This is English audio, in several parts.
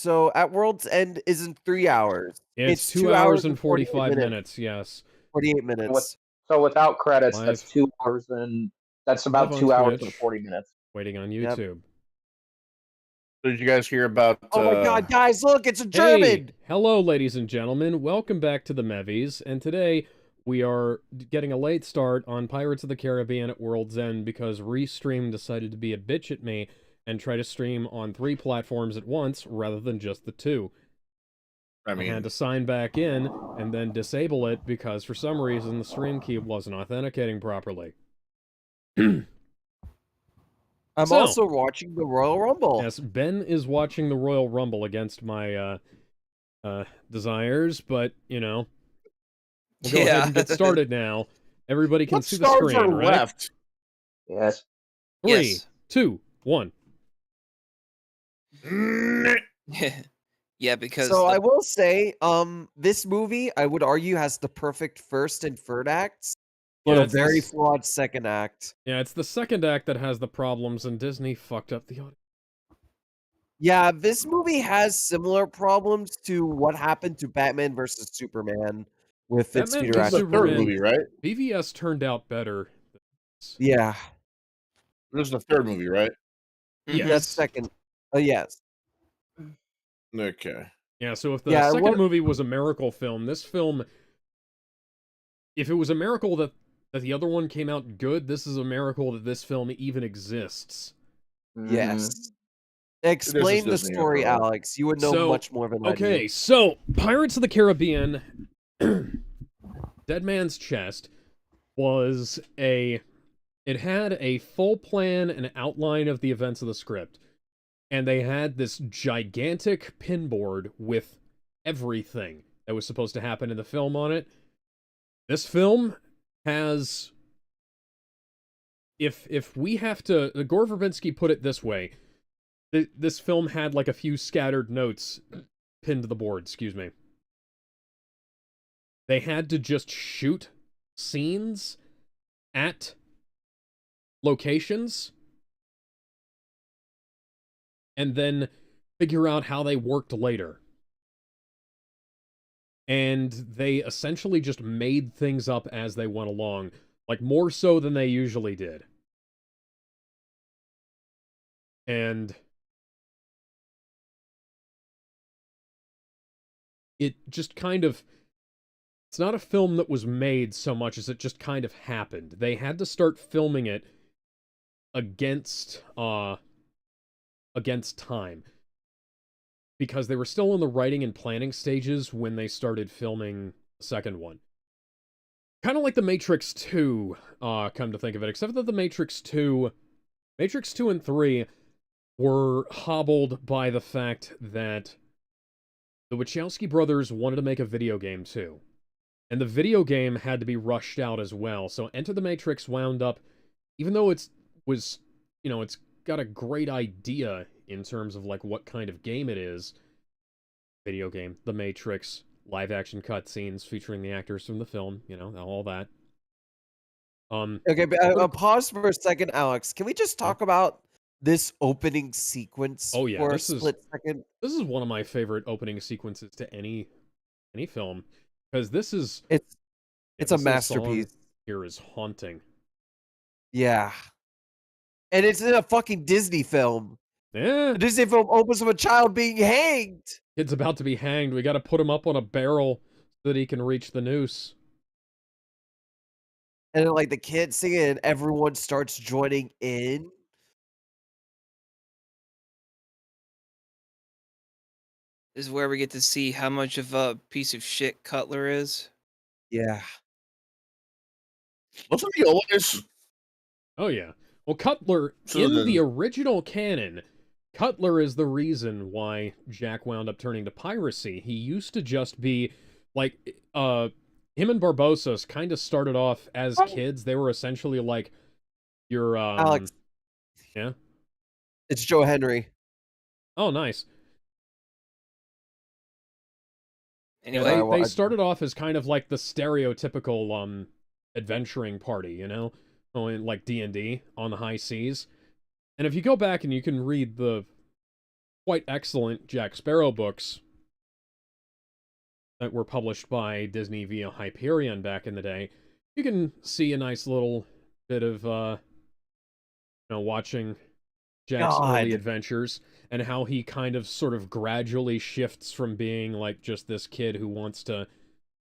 So at World's End isn't 3 hours. It's It's 2 2 hours hours and and 48 45 minutes. minutes, yes. 48 With, minutes. so without credits, that's Live, 2 hours and that's live about on 2 hours and Twitch, 40 minutes. waiting on Yep. YouTube. Did you guys hear about? Oh my god, guys, look, it's a Hey, German! hello, ladies and gentlemen. Welcome back to the Mehvies, and today we are getting a late start on Pirates of the Caribbean at World's End because Restream decided to be a bitch at me and try to stream on 3 platforms at once rather than just the 2. I had to sign back in and then disable it because for some reason the stream key wasn't authenticating properly. I'm also watching the Royal Rumble. Yes, Ben is watching the Royal Rumble against my desires, but, you know, we'll go ahead and get started now. Everybody can see the screen, right? Left? Yes. 3, 2, 1. Yeah, because So I will say, this movie, I would argue, has the perfect first and third acts, but Yeah, a it's very this- flawed second act. Yeah, it's the second act that has the problems, and Disney fucked up the audience. Yeah, this movie has similar problems to what happened to Batman versus Superman with its Batman Peter vs. This is the third Superman. movie, right? BVS turned out better. Yeah. This is the third movie, right? Yes. That's second. Yes. Okay. Yeah, so if the second what- movie was a miracle film, this film, if it was a miracle that the other one came out good, this is a miracle that this film even exists. Yes. Explain the Disney story, after all. Alex. You would know much more than I do. Okay, so Pirates of the Caribbean, Dead Man's Chest was it had a full plan and outline of the events of the script. And they had this gigantic pinboard with everything that was supposed to happen in the film on it. This film has, if we have to, Gore Verbinski put it this way, this film had like a few scattered notes pinned to the board, excuse me. They had to just shoot scenes at locations and then figure out how they worked later. And they essentially just made things up as they went along, like more so than they usually did. And it just kind of, it's not a film that was made so much as it just kind of happened. They had to start filming it against time, because they were still in the writing and planning stages when they started filming the second one. Kind of like The Matrix 2, come to think of it, except that The Matrix 2 and 3 were hobbled by the fact that the Wachowski brothers wanted to make a video game too. And the video game had to be rushed out as well, so Enter the Matrix wound up, even though it's got a great idea in terms of like what kind of game it is. Video game, The Matrix, live action cutscenes featuring the actors from the film, you know, all that. Okay, but pause for a second, Alex. Can we just talk about this opening sequence for a split second? This is one of my favorite opening sequences to any film, because this is it's a masterpiece. Here is haunting. Yeah. And it's in a fucking Disney film. Yeah. The Disney film opens with a child being hanged. Kid's about to be hanged. We got to put him up on a barrel so that he can reach the noose. And then, like, the kid singing and everyone starts joining in. This is where we get to see how much of a piece of shit Cutler is. Yeah. Wasn't he always? Oh, yeah. Well, Cutler, in the original canon, Cutler is the reason why Jack wound up turning to piracy. He used to just be, like, him and Barbossa kind of started off as kids. They were essentially like your, Alex. Yeah? It's Joe Henry. Oh, nice. Anyway, They started off as kind of like the stereotypical, adventuring party, you know? In like D&D on the high seas. And if you go back and you can read the quite excellent Jack Sparrow books that were published by Disney via Hyperion back in the day, you can see a nice little bit of, watching Jack's early adventures and how he kind of sort of gradually shifts from being like just this kid who wants to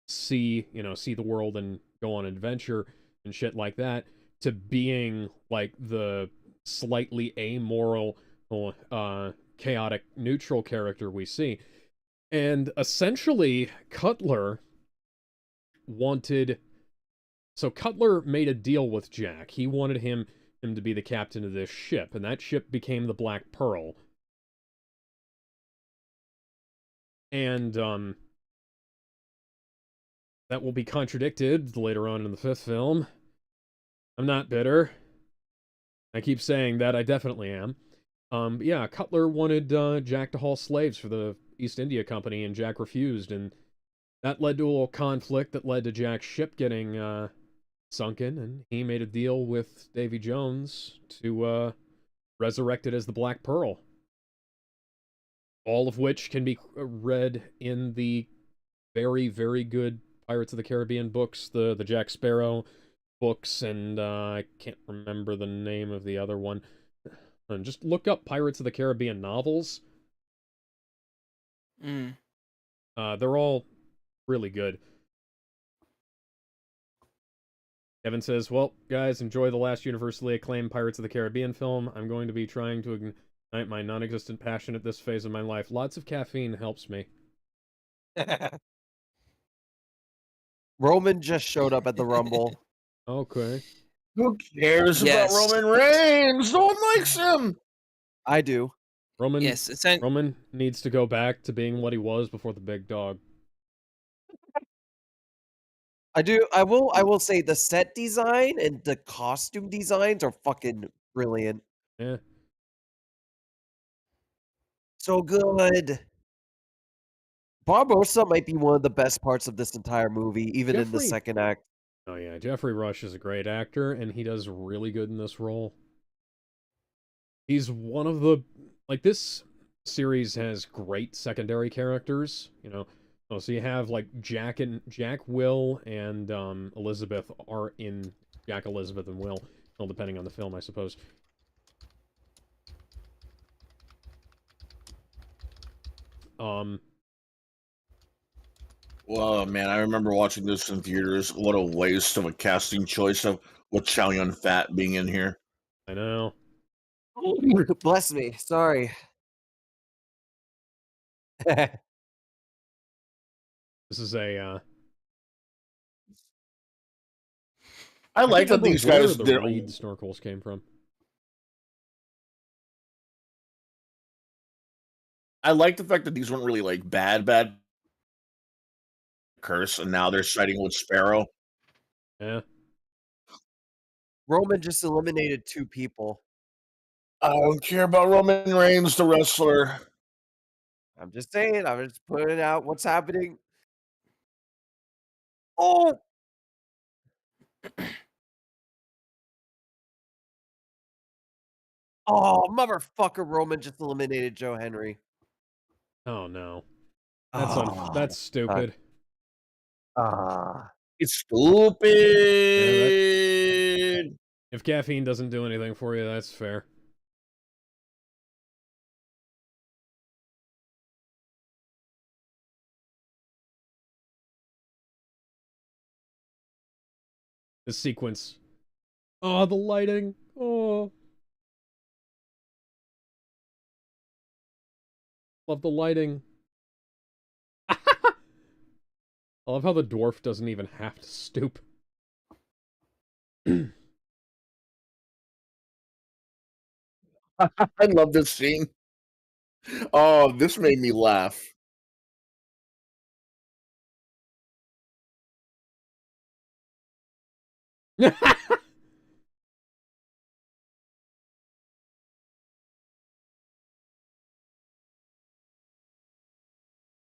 see the world and go on an adventure and shit like that to being like the slightly amoral, chaotic, neutral character we see. And essentially, Cutler made a deal with Jack. He wanted him to be the captain of this ship, and that ship became the Black Pearl. And, that will be contradicted later on in the 5th film. I'm not bitter. I keep saying that, I definitely am. But yeah, Cutler wanted, Jack to haul slaves for the East India Company, and Jack refused, and that led to a little conflict that led to Jack's ship getting, sunken, and he made a deal with Davy Jones to, resurrect it as the Black Pearl. All of which can be read in the very, very good Pirates of the Caribbean books, the Jack Sparrow books, and I can't remember the name of the other one. And just look up Pirates of the Caribbean novels. They're all really good. Evan says, well, guys, enjoy the last universally acclaimed Pirates of the Caribbean film. I'm going to be trying to ignite my non-existent passion at this phase of my life. Lots of caffeine helps me. Roman just showed up at the Rumble. Okay. Who cares about Roman Reigns? No one likes him. I do. Roman needs to go back to being what he was before the big dog. I do. I will say the set design and the costume designs are fucking brilliant. Yeah. So good. Barbossa might be one of the best parts of this entire movie, even in the second act. Oh yeah, Jeffrey Rush is a great actor, and he does really good in this role. He's one of the... Like, this series has great secondary characters, so you have, like, Jack, Will, and Elizabeth are in Jack, Elizabeth, and Will. Well, depending on the film, I suppose. Well, man, I remember watching this in theaters. What a waste of a casting choice of with Chow Yun Fat being in here. I know. Bless me. Sorry. This is a, I like that these guys... the reed snorkels came from. I like the fact that these weren't really, like, bad curse, and now they're siding with Sparrow. Yeah. Roman just eliminated 2 people. I don't care about Roman Reigns, the wrestler. I'm just saying. I'm just putting out what's happening. Oh! Oh, motherfucker, Roman just eliminated Joe Henry. Oh, no. That's stupid. It's stupid! Yeah, if caffeine doesn't do anything for you, that's fair. The sequence. Oh, the lighting. Oh. Love the lighting. I love how the dwarf doesn't even have to stoop. I love this scene. Oh, this made me laugh.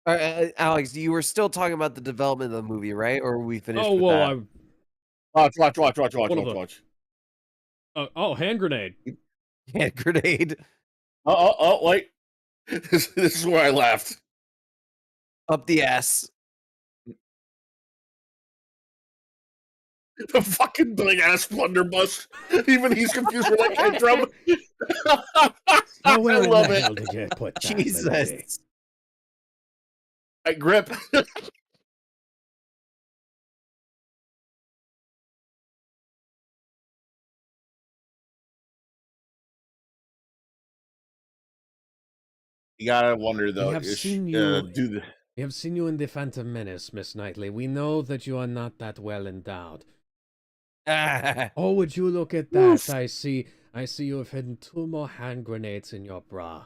Alex, you were still talking about the development of the movie, right? Or were we finished with that? Watch. Oh, hand grenade. Hand grenade. Wait. This is where I laughed. Up the ass. The fucking big ass blunderbuss. Even he's confused where that came from. Oh, where I in love the it. hell did you put that, Jesus. milady? I grip. You gotta wonder though. We have seen you. Do the We have seen you in the Phantom Menace, Miss Knightley. We know that you are not that well endowed. Oh, would you look at that? Oof. I see you have hidden 2 more hand grenades in your bra.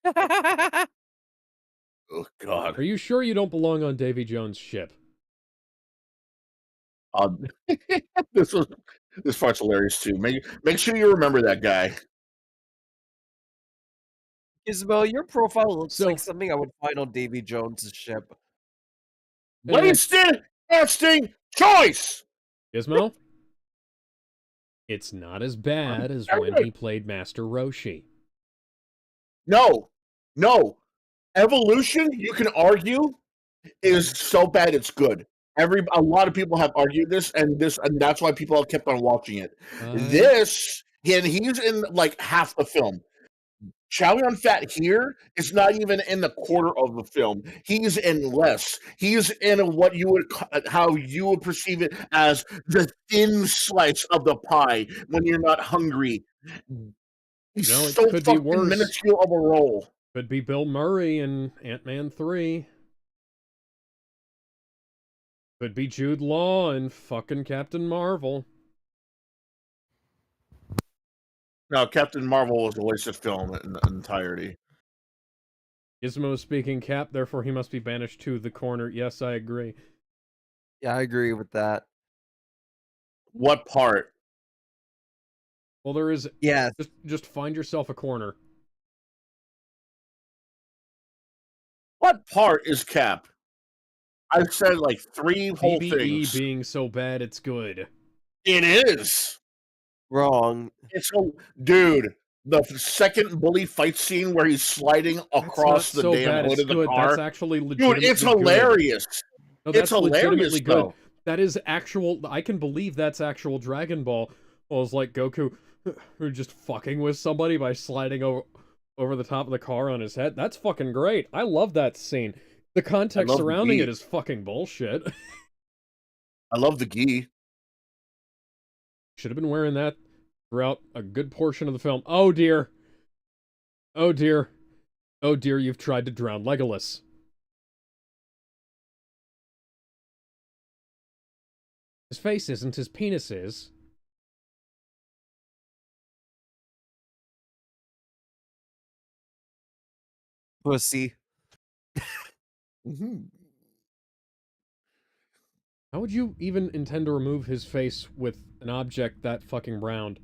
oh god. Are you sure you don't belong on Davy Jones' ship? This part's hilarious too. Make sure you remember that guy. Gizmo, your profile looks So- like something I would find on Davy Jones' ship. Wasted casting choice. Gizmo? It's not as bad as when he played Master Roshi. No. Evolution, you can argue, is so bad it's good. A lot of people have argued this, and that's why people have kept on watching it. This, and he's in like half the film. Chow Yun-Fat here is not even in the quarter of the film. He's in less. He's in how you would perceive it as the thin slice of the pie when you're not hungry. He's No, it so could be fucking worse. minuscule of a role. Could be Bill Murray in Ant-Man 3. Could be Jude Law in fucking Captain Marvel. No, Captain Marvel was a wasted film in entirety. Gizmo speaking Cap, therefore he must be banished to the corner. Yes, I agree. Yeah, I agree with that. What part? Well, there is... Yeah. Just find yourself a corner. What part is Cap? I've said like 3 whole PBE things. being so bad it's good. It is. Wrong. It's dude. The second bully fight scene where he's sliding across the damn hood of the car. That's actually legitimately Dude, it's hilarious. No, that's it's hilarious, legitimately good. though. That is actual. I can believe that's actual Dragon Ball. Well, it's like Goku, who just fucking with somebody by sliding over the top of the car on his head. That's fucking great. I love that scene. The context surrounding it is fucking bullshit. I love the gi. Should have been wearing that throughout a good portion of the film. Oh dear. Oh dear. Oh dear, you've tried to drown Legolas. His face isn't, his penis is. Pussy. How would you even intend to remove his face with an object that fucking round?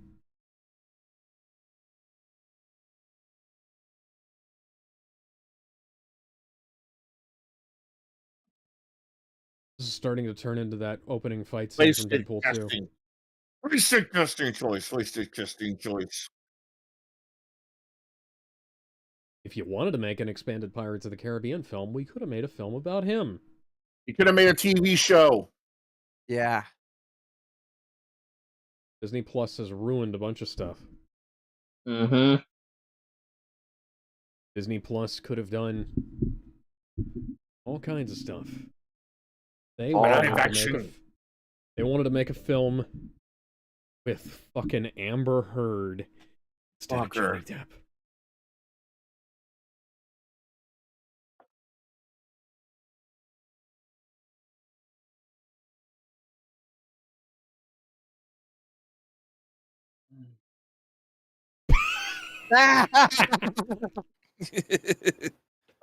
This is starting to turn into that opening fight scene from Deadpool 2. Wasted casting choice. Wasted casting choice. If you wanted to make an expanded Pirates of the Caribbean film, we could have made a film about him. You could have made a TV show. Yeah. Disney Plus has ruined a bunch of stuff. Mm-hmm. Disney Plus could have done all kinds of stuff. They wanted to make a film with fucking Amber Heard instead of Johnny Depp.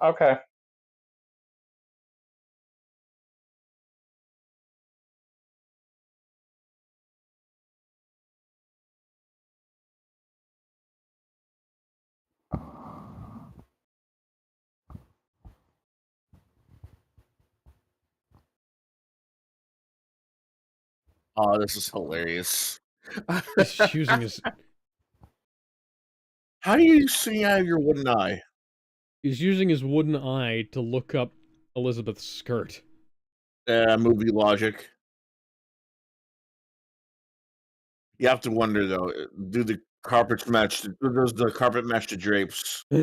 Okay. Oh, this is hilarious. He's using his... How do you see out of your wooden eye? He's using his wooden eye to look up Elizabeth's skirt. Movie logic. You have to wonder though, do the carpets match? Does the carpet match the drapes? Sit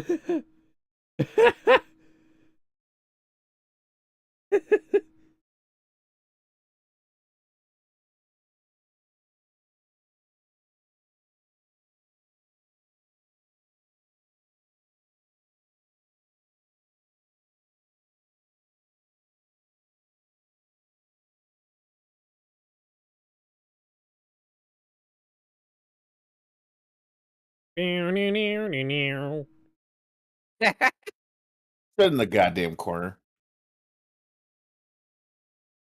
in the goddamn corner.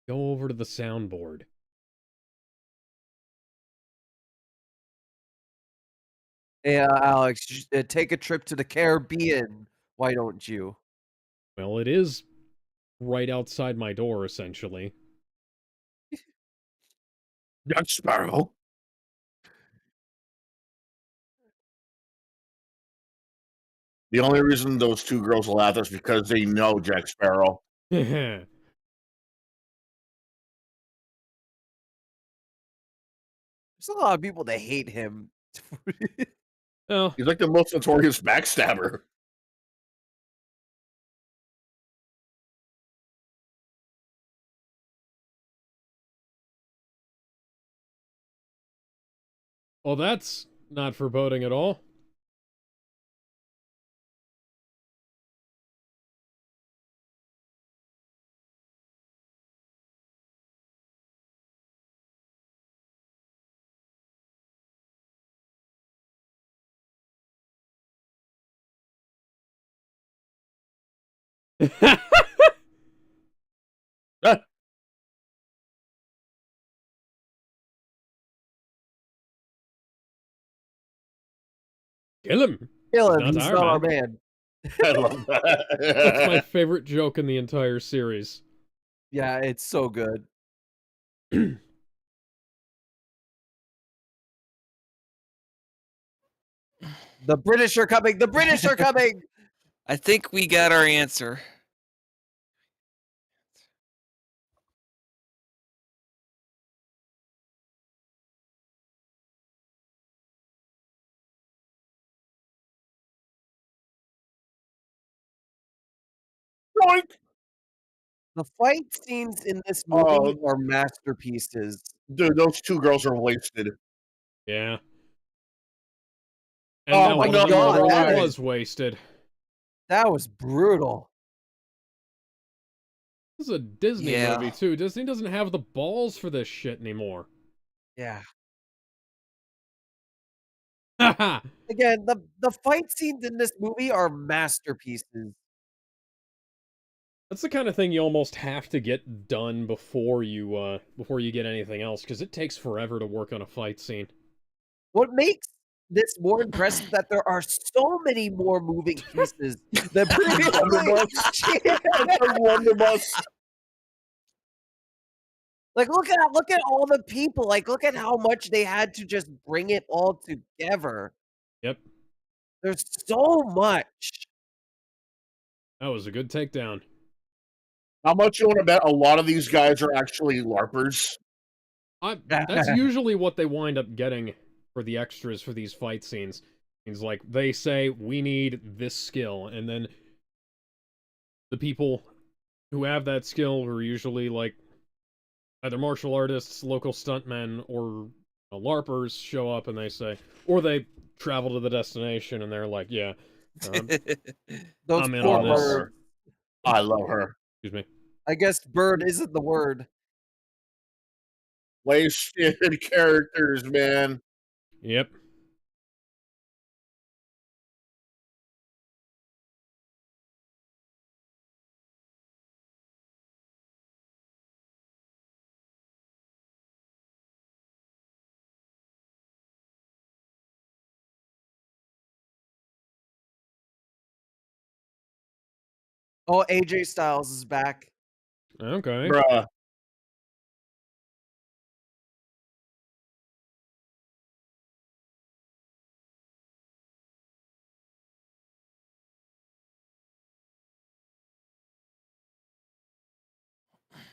Go over to the soundboard. Yeah, Alex, take a trip to the Caribbean. Why don't you? Well, it is right outside my door, essentially. Jack Sparrow. The only reason those two girls laugh is because they know Jack Sparrow. There's a lot of people that hate him. Oh. He's like the most notorious backstabber. Well, that's not foreboding at all. Kill him. Kill him. He's not our man. I love that. That's my favorite joke in the entire series. Yeah, it's so good. The British are coming! The British are coming! I think we got our answer. The fight scenes in this movie are masterpieces. Dude, those two girls are wasted. Yeah. And oh my god, that was wasted. That was brutal. This is a Disney movie, too. Disney doesn't have the balls for this shit anymore. Yeah. Again, the fight scenes in this movie are masterpieces. That's the kind of thing you almost have to get done before you get anything else, because it takes forever to work on a fight scene. What makes this more impressive is that there are so many more moving pieces than previously. Like look at all the people. Like look at how much they had to just bring it all together. Yep. There's so much. That was a good takedown. How much you want to bet a lot of these guys are actually LARPers? That's usually what they wind up getting for the extras for these fight scenes. It's like, they say, we need this skill, and then the people who have that skill are usually, like, either martial artists, local stuntmen, or LARPers show up and they say, or they travel to the destination and they're like, yeah, I'm in on this. I love her. Excuse me. I guess bird isn't the word. Wasted characters, man. Yep. Oh, AJ Styles is back. Okay. Bruh.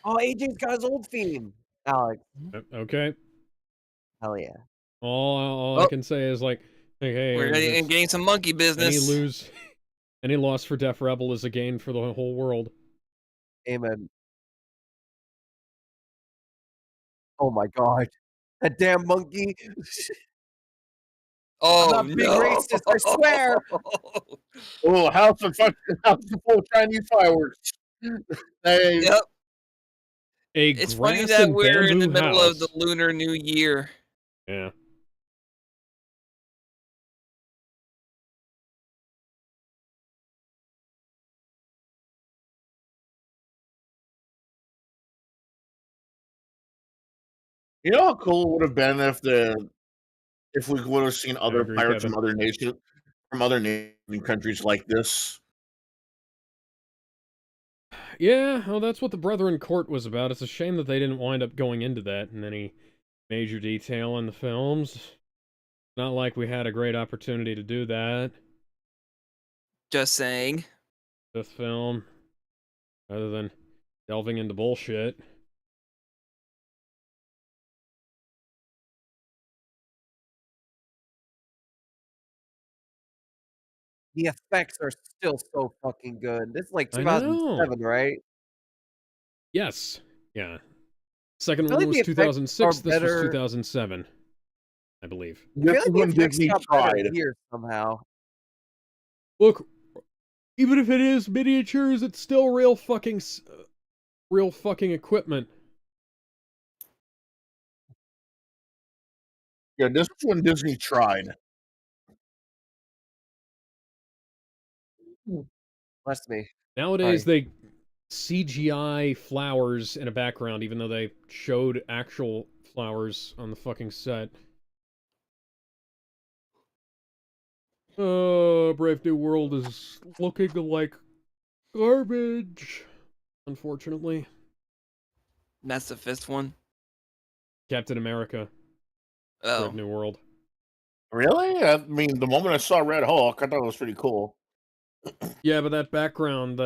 Oh, AJ's got his old theme, Alex. Okay. Hell yeah. All I Oh, can say is like, hey, we're getting some monkey business. Any loss for Def Rebel is a gain for the whole world. Amen. Oh my god. That damn monkey. I'm Oh not being no! racist, I swear. Oh, house of full Chinese fireworks. Hey, Yep. A It's funny grass that and we're in the bamboo middle of the house. Lunar New Year. Yeah. you know how cool it would have been if we would have seen I other agree, pirates Kevin. from other neighboring countries like this. Yeah, well, that's what the Brethren Court was about. It's a shame that they didn't wind up going into that in any major detail in the films. Not like we had a great opportunity to do that. Just saying. This film, rather than delving into bullshit. The effects are still so fucking good. This is like I know. 2007, right? Yes. Yeah. I Second feel one like the was effects are 2006. This was better. 2007, I believe. I This feel is like the when effects Disney got better tried. here somehow. Look, even if it is miniatures, it's still real fucking equipment. Yeah, this is when Disney tried. Bless me. Nowadays, Sorry. they CGI flowers in a background, even though they showed actual flowers on the fucking set. Brave New World is looking like garbage, unfortunately. That's the fifth one. Captain America, Brave Oh. New World. Really? I mean, the moment I saw Red Hulk, I thought it was pretty cool. Yeah, but that background,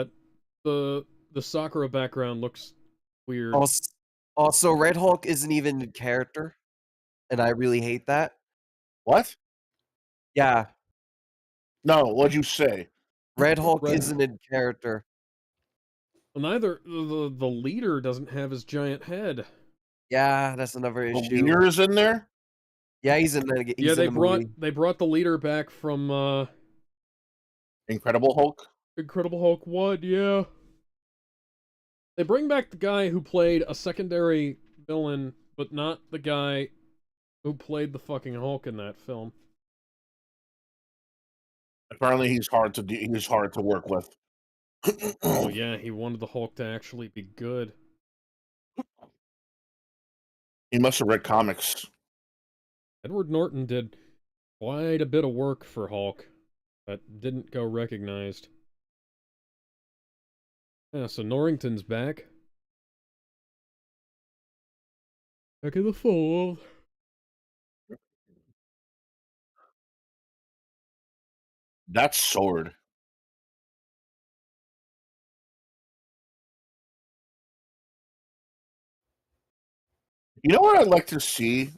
the Sakura background looks weird. Also, Red Hulk isn't even in character, and I really hate that. What? Yeah, No, what'd you say? Red Hulk Red- isn't in character. Neither the leader doesn't have his giant head. Yeah, that's another The issue. leader is in there? Yeah, he's in the movie. They brought the leader back from Incredible Hulk? Incredible Hulk 1, yeah. They bring back the guy who played a secondary villain, but not the guy who played the fucking Hulk in that film. Apparently he's hard to work with. Oh yeah, he wanted the Hulk to actually be good. He must have read comics. Edward Norton did quite a bit of work for Hulk that didn't go recognized. Yeah, so Norrington's back. Back in the fold. That sword. You know what I'd like to see?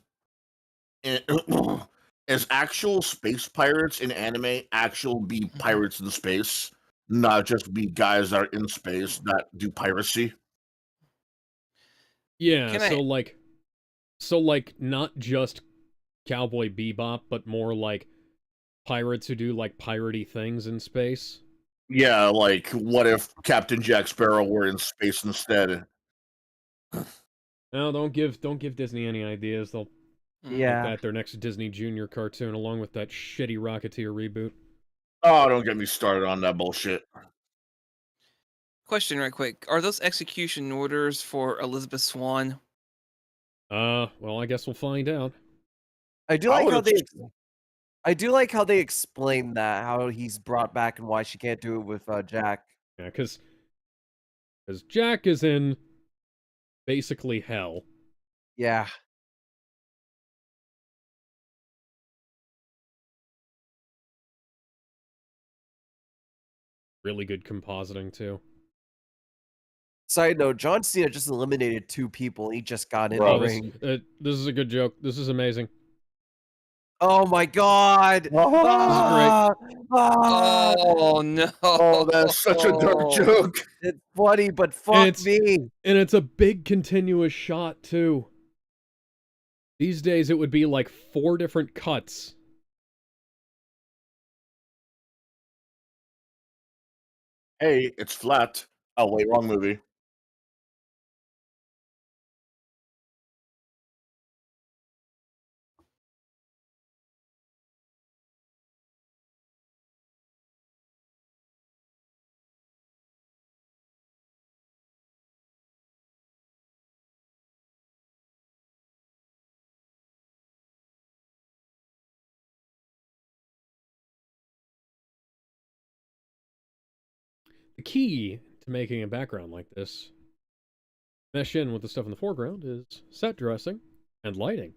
Is actual space pirates in anime actual be pirates in space, not just be guys that are in space that do piracy. Yeah, Can I so like not just Cowboy Bebop, but more like pirates who do like piratey things in space. Yeah, like what if Captain Jack Sparrow were in space instead? No, don't give Disney any ideas. They'll make Yeah. that their next Disney Junior cartoon along with that shitty Rocketeer reboot. Oh, don't get me started on that bullshit. question right quick? Are those execution orders for Elizabeth Swan? Well, I guess we'll find out. I do I like how would've- they explain that, how he's brought back and why she can't do it with Jack. Yeah, because Jack is in basically hell. Yeah. Really good compositing too. Side note, John Cena just eliminated 2 people. He just got in the Oh, ring. this is a good joke. This is amazing. Oh my god! This is great. Oh no! Oh, that's such a dark joke. It's funny, but fuck me. And it's a big continuous shot too. These days it would be like 4 different cuts. Hey, it's flat. Oh wait, wrong movie. The key to making a background like this mesh in with the stuff in the foreground is set dressing and lighting,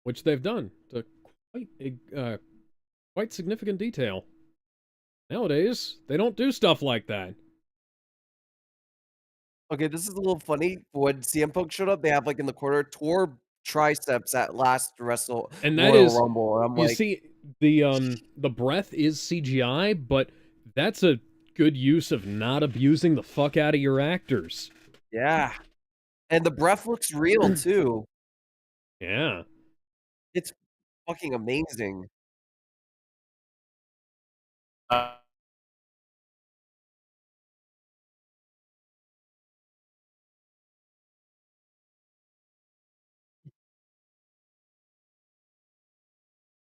which they've done to quite significant detail. Nowadays, they don't do stuff like that. Okay, this is a little funny. When CM Punk showed up, they have like in the corner tore triceps at last And that Royal is, Rumble. And I'm you like, see, the breath is CGI, but that's a good use of not abusing the fuck out of your actors. yeah. And the breath looks real too. Yeah. It's fucking amazing. Now,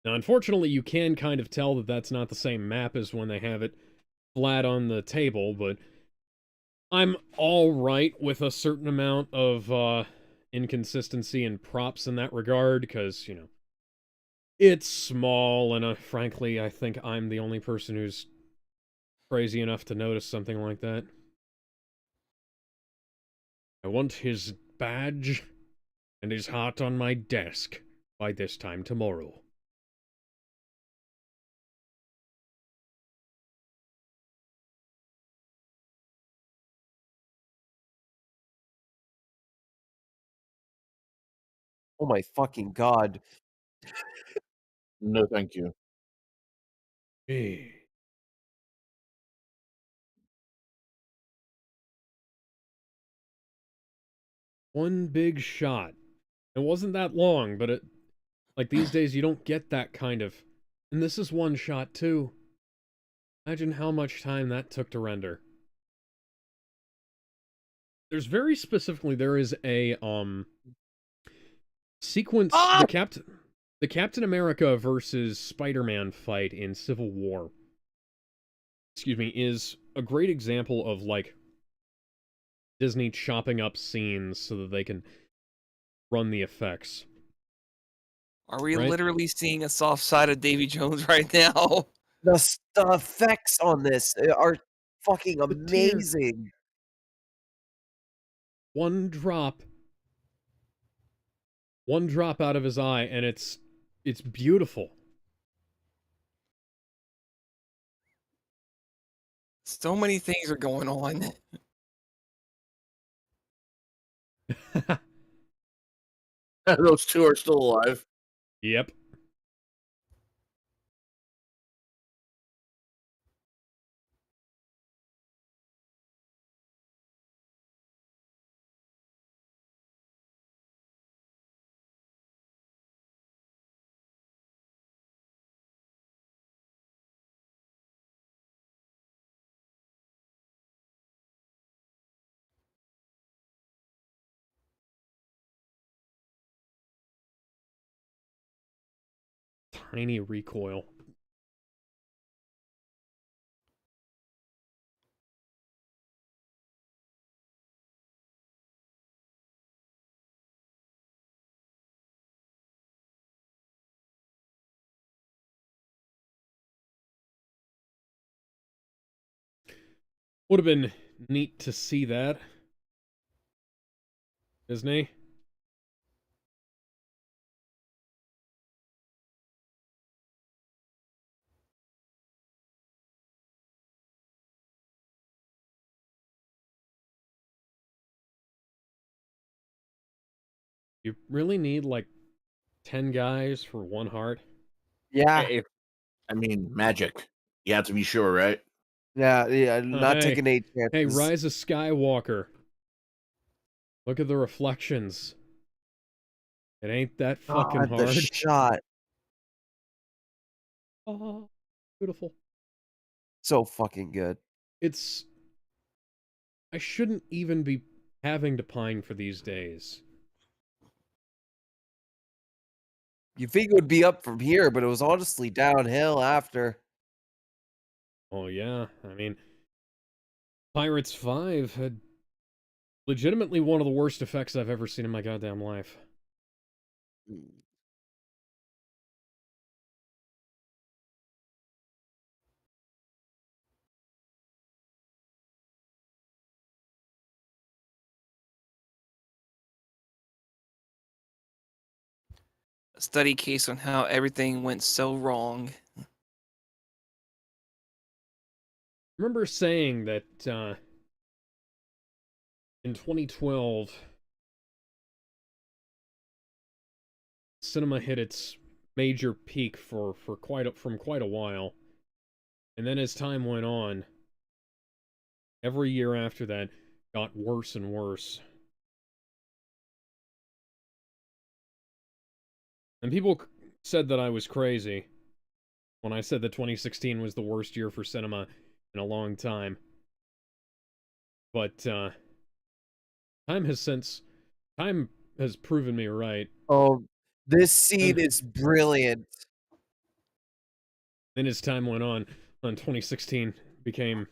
unfortunately, you can kind of tell that that's not the same map as when they have it flat on the table, but I'm all right with a certain amount of inconsistency and props in that regard, because, you know, it's small, and frankly, I think I'm the only person who's crazy enough to notice something like that. I want his badge and his heart on my desk by this time tomorrow. Oh my fucking god. No, thank you. Hey. One big shot. It wasn't that long, but like these days you don't get that kind of... And this is one shot too. Imagine how much time that took to render. There's very specifically, there is a sequence, the Captain America versus Spider-Man fight in Civil War, excuse me, is a great example of, like, Disney chopping up scenes so that they can run the effects. Are we literally seeing a soft side of Davy Jones right now? The effects on this are fucking amazing. One drop out of his eye, and it's beautiful. So many things are going on. Those 2 are still alive. Yep. Tiny recoil. Would have been neat to see that. Disney. You really need, like, 10 guys for one heart? Yeah. I mean, magic. You have to be sure, right? Yeah, not Hey. taking any Hey, chances. Rise of Skywalker. Look at the reflections. It ain't that fucking God, the hard. shot. Oh, beautiful. So fucking good. It's... I shouldn't even be having to pine for these days. You think it would be up from here, but it was honestly downhill after. Oh, yeah. I mean, Pirates 5 had legitimately one of the worst effects I've ever seen in my goddamn life. A study case on how everything went so wrong. I remember saying that in 2012, cinema hit its major peak from quite a while, and then as time went on, every year after that got worse and worse. And people said that I was crazy when I said that 2016 was the worst year for cinema in a long time. But time has proven me right. Oh, this scene is brilliant. Then as time went on 2016 became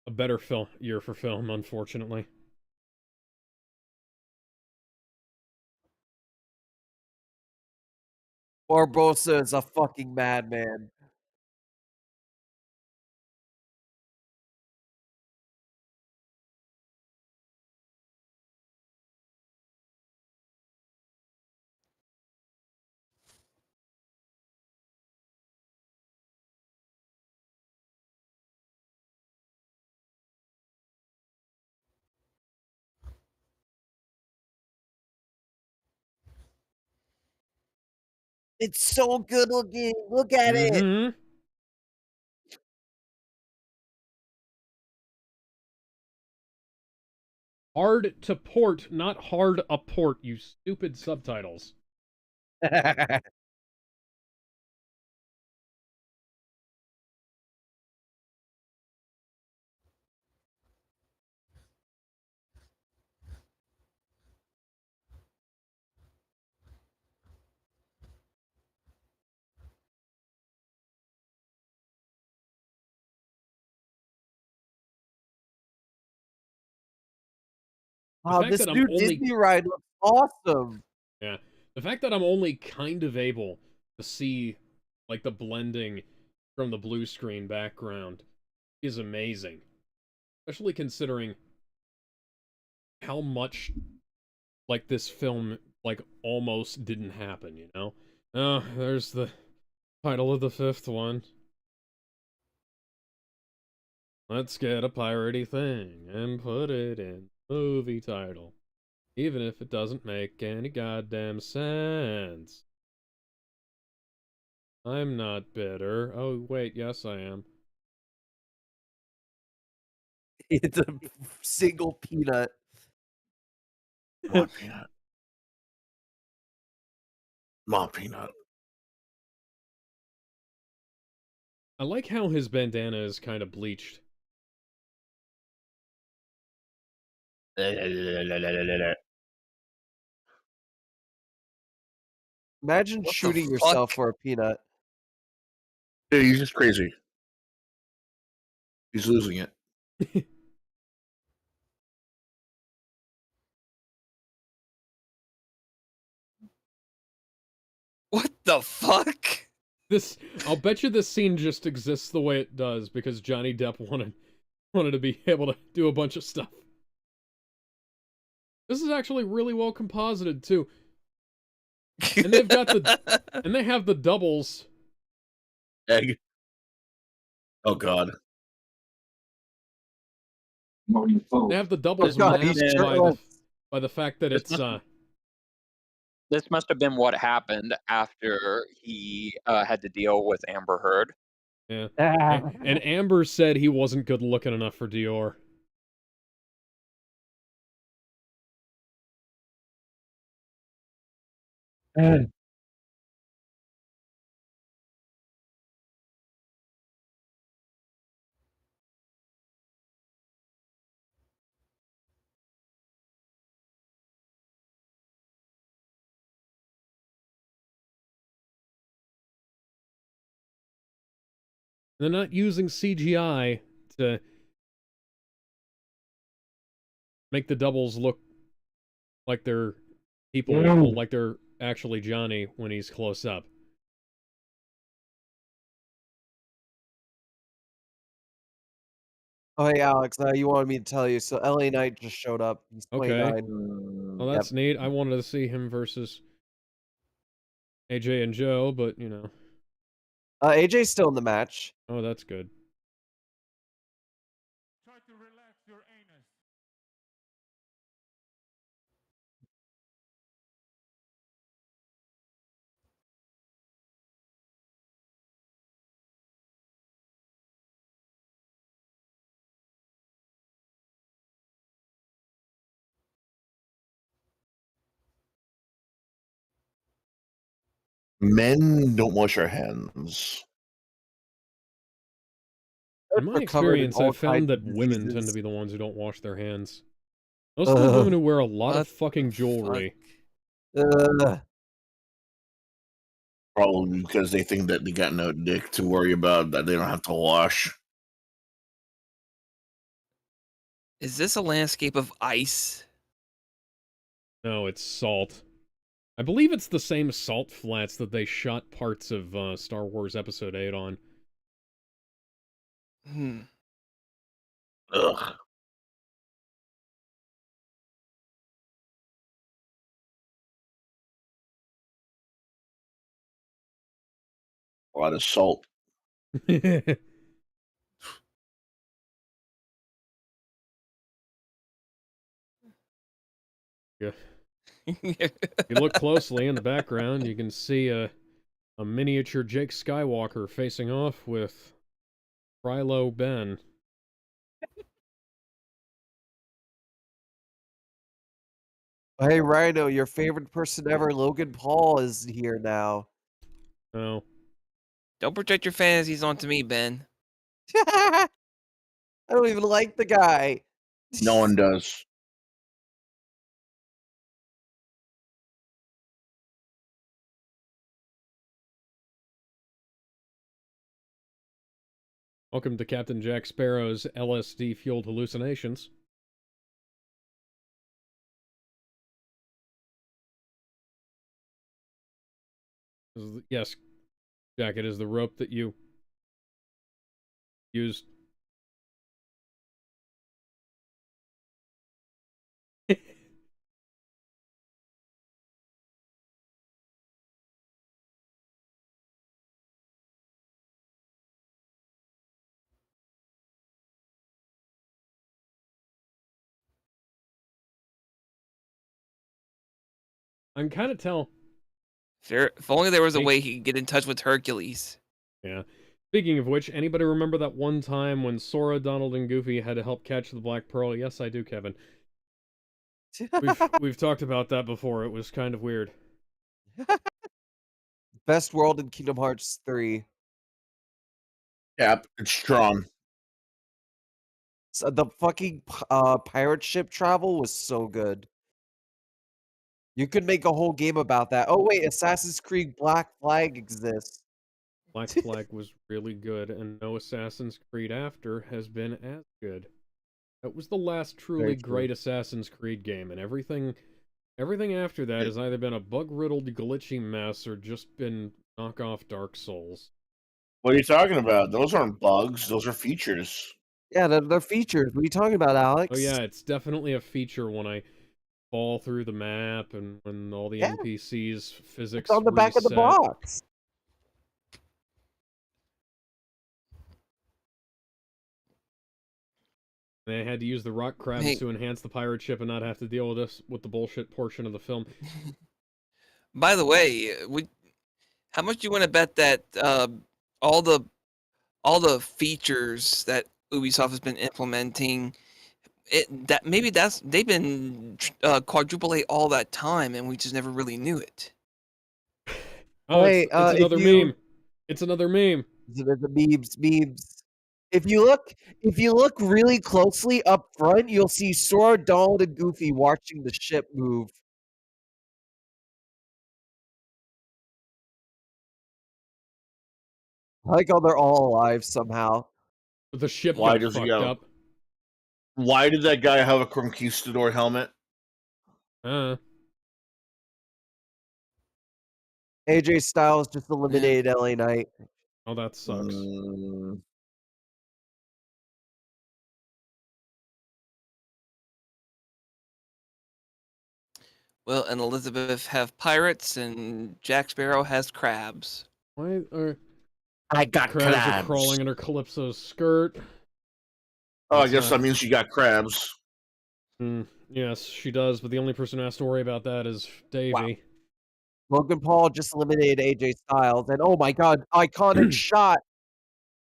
a better year for film, unfortunately. Barbosa is a fucking madman. It's so good looking. Look at it. Mm-hmm. Hard to port, not hard a port, you stupid subtitles. Wow, this new Disney ride looks awesome. Yeah. The fact that I'm only kind of able to see, like, the blending from the blue screen background is amazing. Especially considering how much, like, this film, like, almost didn't happen, you know? Oh, there's the title of the 5th one. Let's get a piratey thing and put it in the movie title. Even if it doesn't make any goddamn sense. I'm not bitter. Oh, wait, yes I am. It's a single peanut. Come on, peanut. Come on, peanut. I like how his bandana is kind of bleached. Imagine What the shooting yourself fuck? for a peanut. Dude, he's just crazy. He's losing it. What the fuck? I'll bet you this scene just exists the way it does because Johnny Depp wanted to be able to do a bunch of stuff. This is actually really well composited too. And they've got and they have the doubles. Egg. Oh god. They have the doubles God, masked he's shirtless. by the fact that it's This must have been what happened after he had to deal with Amber Heard. Yeah. And Amber said he wasn't good looking enough for Dior. They're not using CGI to make the doubles look like they're people, like they're actually Johnny when he's close up. Oh, hey, Alex, you wanted me to tell you. So LA Knight just showed up. He's Okay. 29. Well, that's neat. I wanted to see him versus AJ and Joe, but, you know. AJ's still in the match. Oh, that's good. Try to relax your anus. Men don't wash their hands. In my They're covered in experience, all I've found kinds that of women tend to diseases. be the ones who don't wash their hands. Those are the women who wear a lot of What fucking the jewelry. Probably because they think that they got no dick to worry about, that they don't have to wash. Is this a landscape of ice? No, it's salt. I believe it's the same salt flats that they shot parts of Star Wars Episode 8 on. Hmm. Ugh. A lot of salt. Yeah. If you look closely in the background, you can see a miniature Jake Skywalker facing off with Krylo Ben. Hey, Rhino, your favorite person ever, Logan Paul, is here now. Oh. Don't project your fantasies onto me, Ben. I don't even like the guy. No one does. Welcome to Captain Jack Sparrow's LSD-fueled hallucinations. Yes, Jack, it is the rope that you used. I can kind of tell. If only there was a way he could get in touch with Hercules. Yeah. Speaking of which, anybody remember that one time when Sora, Donald, and Goofy had to help catch the Black Pearl? Yes, I do, Kevin. We've talked about that before. It was kind of weird. Best world in Kingdom Hearts 3. Yep, it's strong. So the fucking pirate ship travel was so good. You could make a whole game about that. Oh wait, Assassin's Creed Black Flag exists. Black Flag was really good, and no Assassin's Creed after has been as good. That was the last truly great Assassin's Creed game, and everything after that has either been a bug-riddled, glitchy mess or just been knockoff Dark Souls. What are you talking about? Those aren't bugs. Those are features. Yeah, they're features. What are you talking about, Alex? Oh yeah, it's definitely a feature when I fall through the map and when all the NPCs physics it's on the back of the box. They had to use the rock crabs to enhance the pirate ship and not have to deal with this with the bullshit portion of the film. By the way, how much do you want to bet that all the all the features that Ubisoft has been implementing, that maybe they've been quadruple A all that time, and we just never really knew it. Oh, Hey, it's if another you meme. It's another meme. the memes. If you look really closely up front, you'll see Sora, Donald, and Goofy watching the ship move. I like how they're all alive somehow. But the ship Why got does he fucked go? up. Why did that guy have a conquistador helmet? AJ Styles just eliminated LA Knight. Oh, that sucks. Well, and Elizabeth have pirates, and Jack Sparrow has crabs. Why are I got crabs are crabs. crawling under Calypso's skirt? Oh, I guess that means she got crabs. Yes, she does, but the only person who has to worry about that is Davey. Wow. Logan Paul just eliminated AJ Styles, and oh my god, iconic shot!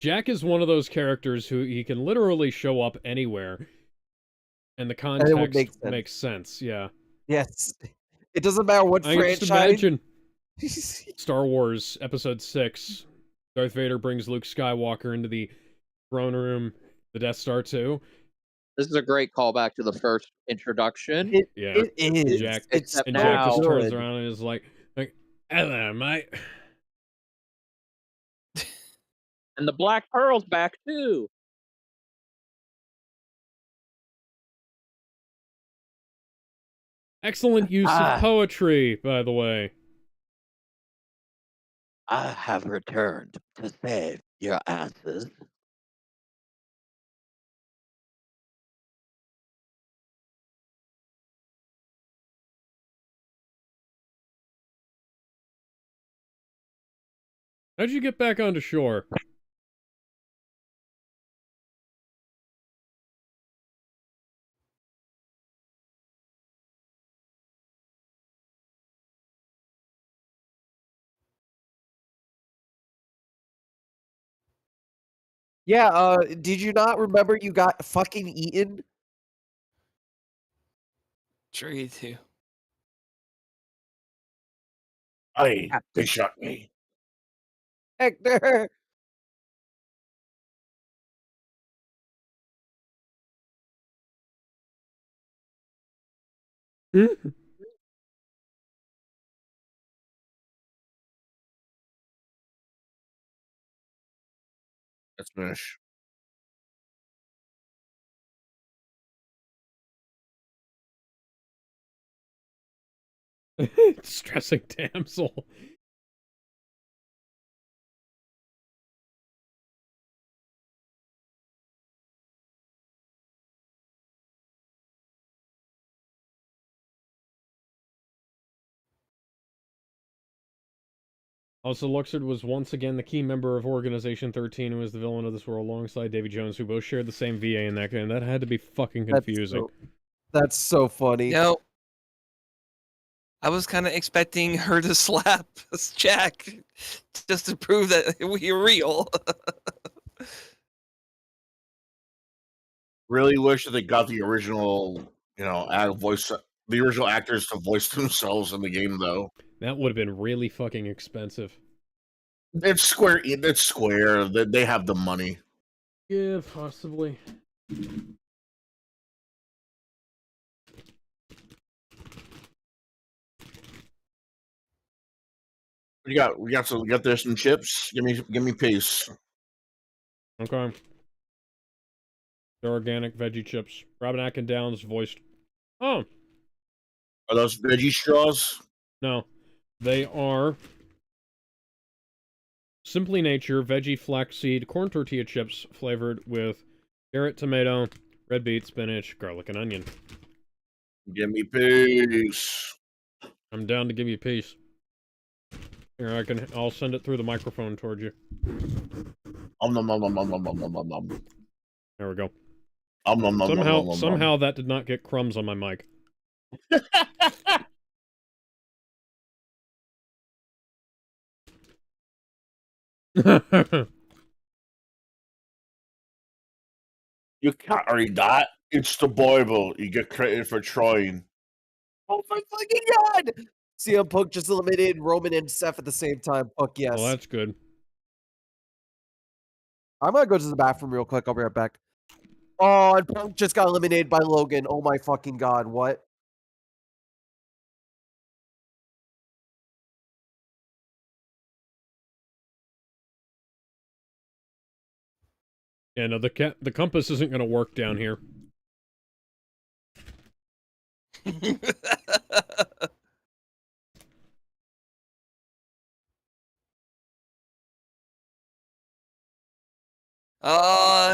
Jack is one of those characters who he can literally show up anywhere, and the And it would context make sense. makes sense, yeah. Yes. It doesn't matter what I can just franchise. imagine Star Wars Episode 6. Darth Vader brings Luke Skywalker into the throne room, the Death Star 2. This is a great callback to the first introduction. Yeah. It is. Jack, It's except and so Jack just now- turns good. around and is like, hello, mate. And the Black Pearl's back too. Excellent use of poetry, by the way. I have returned to save your asses. How'd you get back onto shore? Yeah, did you not remember you got fucking eaten? Sure you do. Hey, they shot me. Hector! Let's finish. Distressing damsel. Also, Luxord was once again the key member of Organization 13, who was the villain of this world alongside Davy Jones, who both shared the same VA in that game. That had to be fucking confusing. That's so funny. No. I was kind of expecting her to slap Jack just to prove that we're real. Really wish that they got the original, the original actors to voice themselves in the game, though. That would have been really fucking expensive. It's Square. It's Square. They have the money. Yeah, possibly. We got there some chips. Give me peace. Okay. They're organic veggie chips. Robin Atkin Downs voiced. Oh, Are those veggie straws? no. They are Simply Nature veggie flaxseed corn tortilla chips flavored with carrot, tomato, red beet, spinach, garlic, and onion. Give me peace. I'm down to give you a piece. Here, I'll send it through the microphone towards you. There we go. Somehow that did not get crumbs on my mic. You can't read that. It's the Bible. You get credited for trying. Oh my fucking god! CM Punk just eliminated Roman and Seth at the same time. Fuck yes. Well, that's good. I'm gonna go to the bathroom real quick. I'll be right back. Oh, and Punk just got eliminated by Logan. Oh my fucking god, what? Yeah, no, the compass isn't going to work down here.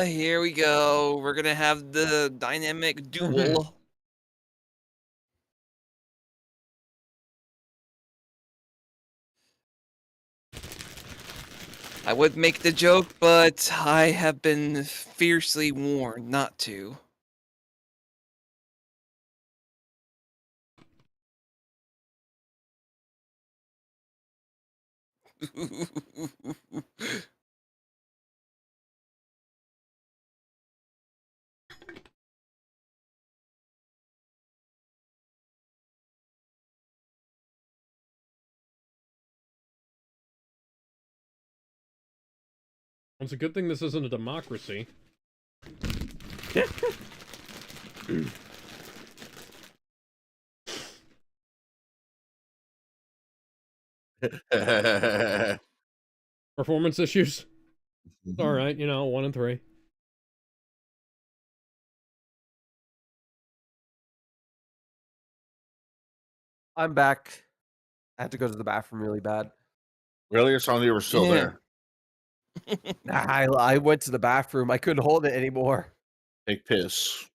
Here we go. We're gonna have the dynamic duel. I would make the joke, but I have been fiercely warned not to. It's a good thing this isn't a democracy. Performance issues? It's alright, you know, 1 and 3. I'm back. I had to go to the bathroom really bad. Really? It sounded like you were still Yeah. there. Nah, I went to the bathroom. I couldn't hold it anymore. Take piss.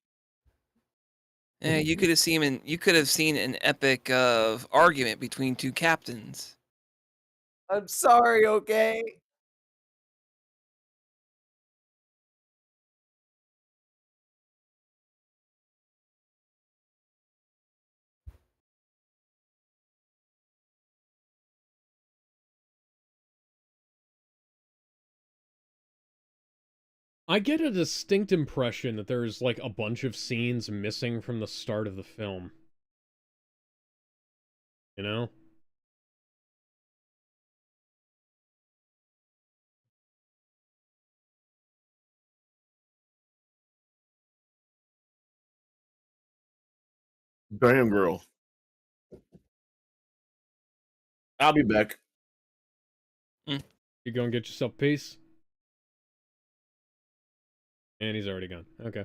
Yeah, you could have seen an epic argument between two captains. I'm sorry, okay? I get a distinct impression that there's, like, a bunch of scenes missing from the start of the film. You know? Damn girl. I'll be back. You go and get yourself a piece. And he's already gone. Okay.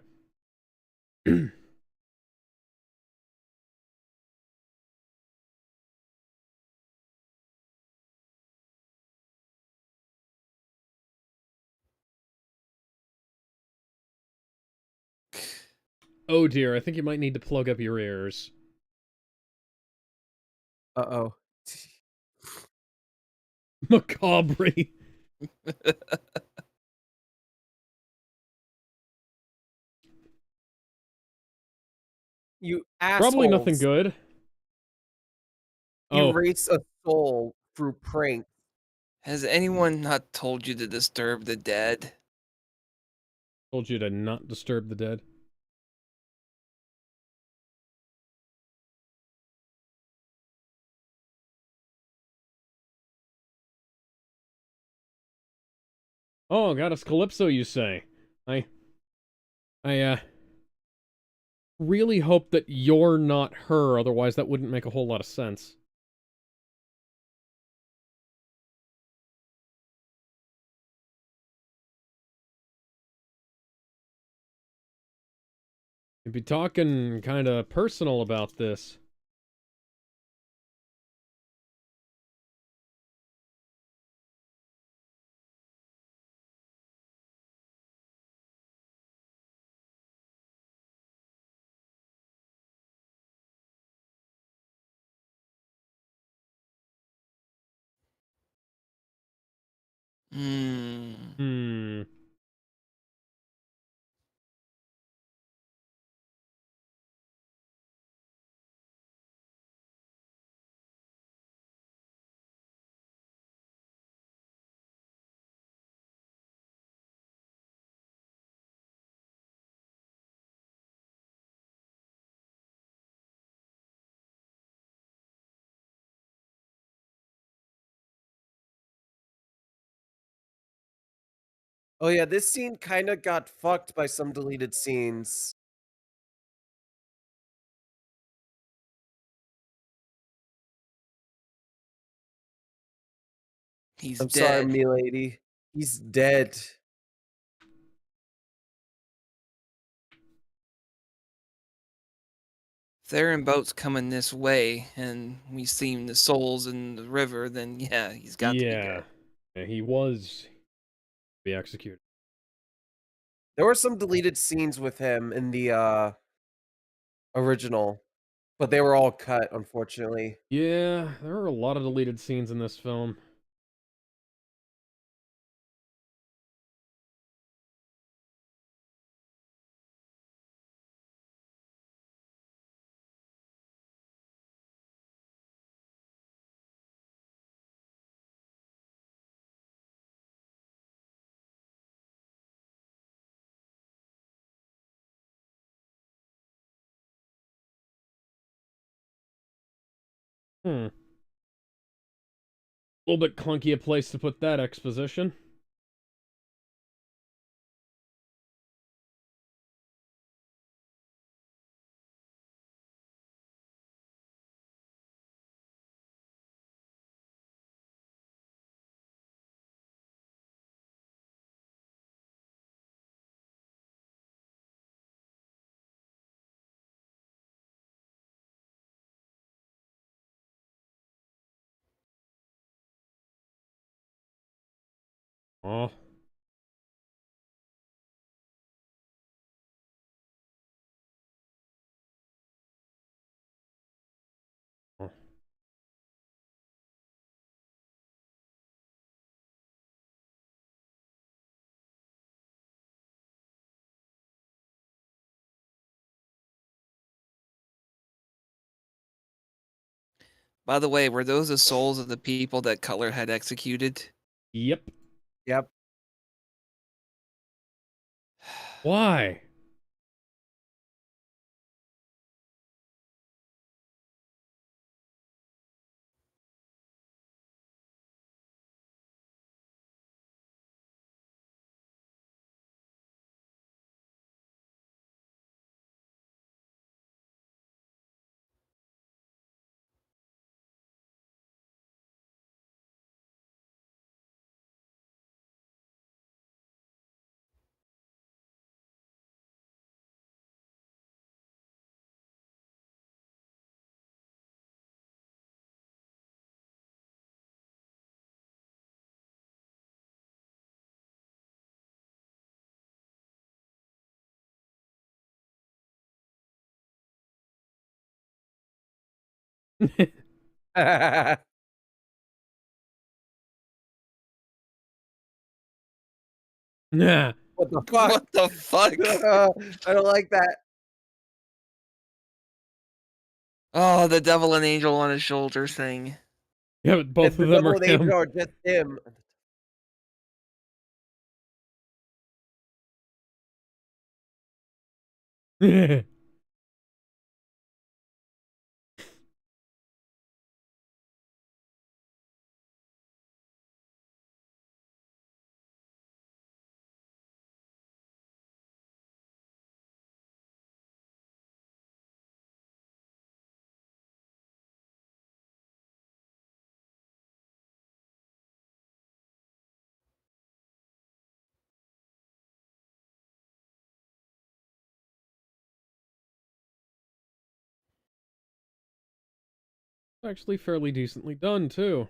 Oh dear, I think you might need to plug up your ears. Uh-oh. Macabre. You assholes. Probably nothing good. Oh, Erase a soul through prank. Has anyone not told you to disturb the dead? told you to not disturb the dead. Oh, Goddess Calypso, you say? I really hope that you're not her, otherwise that wouldn't make a whole lot of sense. You'd be talking kinda personal about this. Hmm. Hmm. Oh yeah, this scene kinda got fucked by some deleted scenes. He's I'm sorry, dead. milady. He's dead. If they're in boats coming this way, and we seen the souls in the river, then yeah, he's got to be Yeah. dead. Yeah, he was be executed. There were some deleted scenes with him in the, original, but they were all cut, unfortunately. Yeah, there are a lot of deleted scenes in this film. A little bit clunky a place to put that exposition. Oh. Oh. By the way, were those the souls of the people that Cutler had executed? Yep. Yep. Why? Nah. What the fuck? What the fuck? I don't like that. Oh, the devil and angel on his shoulder thing. Yeah, but both The of them devil are and him. angel are just him. Actually fairly decently done, too.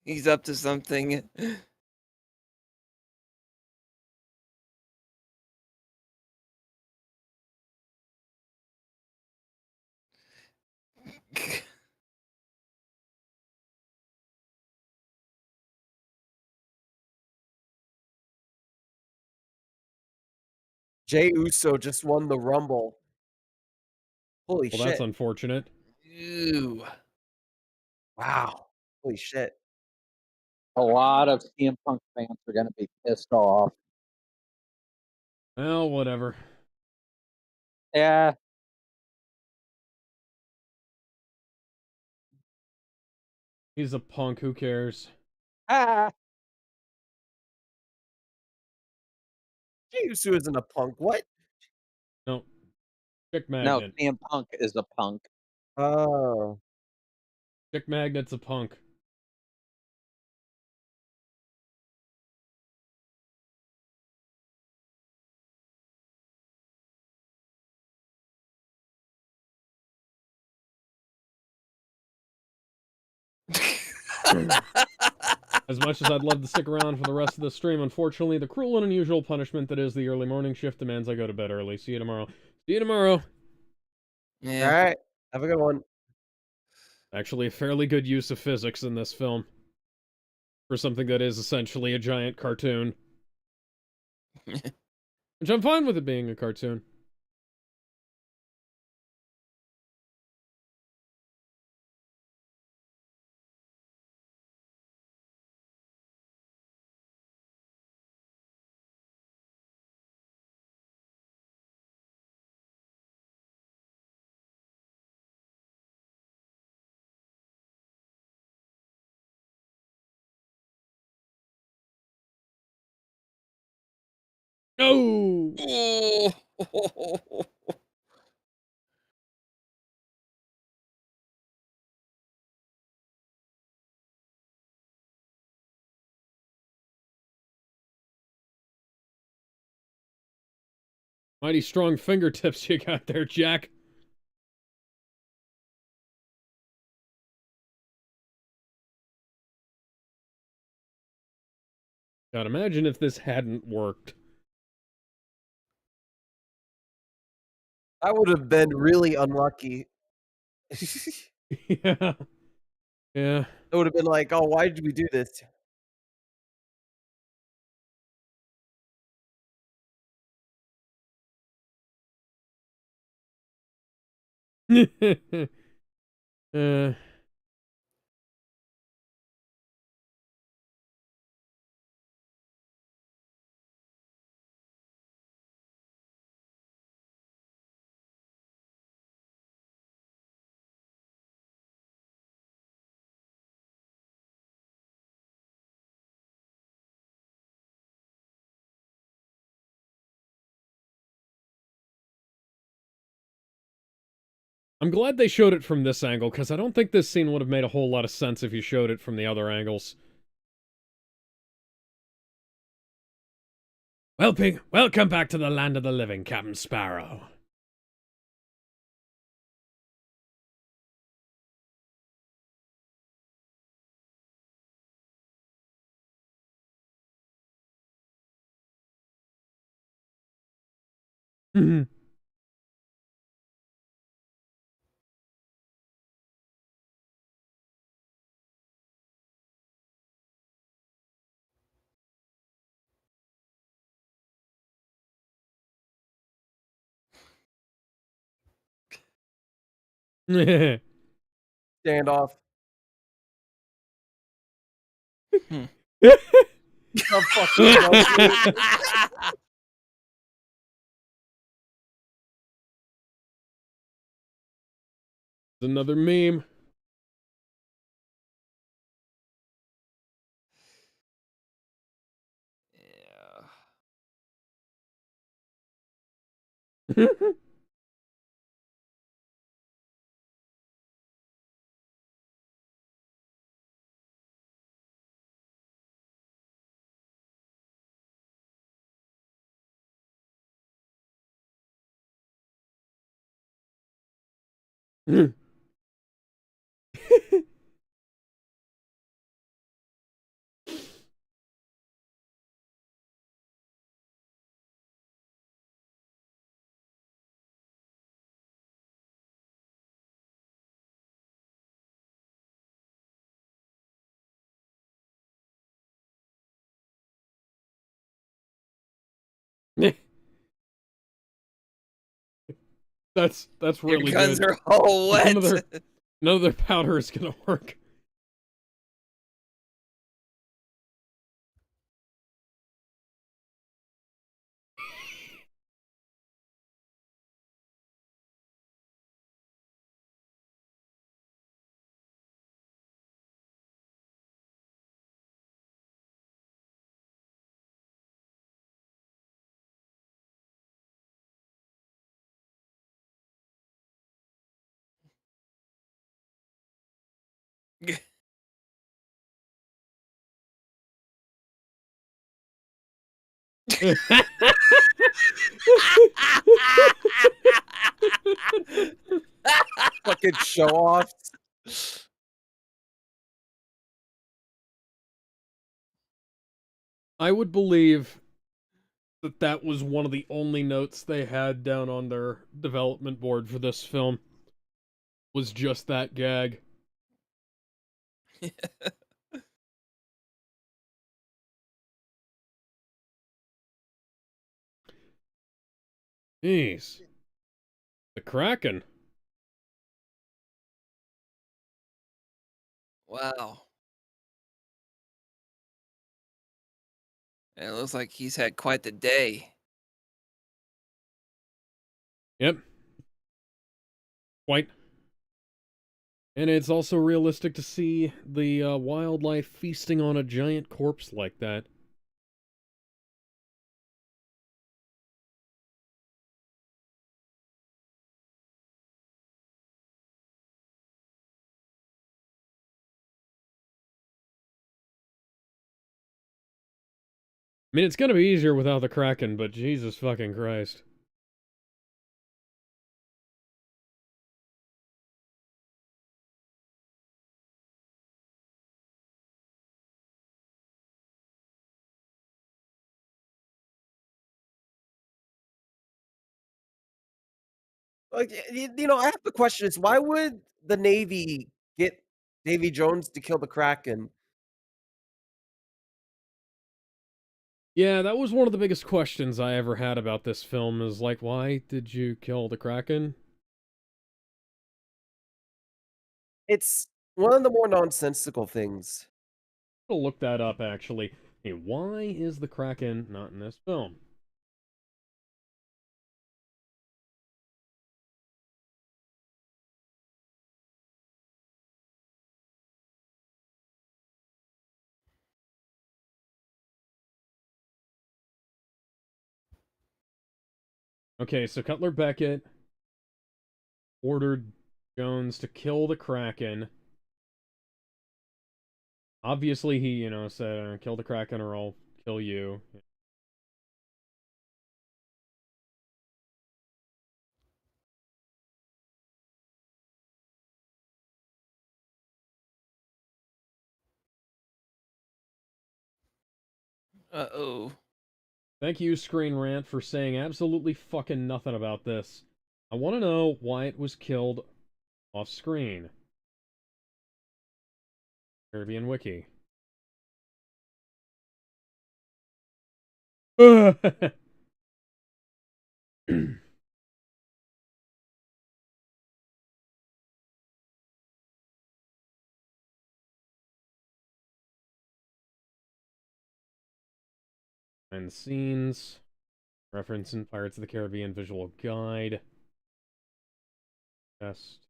He's up to something. Jey Uso just won the Rumble. Holy Well, that's shit. unfortunate. Ew. Wow. Holy shit. A lot of CM Punk fans are going to be pissed off. Well, whatever. Yeah. He's a punk, who cares? Ah. Jey Uso isn't a punk. What? No. Chick No, Magnet. CM Punk is a punk. Oh. Chick Magnet's a punk. As much as I'd love to stick around for the rest of the stream, unfortunately, the cruel and unusual punishment that is the early morning shift demands I go to bed early. See you tomorrow. See you tomorrow. Yeah. Alright. Have a good one. Actually, a fairly good use of physics in this film. For something that is essentially a giant cartoon. Which I'm fine with it being a cartoon. No! Oh. Mighty strong fingertips you got there, Jack. God, imagine if this hadn't worked. I would have been really unlucky. Yeah. Yeah. It would have been like, oh, why did we do this? uh. I'm glad they showed it from this angle, because I don't think this scene would have made a whole lot of sense if you showed it from the other angles. Welcome back to the land of the living, Captain Sparrow. Standoff. Hmm. The fucking lovely. Another meme. Yeah. That's Your really guns good. are all wet. None of their powder is gonna work. Fucking show offs. I would believe that that was one of the only notes they had down on their development board for this film. Was just that gag. Jeez. The Kraken. Wow. And it looks like he's had quite the day. Yep. Quite. And it's also realistic to see the wildlife feasting on a giant corpse like that. I mean, it's gonna be easier without the Kraken, but Jesus fucking Christ. Like, I have the question is why would the Navy get Davy Jones to kill the Kraken? Yeah, that was one of the biggest questions I ever had about this film is like, why did you kill the Kraken? It's one of the more nonsensical things. I'll look that up actually. Hey, why is the Kraken not in this film? Okay, so Cutler Beckett ordered Jones to kill the Kraken. Obviously, he, said, kill the Kraken or I'll kill you. Uh-oh. Thank you, Screen Rant, for saying absolutely fucking nothing about this. I want to know why it was killed off screen. Caribbean Wiki. And scenes. Reference in Pirates of the Caribbean visual guide. Best.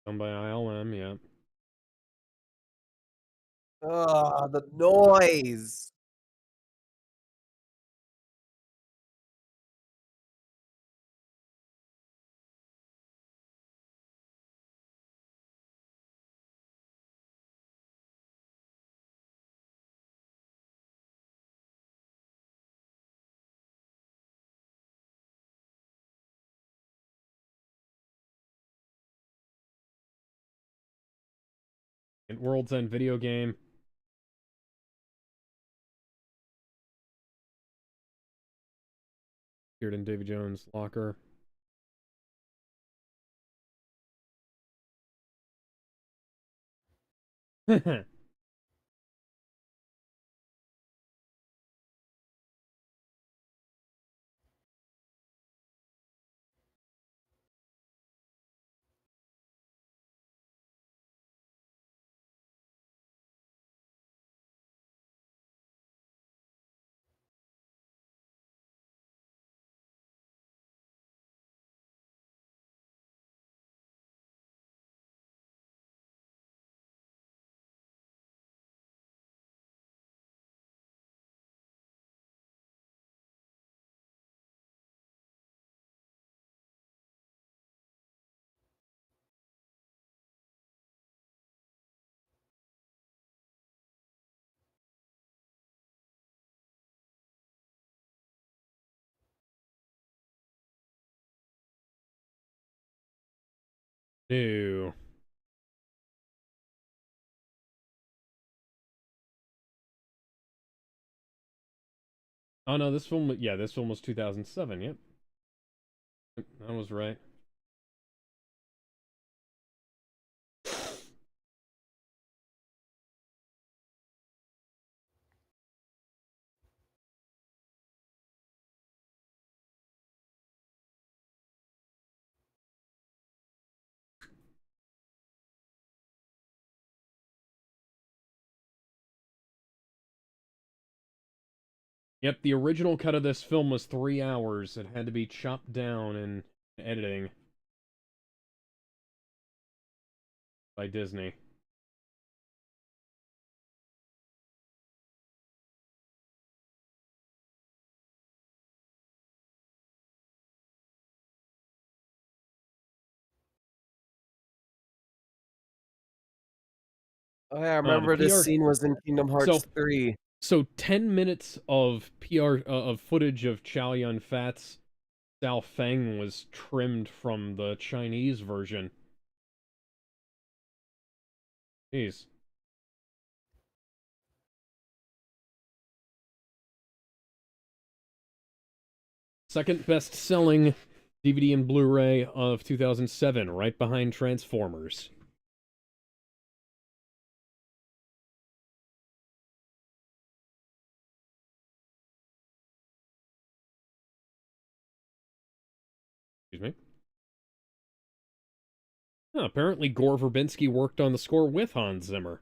Done by ILM, yeah. The noise. And World's End video game. Appeared in Davy Jones' locker. Ew. Oh no, this film, yeah, this film was 2007, yep. I was right. Yep, the original cut of this film was 3 hours. It had to be chopped down in editing by Disney. Oh, yeah, I The remember this PR scene was in Kingdom Hearts So 3. So 10 minutes of PR of footage of Chow Yun Fat's Sao Feng was trimmed from the Chinese version. Jeez. Second best-selling DVD and Blu-ray of 2007, right behind Transformers. Excuse me. Oh, apparently Gore Verbinski worked on the score with Hans Zimmer.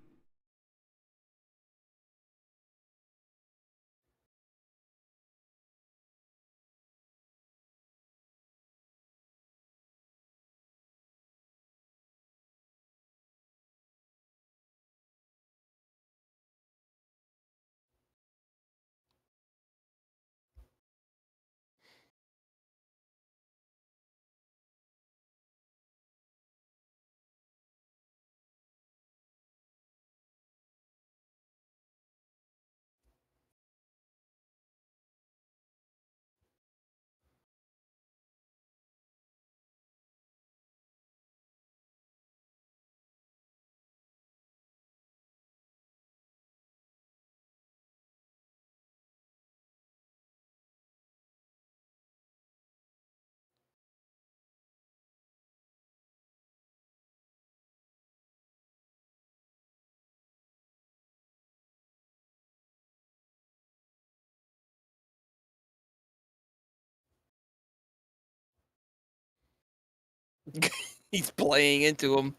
He's playing into him.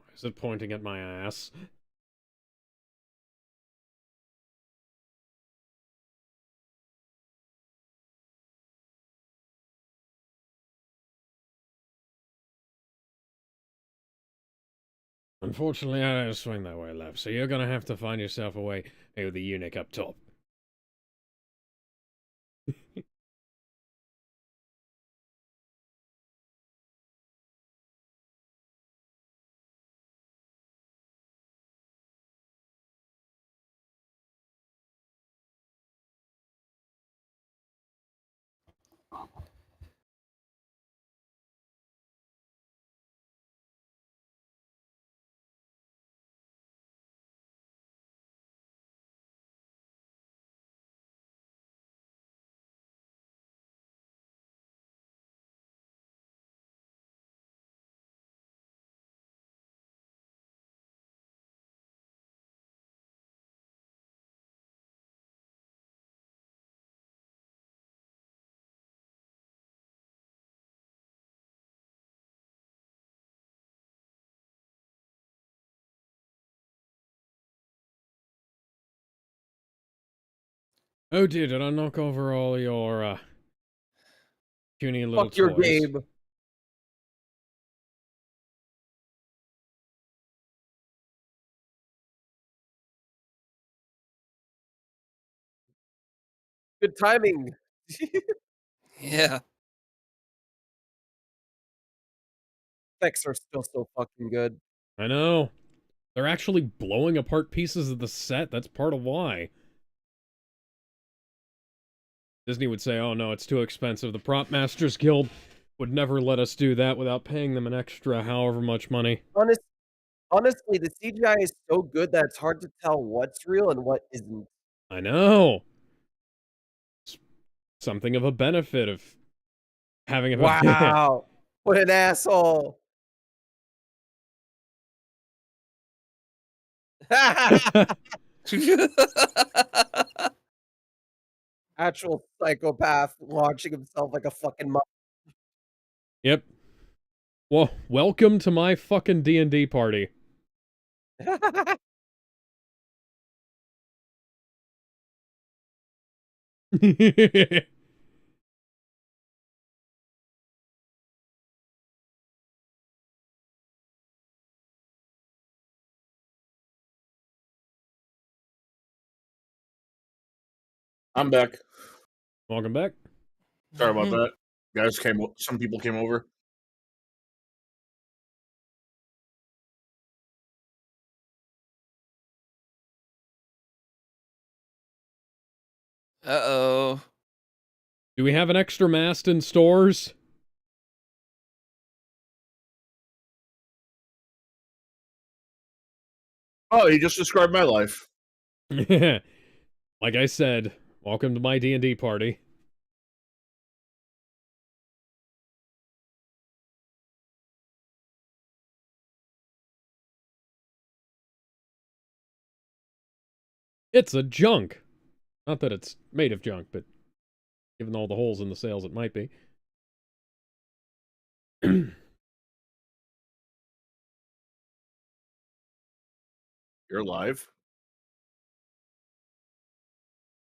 Why is it pointing at my ass? Unfortunately, I don't swing that way left, so you're gonna have to find yourself a way with the eunuch up top. Oh, dude, did I knock over all your, puny little Fuck your toys? game. Good timing. Yeah. Effects are still so fucking good. I know. They're actually blowing apart pieces of the set. That's part of why. Disney would say, oh no, it's too expensive. The Prop Masters Guild would never let us do that without paying them an extra however much money. Honestly, the CGI is so good that it's hard to tell what's real and what isn't. I know. It's something of a benefit of having a... Wow. What an asshole. Actual psychopath launching himself like a fucking Yep. Well, welcome to my fucking D&D party. I'm back. Welcome back. Sorry about that. Some people came over. Uh-oh. Do we have an extra mast in stores? Oh, he just described my life. Like I said, welcome to my D&D party. It's a junk. Not that it's made of junk, but given all the holes in the sails, it might be. You're live.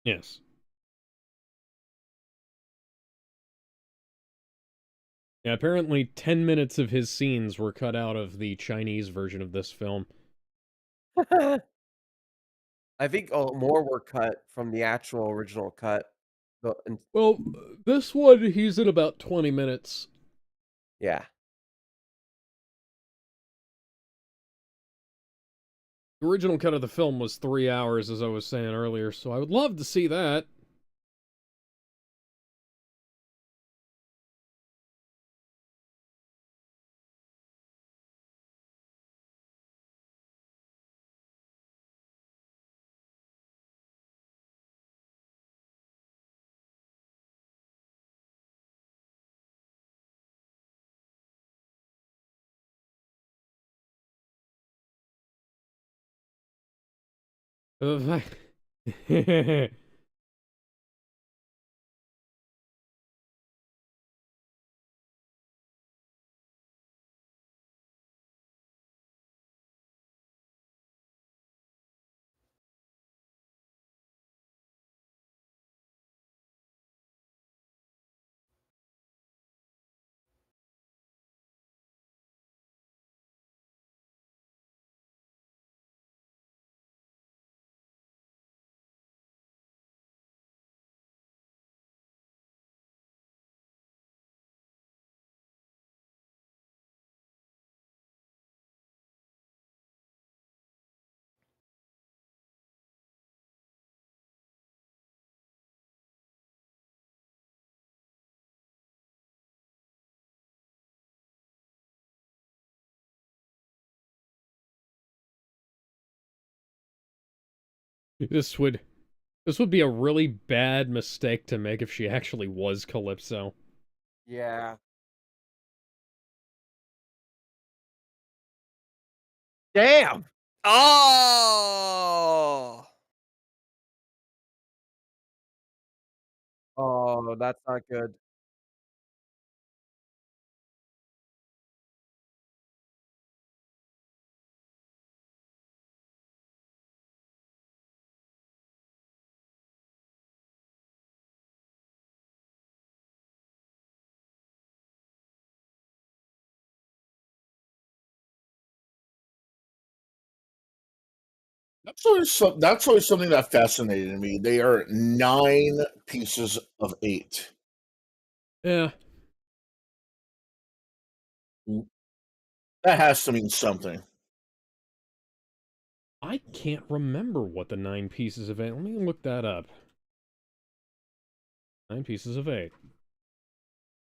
Yes. Yeah, apparently 10 minutes of his scenes were cut out of the Chinese version of this film. I think more were cut from the actual original cut. Well, this one, he's in about 20 minutes. Yeah. The original cut of the film was 3 hours, as I was saying earlier, so I would love to see that. The fact... This would be a really bad mistake to make if she actually was Calypso. Yeah. Damn. Oh! Oh, that's not good. That's always something that fascinated me. They are 9 pieces of 8. Yeah. That has to mean something. I can't remember what the 9 pieces of 8... Let me look that up. 9 pieces of 8.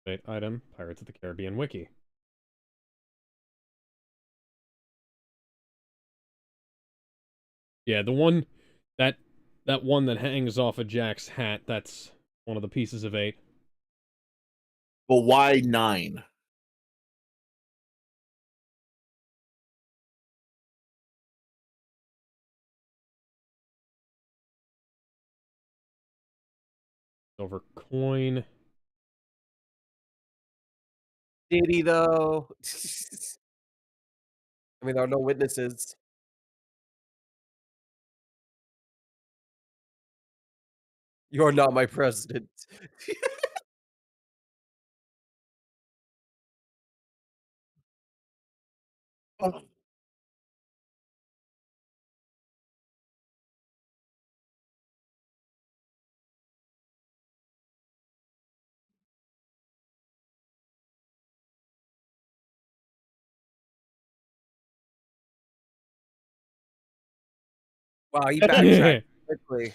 8 item, Pirates of the Caribbean wiki. Yeah, the one... That one that hangs off of Jack's hat, that's one of the pieces of 8. But why 9? Silver coin. Did he though? I mean, there are no witnesses. You're not my president. Wow, he backtracked quickly.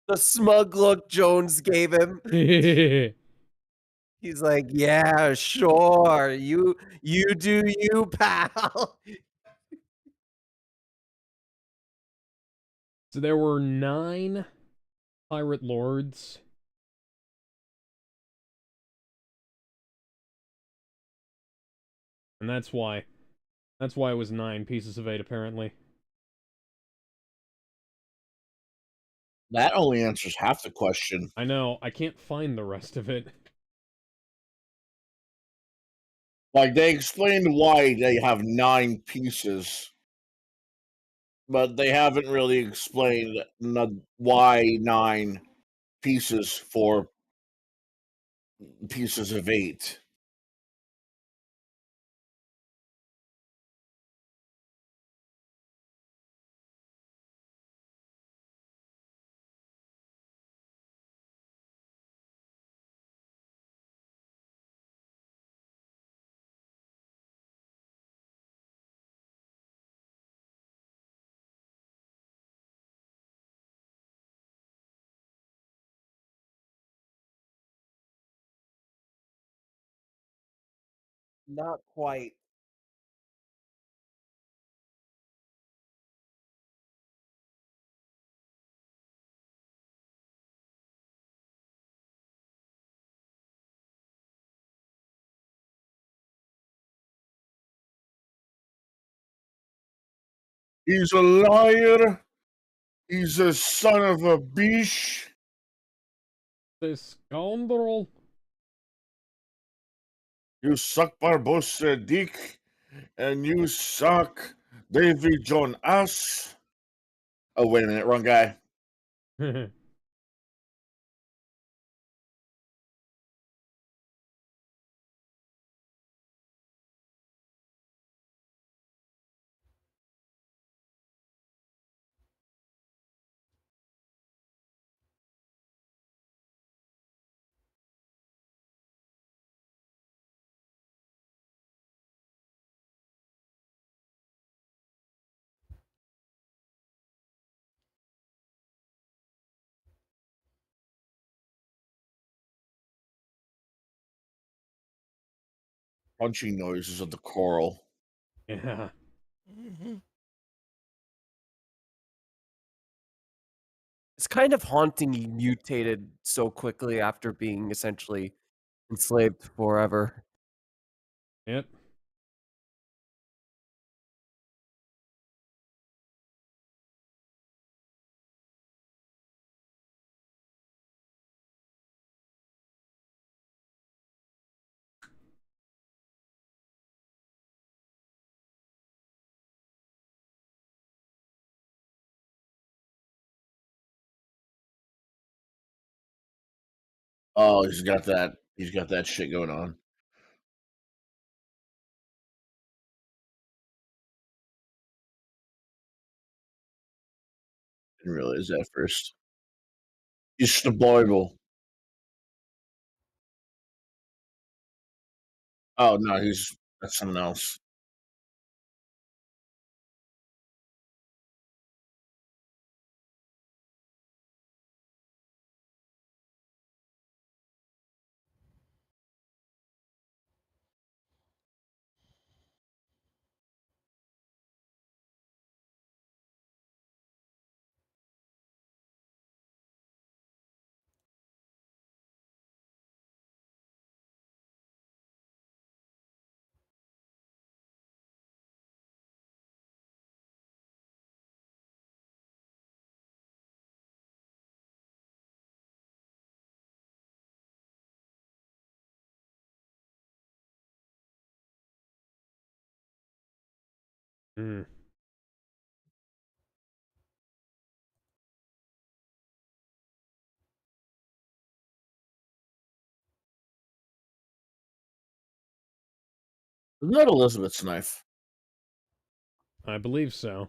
The smug look Jones gave him. He's like, "Yeah, sure. You do you, pal." So there were 9 pirate lords. And that's why. That's why it was 9 pieces of 8, apparently. That only answers half the question. I know, I can't find the rest of it. Like, they explained why they have 9 pieces, but they haven't really explained why 9 pieces for pieces of 8. Not quite. He's a liar. He's a son of a bitch. This scoundrel. You suck Barbosa dick, and you suck Davy John ass. Oh, wait a minute, wrong guy. Punching noises of the coral. Yeah. It's kind of haunting he mutated so quickly after being essentially enslaved forever. Yep. Oh, he's got that. He's got that shit going on. Didn't realize that first. He's the Bible. Oh no, that's someone else. Hmm. Isn't that Elizabeth's knife? I believe so.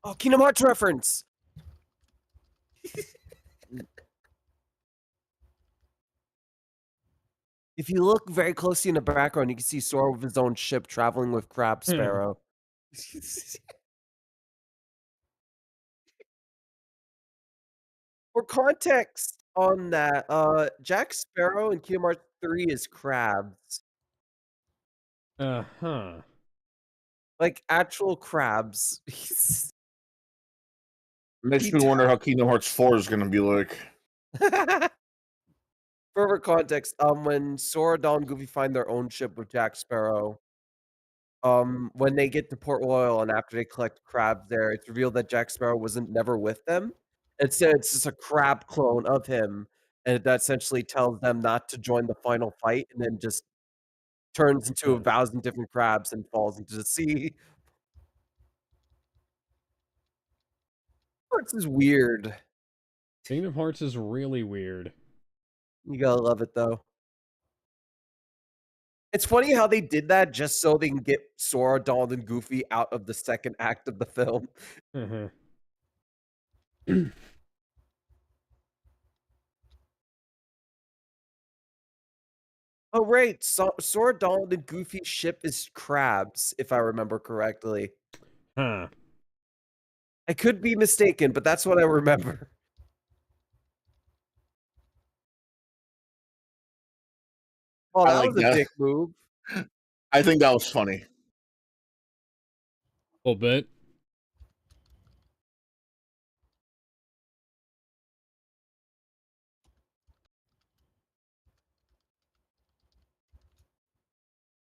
Oh, Kingdom Hearts reference. If you look very closely in the background, you can see Sora with his own ship traveling with Crab Sparrow. For context on that, Jack Sparrow in Kingdom Hearts 3 is crabs. Uh-huh. Like actual crabs. Makes He me wonder how Kingdom Hearts 4 is going to be like. Further context, when Sora, Dawn, and Goofy find their own ship with Jack Sparrow, when they get to Port Royal and after they collect crabs there, it's revealed that Jack Sparrow wasn't never with them. Instead, it's just a crab clone of him, and that essentially tells them not to join the final fight, and then just turns into 1,000 different crabs and falls into the sea. Hearts is weird. Kingdom Hearts is really weird. You gotta love it though. It's funny how they did that just so they can get Sora, Donald, and Goofy out of the second act of the film. Uh-huh. Oh, right. Sora, Donald, and Goofy's ship is crabs, if I remember correctly. Huh. I could be mistaken, but that's what I remember. Oh, I that like was a that. dick move. I think that was funny. A little bit.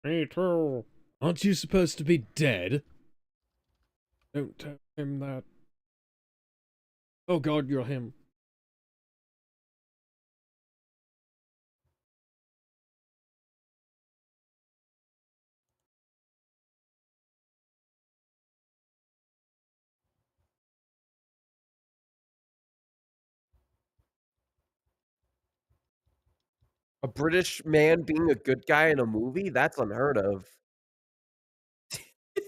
Me too. Aren't you supposed to be dead? Don't tell him that. Oh god, you're him. A British man being a good guy in a movie? That's unheard of.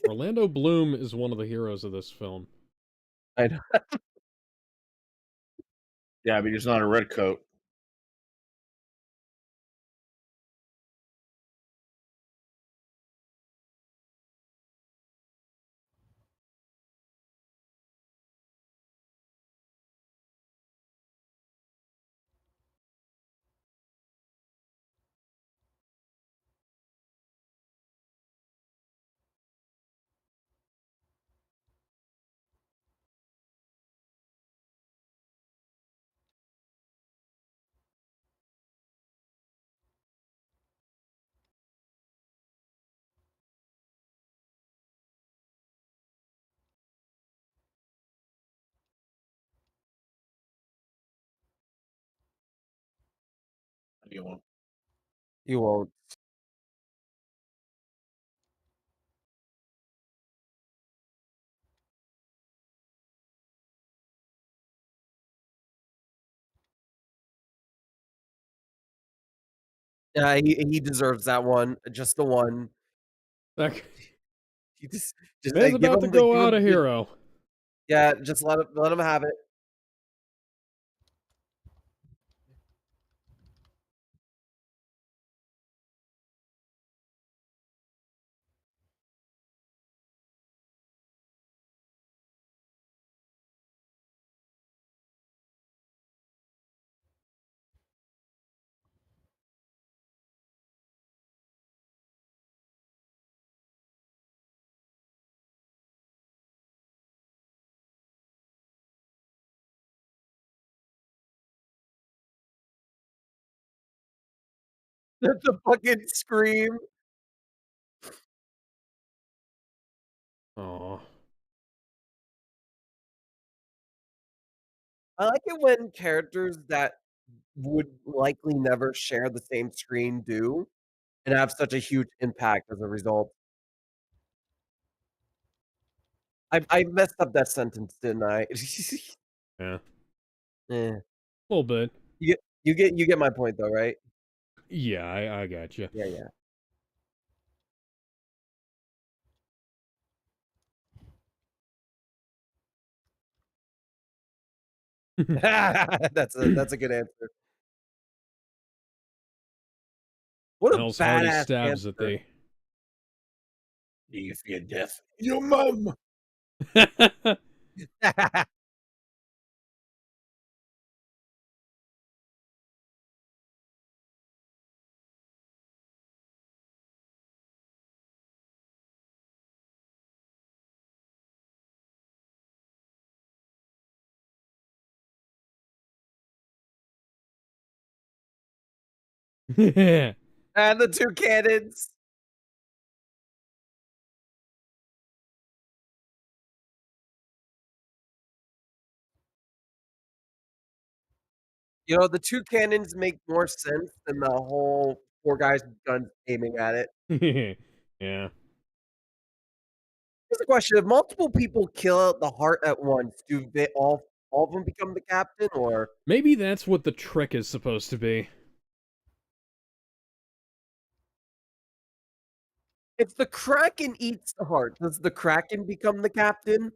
Orlando Bloom is one of the heroes of this film. I know. Yeah, but he's not a red coat. You won't. You won't. Yeah, he deserves that one, just the one. That He just man's give about to him the go out a hero. yeah, just let him have it. The fucking scream. Aw. I like it when characters that would likely never share the same screen do, and have such a huge impact as a result. I messed up that sentence, didn't I? Yeah. Eh. A little bit. You get my point though, right? Yeah, I got you. Yeah, yeah. That's a good answer. What And a else Hardy badass stabs at answer. the. Do you fear death? Your mum. And the two cannons. You know, the two cannons make more sense than the whole 4 guys with guns aiming at it. Yeah. Here's a question, if multiple people kill out the heart at once, do they all of them become the captain, or Maybe that's what the trick is supposed to be. if the Kraken eats the heart, does the Kraken become the captain?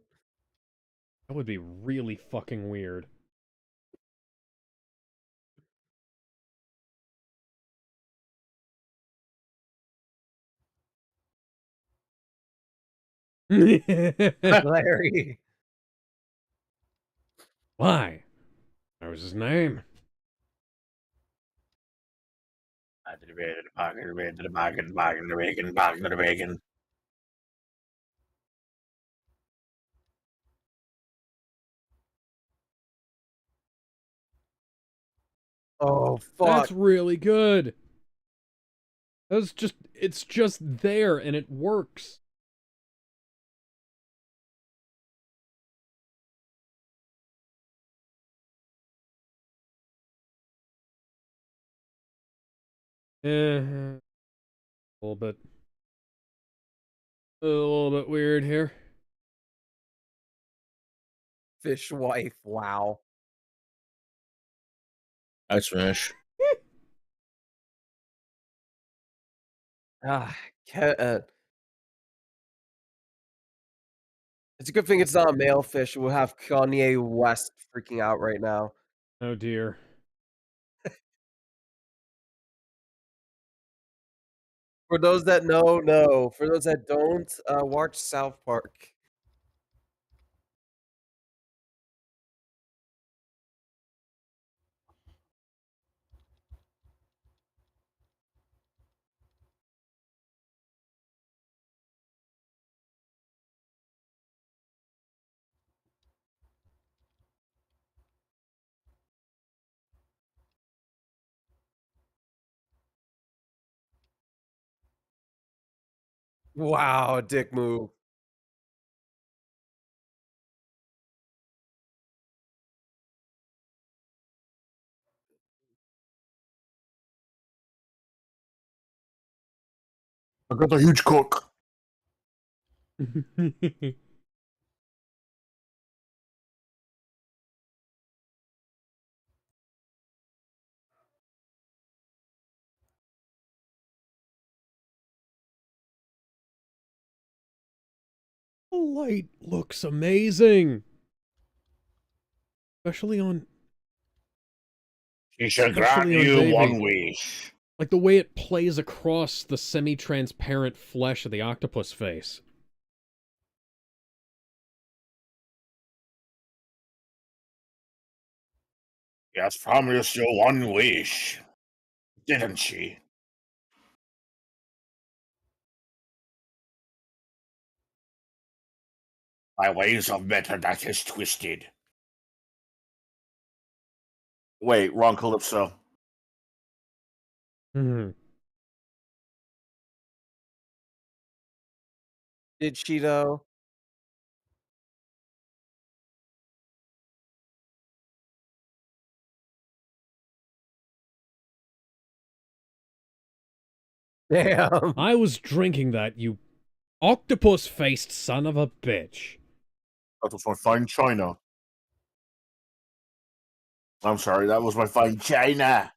That would be really fucking weird. Larry. Why? That was his name. Oh, That's fuck. really good. It's just there and it works. A little bit, weird here. Fish wife, wow. I smash. Ah, it's a good thing it's not a male fish. We'll have Kanye West freaking out right now. Oh dear. For those that know, no. For those that don't, watch South Park. Wow, dick move. I got a huge cock. The light looks amazing. Especially on He shall grant Especially on you Davy. one wish. Like the way it plays across the semi-transparent flesh of the octopus face. He has promised you one wish, didn't she? My ways of better that is twisted. Wait, wrong Calypso. Hmm. Did she though? Damn. I was drinking that, you octopus-faced son of a bitch. That was my fine china. I'm sorry, that was my fine china.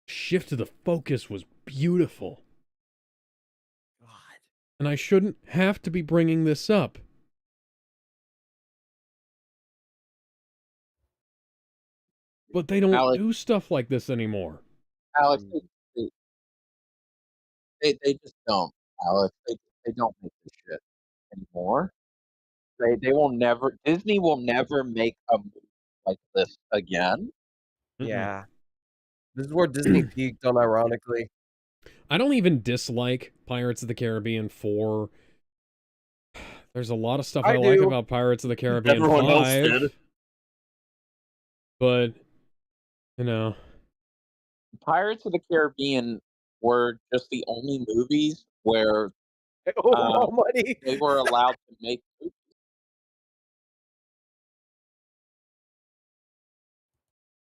Shift of the focus was beautiful. God. And I shouldn't have to be bringing this up. But they don't Alex, do stuff like this anymore. Alex, they just don't, Alex. They don't make this shit anymore. They will never. Disney will never make a movie like this again. Mm-mm. Yeah. This is where Disney peaked unironically. I don't even dislike Pirates of the Caribbean 4. There's a lot of stuff I I like do. about Pirates of the Caribbean Everyone else 5. did. But, you know. Pirates of the Caribbean were just the only movies where Oh, more money. they were allowed to make movies.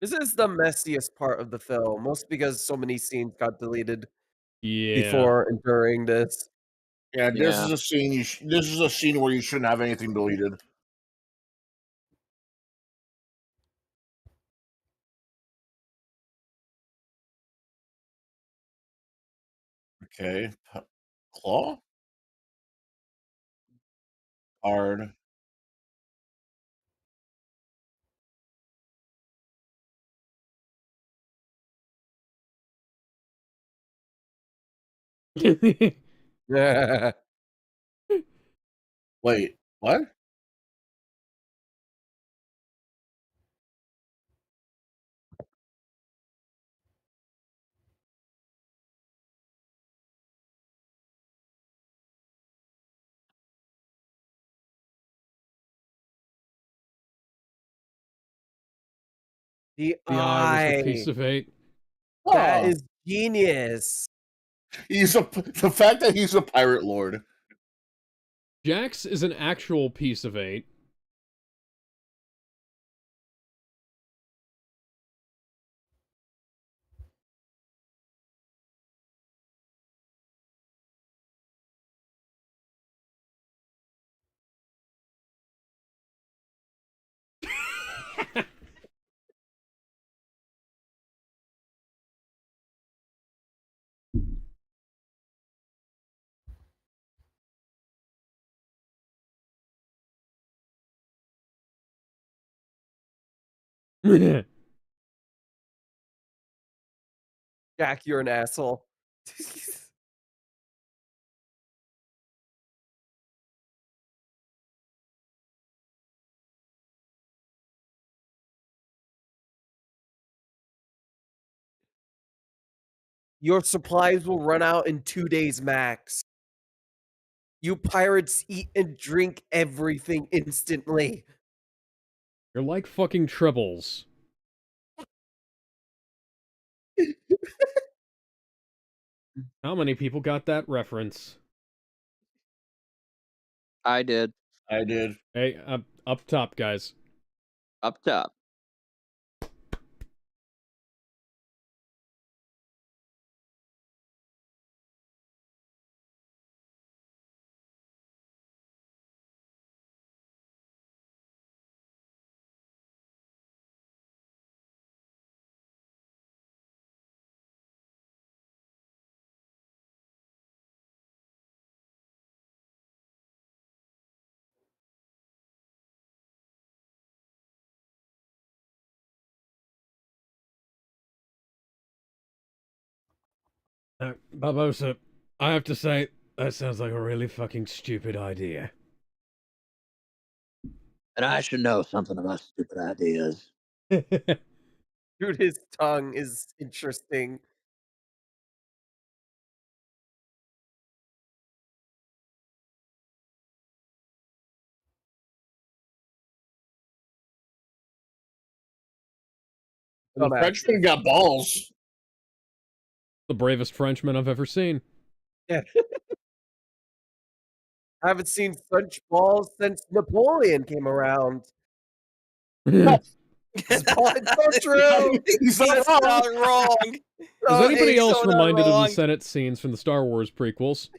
This is the messiest part of the film, mostly because so many scenes got deleted Yeah. before and during this. Yeah, this Yeah. is a scene. This is a scene where you shouldn't have anything deleted. Okay, claw, hard. Yeah. Wait, what? The The eye was the piece eye. of 8. That Huh. is genius. The fact that he's a pirate lord. Jax is an actual piece of 8. Jack, you're an asshole. Your supplies will run out in 2 days max. You pirates eat and drink everything instantly. You're like fucking tribbles. How many people got that reference? I did. I did. Hey, up top, guys. Up top. Barbosa, I have to say, that sounds like a really fucking stupid idea. And I should know something about stupid ideas. Dude, his tongue is interesting. The Frenchman got balls. The bravest Frenchman I've ever seen. Yeah. I haven't seen French balls since Napoleon came around. It's so true. He's That's not not wrong. wrong. Is Oh, anybody it's else so not reminded of the wrong. Senate scenes from the Star Wars prequels?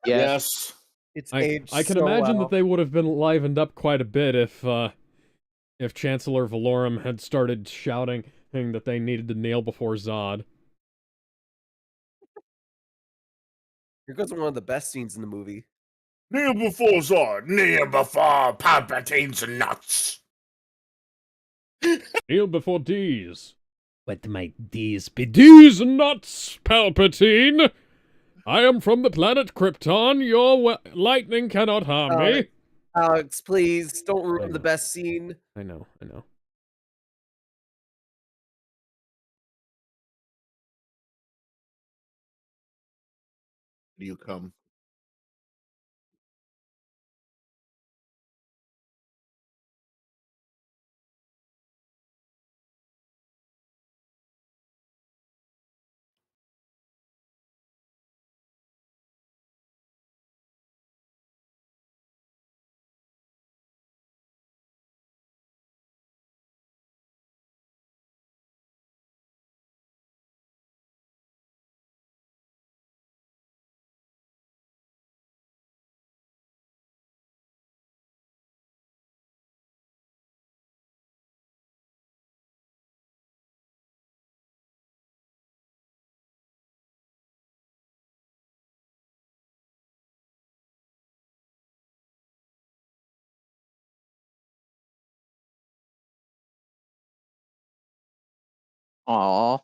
Yes. Yes. It's I aged can so imagine well. that they would have been livened up quite a bit if Chancellor Valorum had started shouting that they needed to kneel before Zod. Here goes one of the best scenes in the movie. Kneel before Zod. Kneel before Palpatine's nuts. Kneel before D's. What might D's be? D's nuts, Palpatine! I am from the planet Krypton. Your lightning cannot harm me. Alex, please don't ruin the know. best scene. I know. You come. Aw.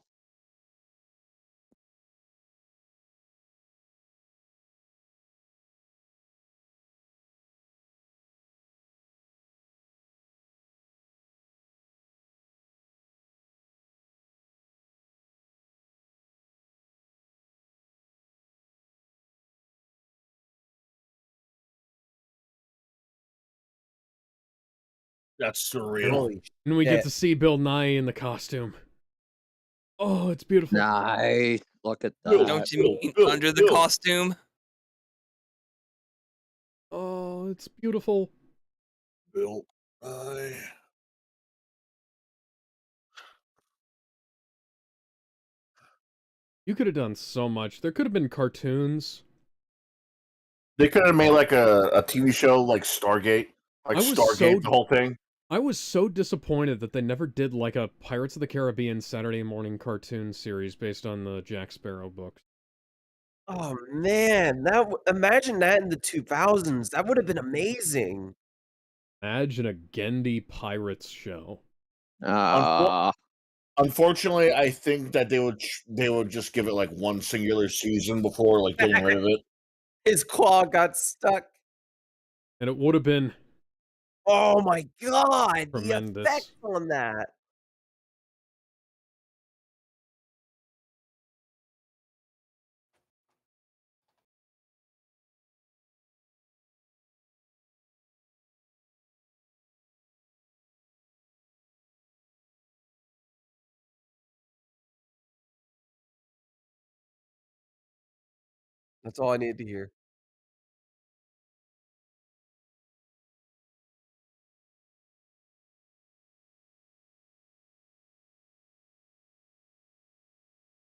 That's surreal. Holy And we get shit. to see Bill Nye in the costume. Oh, it's beautiful. Nice. Look at Bill, that. Don't you mean Bill, under the Bill. costume? Oh, it's beautiful. Bill. I. You could have done so much. There could have been cartoons. They could have made like a TV show like Stargate. Like I was Stargate, the whole thing. I was so disappointed that they never did like a Pirates of the Caribbean Saturday morning cartoon series based on the Jack Sparrow books. Oh man, imagine that in the 2000s. That would have been amazing. Imagine a Gendy Pirates show. Unfortunately, I think that they would just give it like one singular season before like getting rid of it. His claw got stuck. And it would have been Oh my god, the tremendous. effect on that. That's all I needed to hear.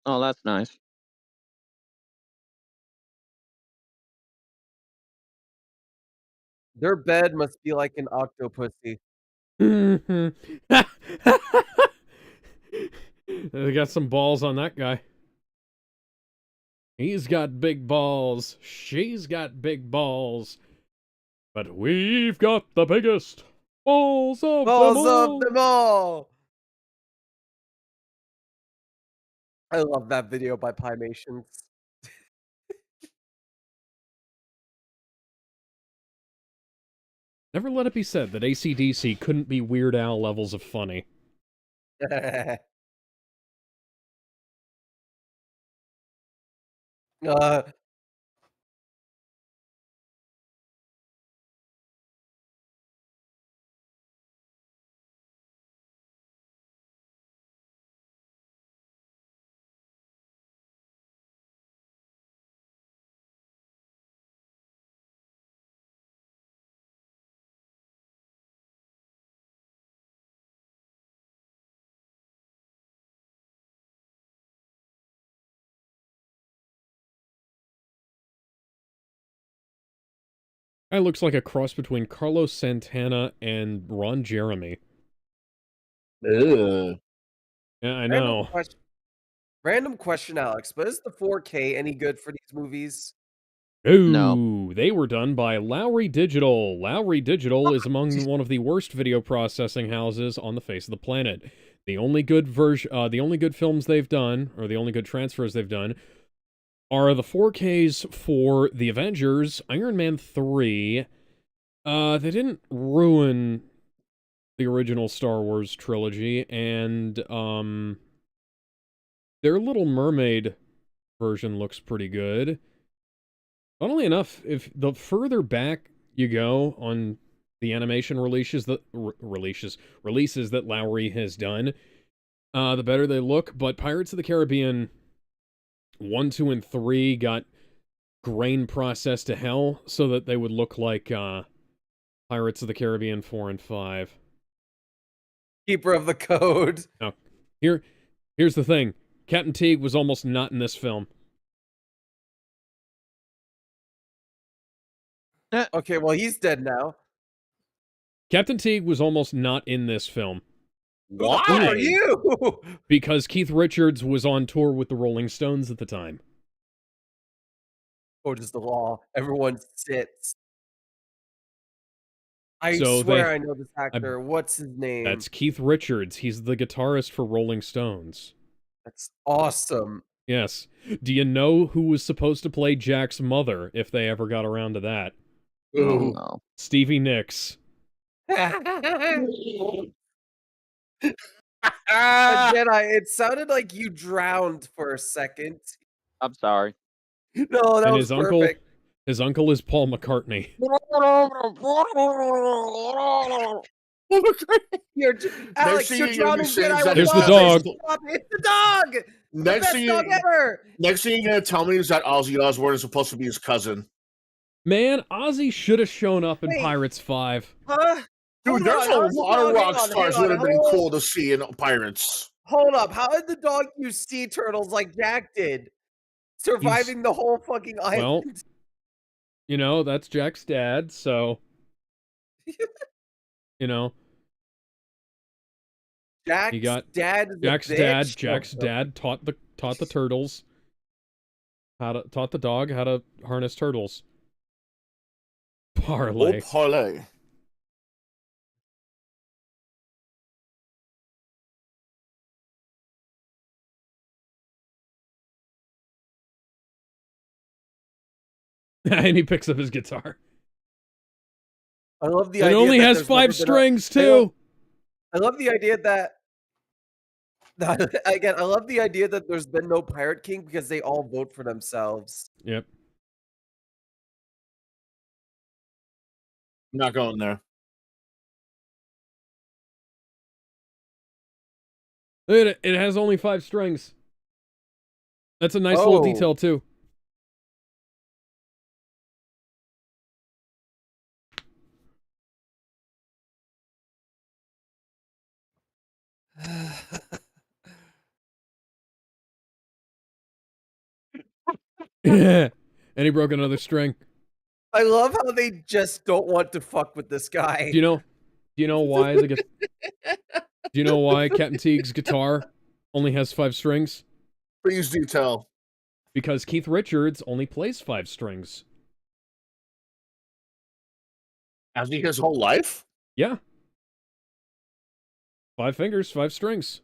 Oh, that's nice. Their bed must be like an octopussy. They got some balls on that guy. He's got big balls. She's got big balls. But we've got the biggest balls of them Balls of all. them all! I love that video by Pimations. Never let it be said that AC/DC couldn't be Weird Al levels of funny. uh, Guy looks like a cross between Carlos Santana and Ron Jeremy. Ugh. Yeah, I random know. question, random question, Alex, but is the 4K any good for these movies? No, they were done by Lowry Digital. Lowry Digital is among one of the worst video processing houses on the face of the planet. The only good the only good films they've done, or the only good transfers they've done, are the 4Ks for The Avengers, Iron Man 3. They didn't ruin the original Star Wars trilogy, and their Little Mermaid version looks pretty good. Funnily enough, if the further back you go on the animation releases that Lowry has done, the better they look. But Pirates of the Caribbean 1, 2, and 3 got grain processed to hell so that they would look like Pirates of the Caribbean 4 and 5. Keeper of the code. Now, here's the thing. Captain Teague was almost not in this film. Okay, well, he's dead now. Captain Teague was almost not in this film. Who the fuck are Why? you? Because Keith Richards was on tour with the Rolling Stones at the time. Code is the law. Everyone sits. I So swear I know this actor. What's his name? That's Keith Richards. He's the guitarist for Rolling Stones. That's awesome. Yes. Do you know who was supposed to play Jack's mother if they ever got around to that? Oh, Ooh. no. Stevie Nicks. Jedi, it sounded like you drowned for a second. I'm sorry. No, that And was perfect. his uncle is Paul McCartney. Alex, thing you're you're gonna be drowning saying Jedi is with There's the love. dog. Stop, it's the dog. The Next best thing, dog ever. next thing you're gonna tell me is that Ozzy Osbourne is supposed to be his cousin. Man, Ozzy should have shown up in Wait. Pirates 5. Huh? Dude, Hold there's on, how's a the lot of dog- rock hang on, stars hang would on, have been hold- cool to see in Pirates. Hold up. How did the dog use sea turtles like Jack did? Surviving the whole fucking island. Well, you know, that's Jack's dad, so... you know, Jack's he got dad is Jack's a dad. bitch. Jack's dad taught the turtles taught the dog how to harness turtles. Parlay. Oh, parlay. And he picks up his guitar. I love the It idea. only that has there's 5 never been strings, I love- too. I love the idea that again, I love the idea that there's been no Pirate King because they all vote for themselves. Yep. I'm not going there. It has only 5 strings. That's a nice little Oh. detail, too. And he broke another string. I love how they just don't want to fuck with this guy. Do you know why do you know why Captain Teague's guitar only has 5 strings? Please do tell. Because Keith Richards only plays 5 strings. Has he his whole life? Yeah. 5 fingers, 5 strings.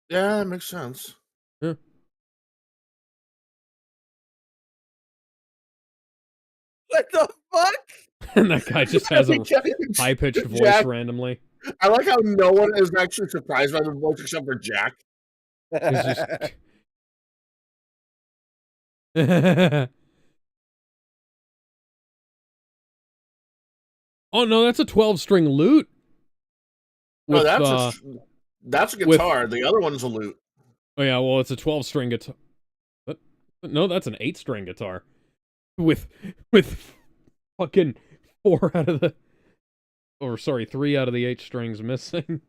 Yeah, that makes sense. Yeah. What the fuck? And that guy just has a high-pitched voice Jack, randomly. I like how no one is actually surprised by the voice except for Jack. He's just... Oh, no, that's a 12-string lute. No, With, that's a guitar. The other one's a lute. Oh, yeah, well, it's a 12-string guitar. But, no, that's an 8-string guitar. With fucking 4 out of the... Or, sorry, 3 out of the 8 strings missing.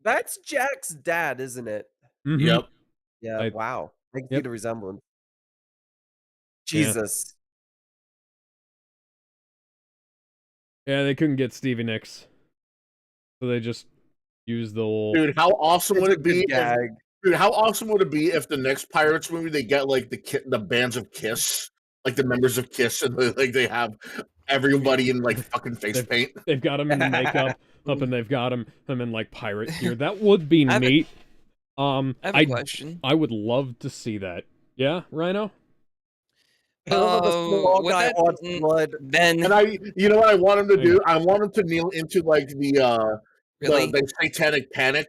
That's Jack's dad, isn't it? Mhm. Yep. Yeah, wow. I can see Yep. the resemblance. Yeah. Jesus. Yeah, they couldn't get Stevie Nicks. So they just used the old... Dude, how awesome would It's a it be? good gag. Dude, how awesome would it be if the next Pirates movie they get like the bands of Kiss, like the members of Kiss, and like they have everybody in like fucking face paint. They've got him in makeup up, and they've got him in like pirate gear. That would be neat. I have a question. I would love to see that. Yeah, Rhino? I love how the small with guy that, wants blood. Ben, And you know what I want him to Hang on. do? I want him to kneel into like really? the satanic panic,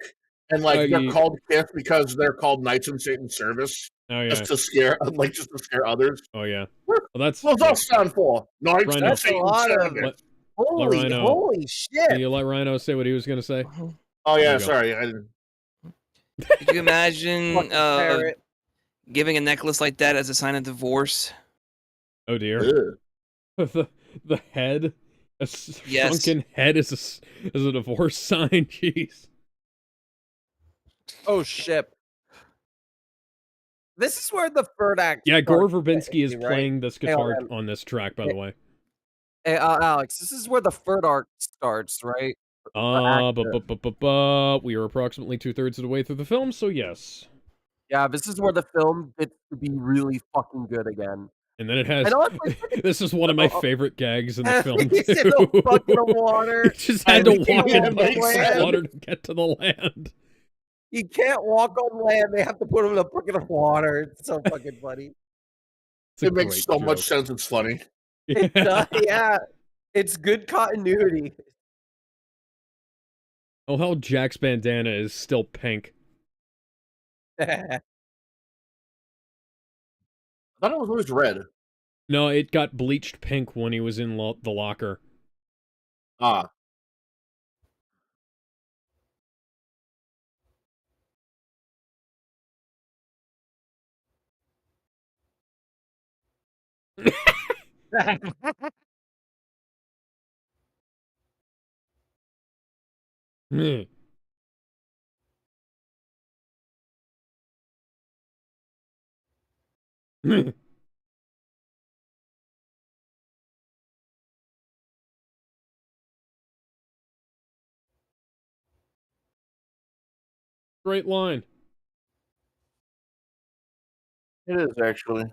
and like they're you- called Kiss because they're called Knights in Satan's service, Oh yeah. just to scare others. Oh yeah. Well, that's What's that stand for? Knights Rhino. in That's a Satan's lot of service. holy Rhino. Can shit. you let Rhino say what he was gonna say? Oh There yeah, you go. sorry. I didn't. Could you imagine Fucking parrot. giving a necklace like that as a sign of divorce? Oh dear. Ugh. the head, a Yes. shrunken head is a divorce sign. Jeez. Oh shit. This is where the third act Yeah, Gore starts, Verbinski is right? playing this Hey, hold guitar on. on this track, by the way. Hey, Alex, this is where the third arc starts, right? We are approximately 2/3 of the way through the film, so yes. Yeah, this is where the film gets to be really fucking good again. And then it has. And honestly, This is one of my favorite gags in the film too. he's in the bucket of water. He just had to and he walk can't in walk on buckets of land. water to get to the land. He can't walk on land. They have to put him in a bucket of water. It's so fucking funny. It's a It makes great so much joke. sense. It's funny. It does, yeah. It's good continuity. Oh, how Jack's bandana is still pink. I thought it was always red. No, it got bleached pink when he was in the locker. Ah. Great line. It is actually.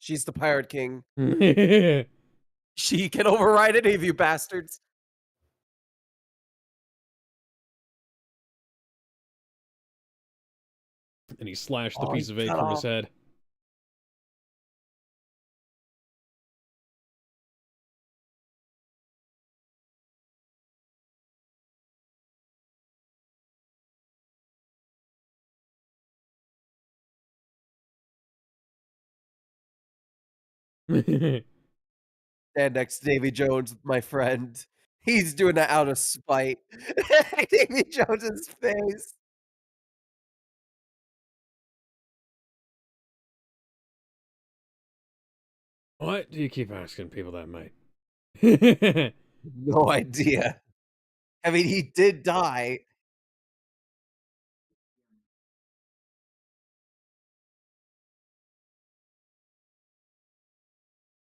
She's the pirate king. And She can override any of you bastards. he slashed a Oh, piece he of egg cut from his off. head. Stand next to Davy Jones, my friend. He's doing that out of spite. Davy Jones's face. What do you keep asking people that, mate? No idea. I mean, he did die.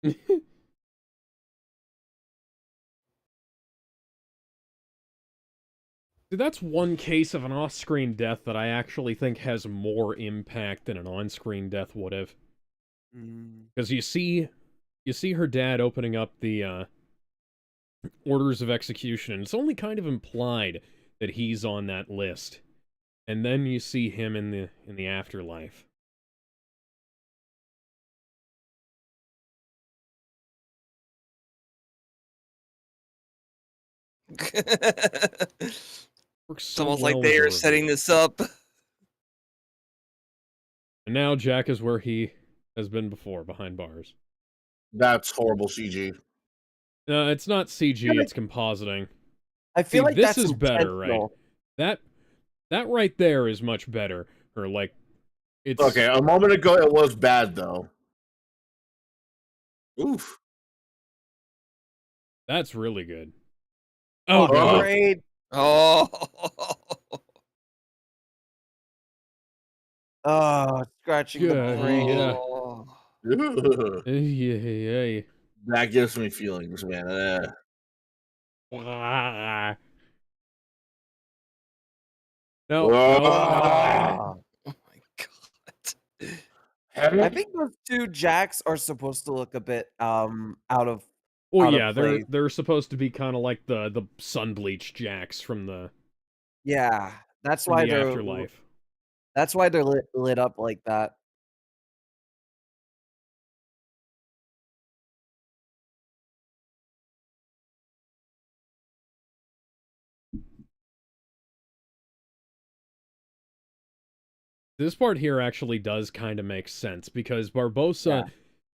See, that's one case of an off-screen death that I actually think has more impact than an on-screen death would have. Because you see her dad opening up the orders of execution, and it's only kind of implied that he's on that list. And then you see him in the afterlife. Works It's so almost well like as they a are setting reveal. this up. And now Jack is where he has been before, behind bars. That's horrible CG. It's not CG, it's compositing. I See, feel like this that's is better, right? intentional. That right there is much better. Or like, it's Okay, a moment ago it was bad though. Oof. that's really good. Oh Fucking god. great. Oh. Oh, scratching the Yeah, brain. yeah. Oh. Ugh. Yeah. That gives me feelings, man. No. Ah. Oh my god. I think those two Jacks are supposed to look a bit out of Well, out of yeah, place. they're supposed to be kind of like the sun bleached Jacks from the Yeah, that's why they're afterlife. lit up like that. This part here actually does kind of make sense because Barbossa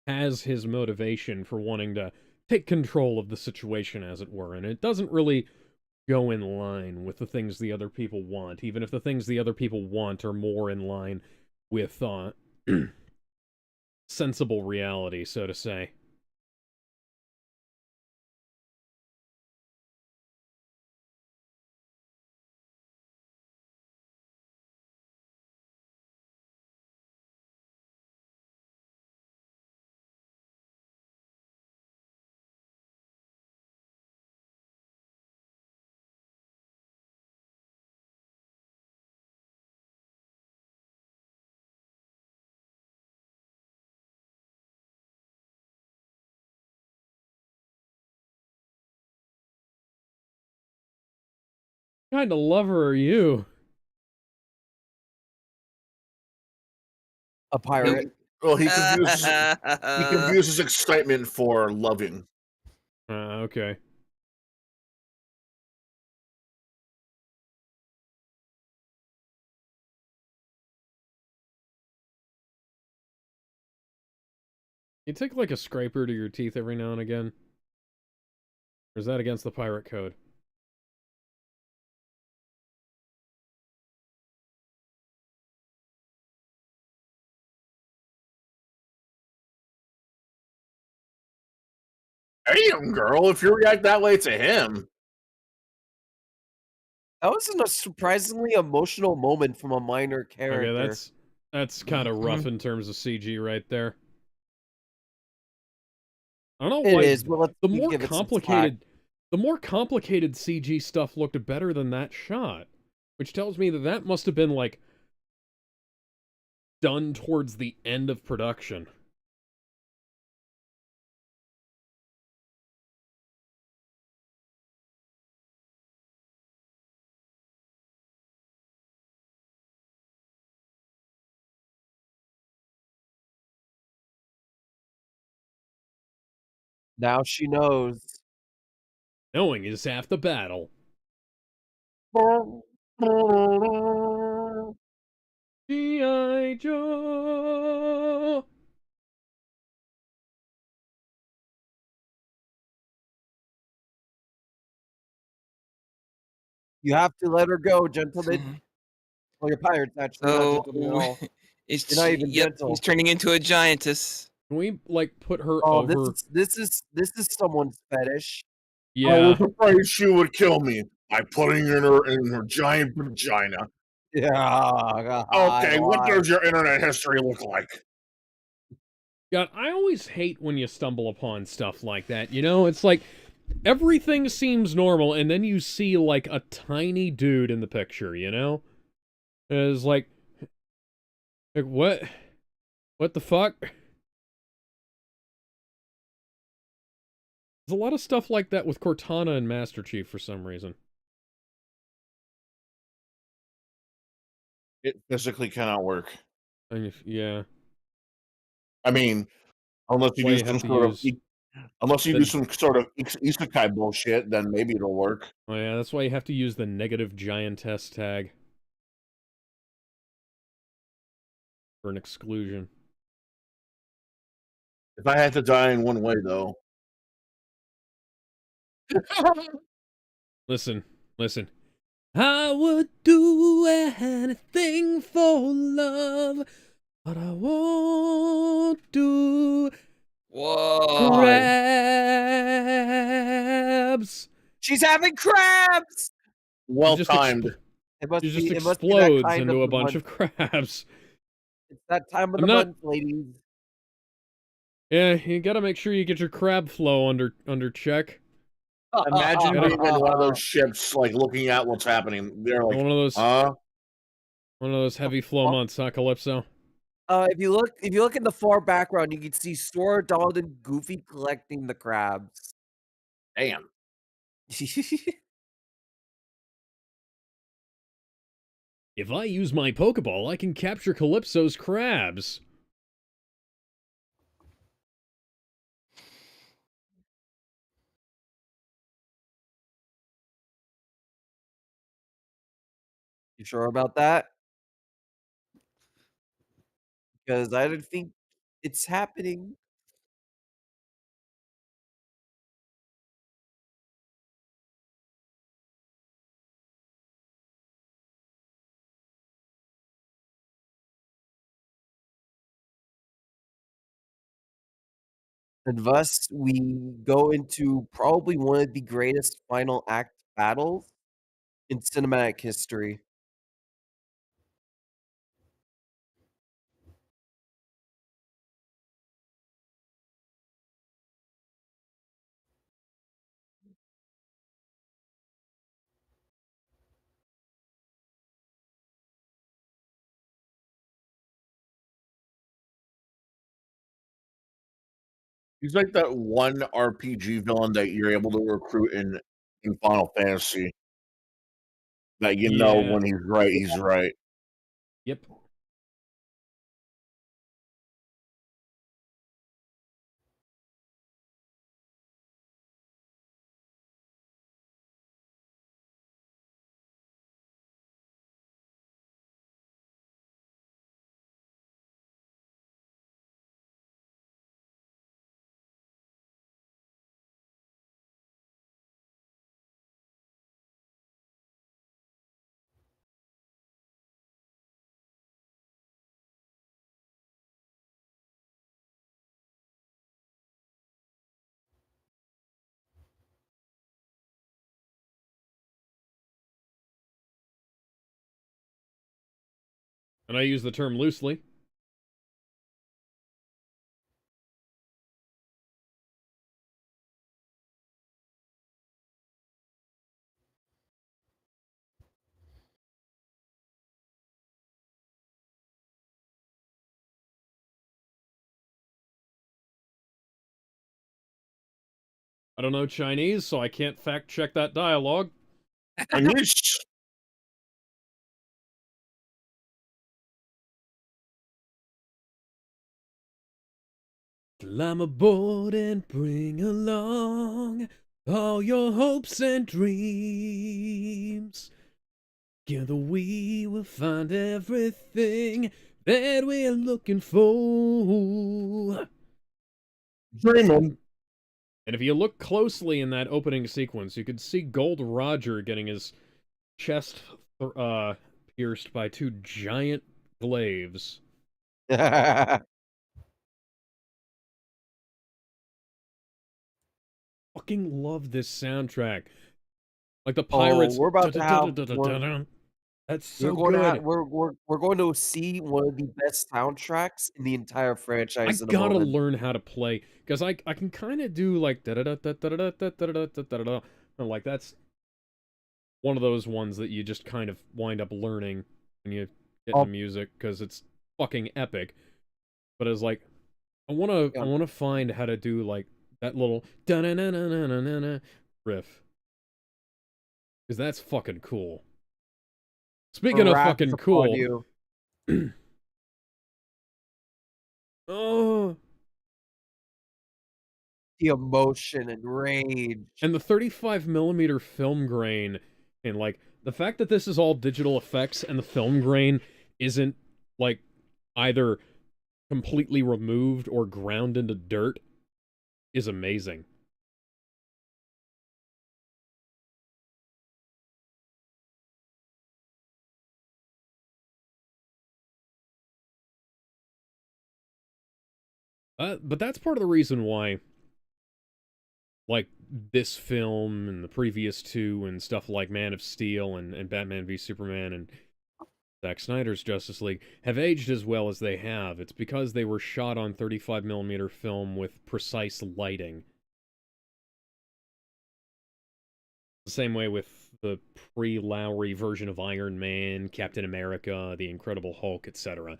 has his motivation for wanting to take control of the situation, as it were, and it doesn't really go in line with the things the other people want, even if the things the other people want are more in line with sensible reality, so to say. What kind of lover are you? A pirate. Well, he confuses excitement for loving. Okay. You take like a scraper to your teeth every now and again? Or is that against the pirate code? Damn, girl, if you react that way to him. That was a surprisingly emotional moment from a minor Okay, character. that's kind of rough in terms of CG right there. I don't know It why is, but let's the more give it some slack. complicated CG stuff looked better than that shot, which tells me that that must have been like done towards the end of production. Now she knows. Knowing is half the battle. G.I. Joe! You have to let her go, gentlemen. Well, you're pirates, actually, not So gentlemen at all. it's You're not even yep, gentle. he's turning into a giantess. Can we, like, put her Oh, over? this is someone's fetish. I Yeah. was afraid she would kill me by putting her giant vagina. Yeah. Okay, what why? does your internet history look like? God, I always hate when you stumble upon stuff like that, you know? It's like, everything seems normal, and then you see, like, a tiny dude in the picture, you know? It's like, what? What the fuck? There's a lot of stuff like that with Cortana and Master Chief for some reason. It physically cannot work. And yeah. I mean, unless you Why do you have some to sort of use unless you do the... some sort of isekai bullshit, then maybe it'll work. Oh yeah, that's why you have to use the negative giantess tag. For an exclusion. If I had to die in one way, though. Listen. I would do anything for love, but I won't do Whoa. crabs. She's having crabs! Well Just timed. It must She just be that explodes kind into of a the bunch month. of crabs. It's that time of I'm the not- month, ladies. Yeah, you gotta make sure you get your crab flow under check. Imagine Gotta- being in one of those ships, like looking at what's happening. They're like, One of those huh? heavy flow months, huh, Calypso? If you look in the far background, you can see Sora, Donald, and Goofy collecting the crabs. Damn. If I use my Pokeball, I can capture Calypso's crabs. You sure about that? Because I don't think it's happening. And thus, we go into probably one of the greatest final act battles in cinematic history. He's like that one RPG villain that you're able to recruit in Final Fantasy. That you know Yeah. when he's right, he's right. Yep. And I use the term loosely. I don't know Chinese, so I can't fact check that dialogue. Anish. Climb aboard and bring along all your hopes and dreams. Together we will find everything that we're looking for. Dreaming. And if you look closely in that opening sequence, you could see Gold Roger getting his chest pierced by two giant glaives. Fucking love this soundtrack. Like the Oh, pirates. we're about to have That's we're so going to have good. we're going to see one of the best soundtracks in the entire I franchise in a gotta moment. learn how to play because I can kind of do like da da da da da da da da da da da da. Like that's one of those ones that you just kind of wind up learning when you get into Oh, music because it's fucking epic. But it's like I yeah. wanna find how to do like that little da na na na na na na riff because that's fucking cool. Speaking of Wrath is fucking upon cool, you. oh, The emotion and rage. and the 35 millimeter film grain, and like the fact that this is all digital effects and the film grain isn't like either completely removed or ground into dirt is amazing. But that's part of the reason why, like, this film and the previous two and stuff like Man of Steel and Batman v Superman and Zack Snyder's Justice League have aged as well as they have. It's because they were shot on 35 millimeter film with precise lighting. The same way with the pre-Lowry version of Iron Man, Captain America, The Incredible Hulk, etc.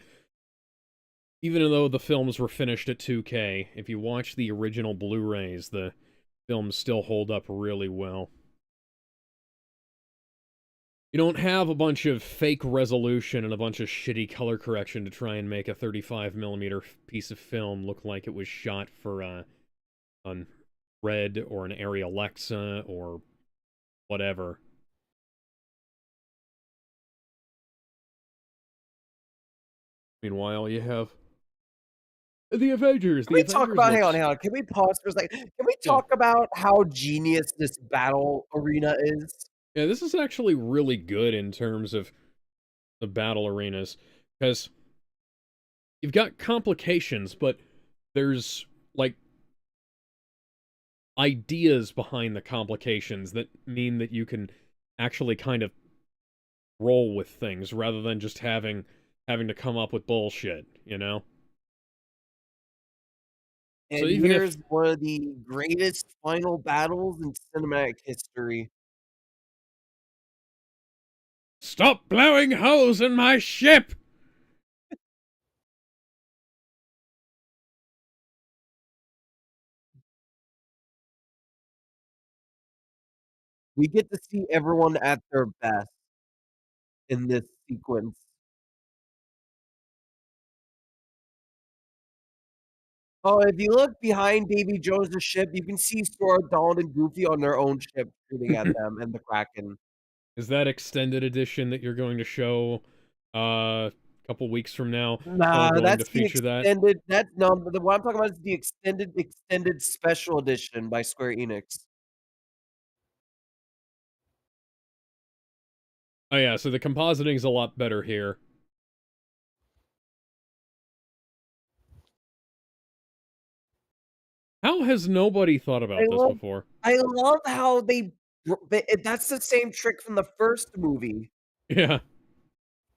Even though the films were finished at 2K, if you watch the original Blu-rays, the films still hold up really well. You don't have a bunch of fake resolution and a bunch of shitty color correction to try and make a 35 millimeter piece of film look like it was shot for on Red or an Arri Alexa or whatever. Meanwhile, you have the Avengers. Can The we talk Avengers about looks... hang on. Can we pause for a second? Can we Yeah. talk about how genius this battle arena is? Yeah, this is actually really good in terms of the battle arenas, because you've got complications, but there's, like, ideas behind the complications that mean that you can actually kind of roll with things rather than just having to come up with bullshit, you know? So And even if... here's one of the greatest final battles in cinematic history. Stop blowing holes in my ship! We get to see everyone at their best in this sequence. Oh, if you look behind Davy Jones' ship, you can see Sora, Donald, and Goofy on their own ship shooting at them and the Kraken. Is that extended edition that you're going to show a couple weeks from now Nah, still going to that's the feature that? extended that's no, what I'm talking about is the extended special edition by Square Enix. Oh yeah, so the compositing's a lot better here. How has nobody thought I about this love before? I love how that's the same trick from the first movie. Yeah.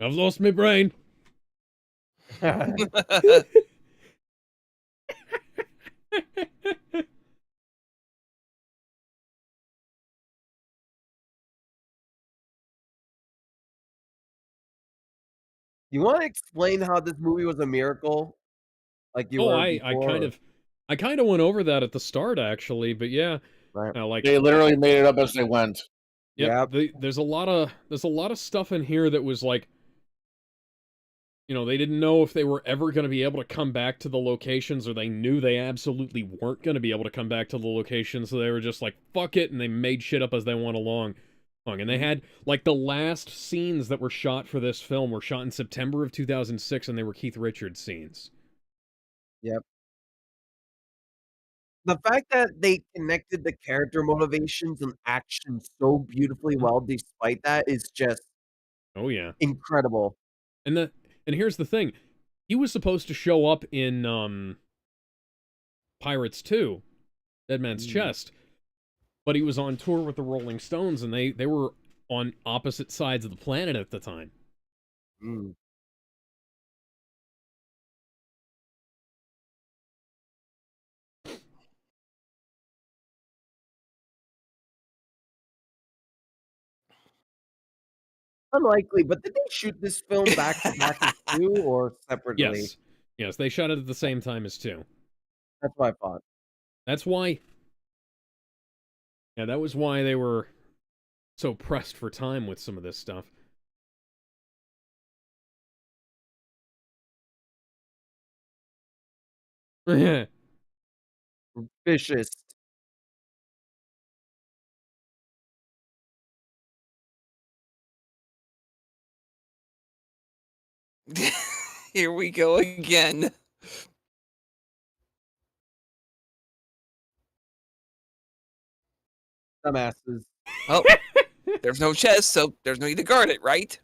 I've lost my brain. You wanna explain how this movie was a miracle like you Oh, were I kind before? of went over that at the start actually, but yeah, Right. like, They literally made it up as they went. yep, Yep. there's a lot of stuff in here that was like, you know, they didn't know if they were ever going to be able to come back to the locations, or they knew they absolutely weren't going to be able to come back to the locations, so they were just like, fuck it, and they made shit up as they went along. And they had, like, the last scenes that were shot for this film were shot in September of 2006, and they were Keith Richards scenes. Yep. The fact that they connected the character motivations and action so beautifully well despite that is just Oh yeah. incredible. And here's the thing. He was supposed to show up in Pirates 2, Dead Man's Chest, but he was on tour with the Rolling Stones and they were on opposite sides of the planet at the time. Mm. Unlikely, but did they shoot this film back to back as 2 or separately? Yes. Yes, they shot it at the same time as 2. That's what I thought. That's why. Yeah, that was why they were so pressed for time with some of this stuff. Vicious. Here we go again. Dumbasses. Oh, there's no chest, so there's no need to guard it, right?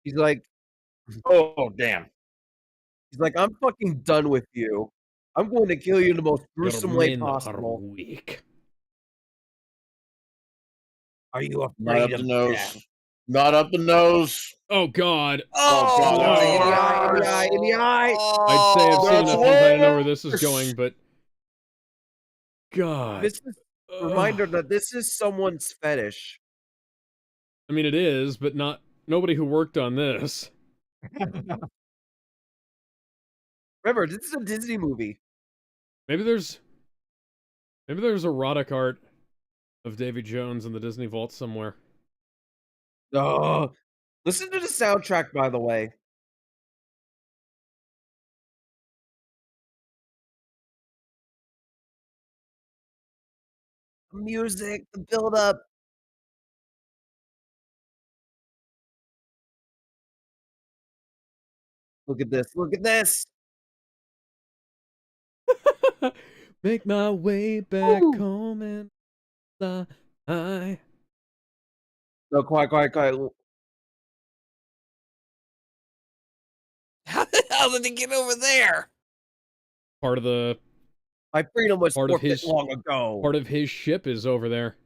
He's like, Oh, damn. "I'm fucking done with you. I'm going to kill you in the most Your gruesome way men are possible." weak. Are you Not afraid up the of nose. death? Not up the nose. Oh god. Oh, God, that's In the Oh. eye, in the worse. eye, in the eye! I'd say I've seen That's enough hentai to know where this is worse. going, but God. This is a reminder that this is someone's fetish. I mean, it is, but nobody who worked on this. Remember, this is a Disney movie. Maybe there's erotic art of Davy Jones in the Disney vault somewhere. Oh, listen to the soundtrack, by the way. The music, the build-up. Look at this, look at this! Make my way back Woo! home and fly. No, quiet, quiet, quiet. How the hell did he get over there? Part of the My freedom was Part of forfeit his- long ago. part of his ship is over there.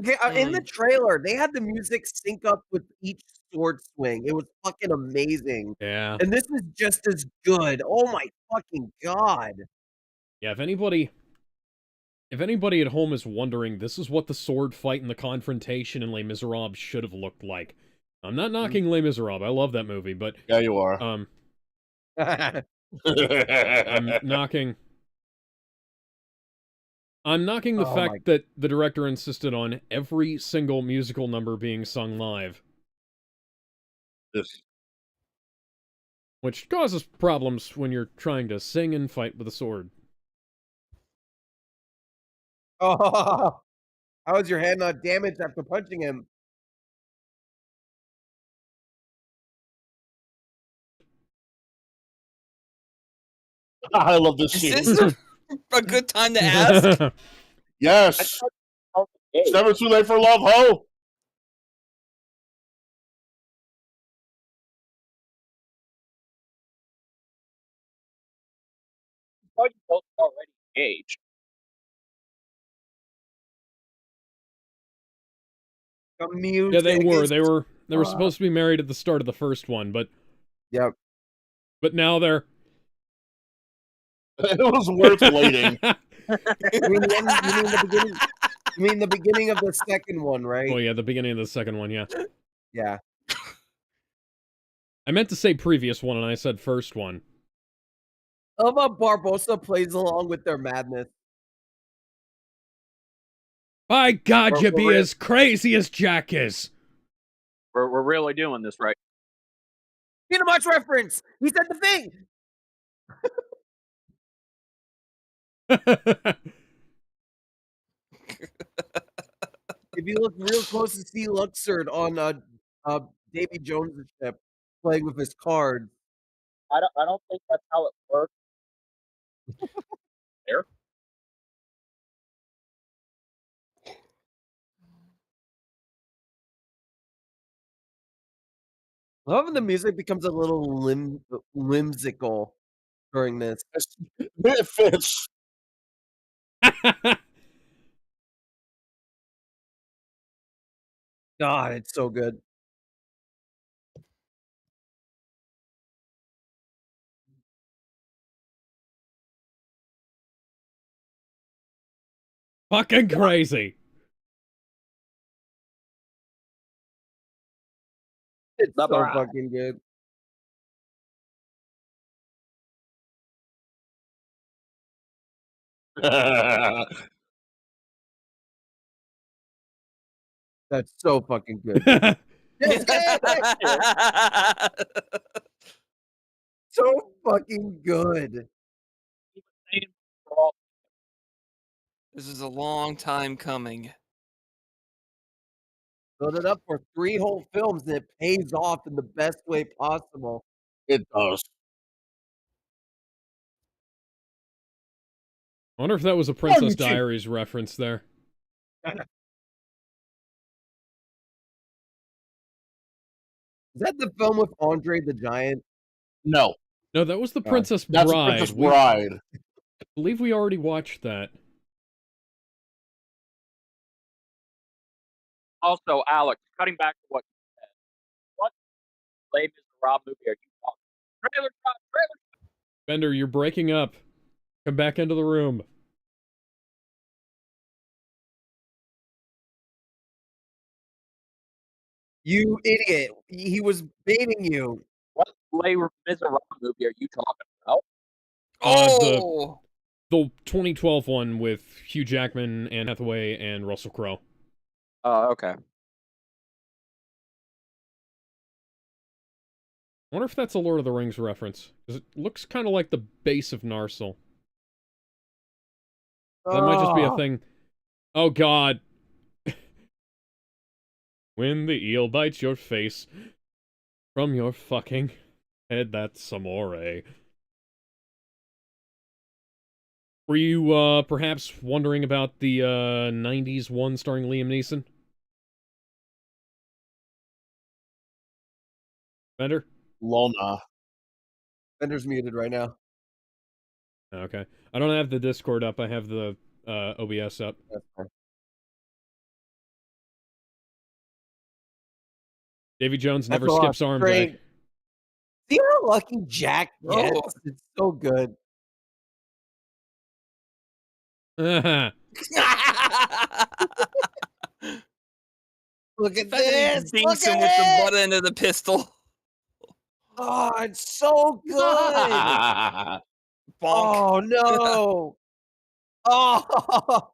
Okay, in the trailer, they had the music sync up with each sword swing. It was fucking amazing. Yeah. And this is just as good. Oh my fucking god. Yeah, if anybody at home is wondering, this is what the sword fight and the confrontation in Les Miserables should have looked like. I'm not knocking Les Miserables. I love that movie, but Yeah, you are. I'm Oh knocking the Oh fact my- that the director insisted on every single musical number being sung live, This- which causes problems when you're trying to sing and fight with a sword. Oh, how is your hand not damaged after punching him? I love this Is scene. this a good time to ask? Yes. It's never too late for love, ho. Well, you both already engaged. The music. Yeah, they were. is- They were supposed to be married at the start of the first one, but Yep. now they're It was worth waiting. You mean the beginning? You mean the beginning of the second one, right? Oh yeah, the beginning of the second one, yeah. Yeah. I meant to say previous one and I said first one. I love how Barbosa plays along with their madness. By God, We're- you we're be real- as crazy as Jack is. We're really doing this right. Peanut much reference. He said the thing. If you look real close to see Luxord on, Davy Jones' ship playing with his cards. I don't think that's how it works there. I love when the music becomes a little whimsical during this. It fits. God, it's so good. Fucking crazy. It's The so bride. fucking good. That's so fucking good. Yes, so fucking good. This is a long time coming. Build it up for 3 whole films, and it pays off in the best way possible. It does. I wonder if that was a Tongue Princess in cheek. Diaries reference there. Is that the film with Andre the Giant? No, No, that was The Princess that's Bride. Princess Bride. I believe we already watched that. Also, Alex, cutting back to what you said, what Les Miserables movie are you talking? Trailer shot, trailer. Bender, you're breaking up. Come back into the room. You idiot. He was baiting you. What Les Miserables movie are you talking about? Oh! The 2012 one with Hugh Jackman, Anne Hathaway, and Russell Crowe. Oh, okay. I wonder if that's a Lord of the Rings reference. Because it looks kind of like the base of Narsil. That might just be a Ah. thing. Oh, God. When the eel bites your face from your fucking head, that's amore. Were you, perhaps wondering about the, 90s one starring Liam Neeson? Bender? Lona. Bender's muted right now. Okay. I don't have the Discord up, I have the, OBS up. That's fine. Davy Jones That's never a lot of skips arm strength. day. See how lucky Jack gets? Oh. It's so good. Look at this! Look Dinks him at with the it! butt end of the pistol. Oh, it's so good! Bonk. Oh, no! Oh!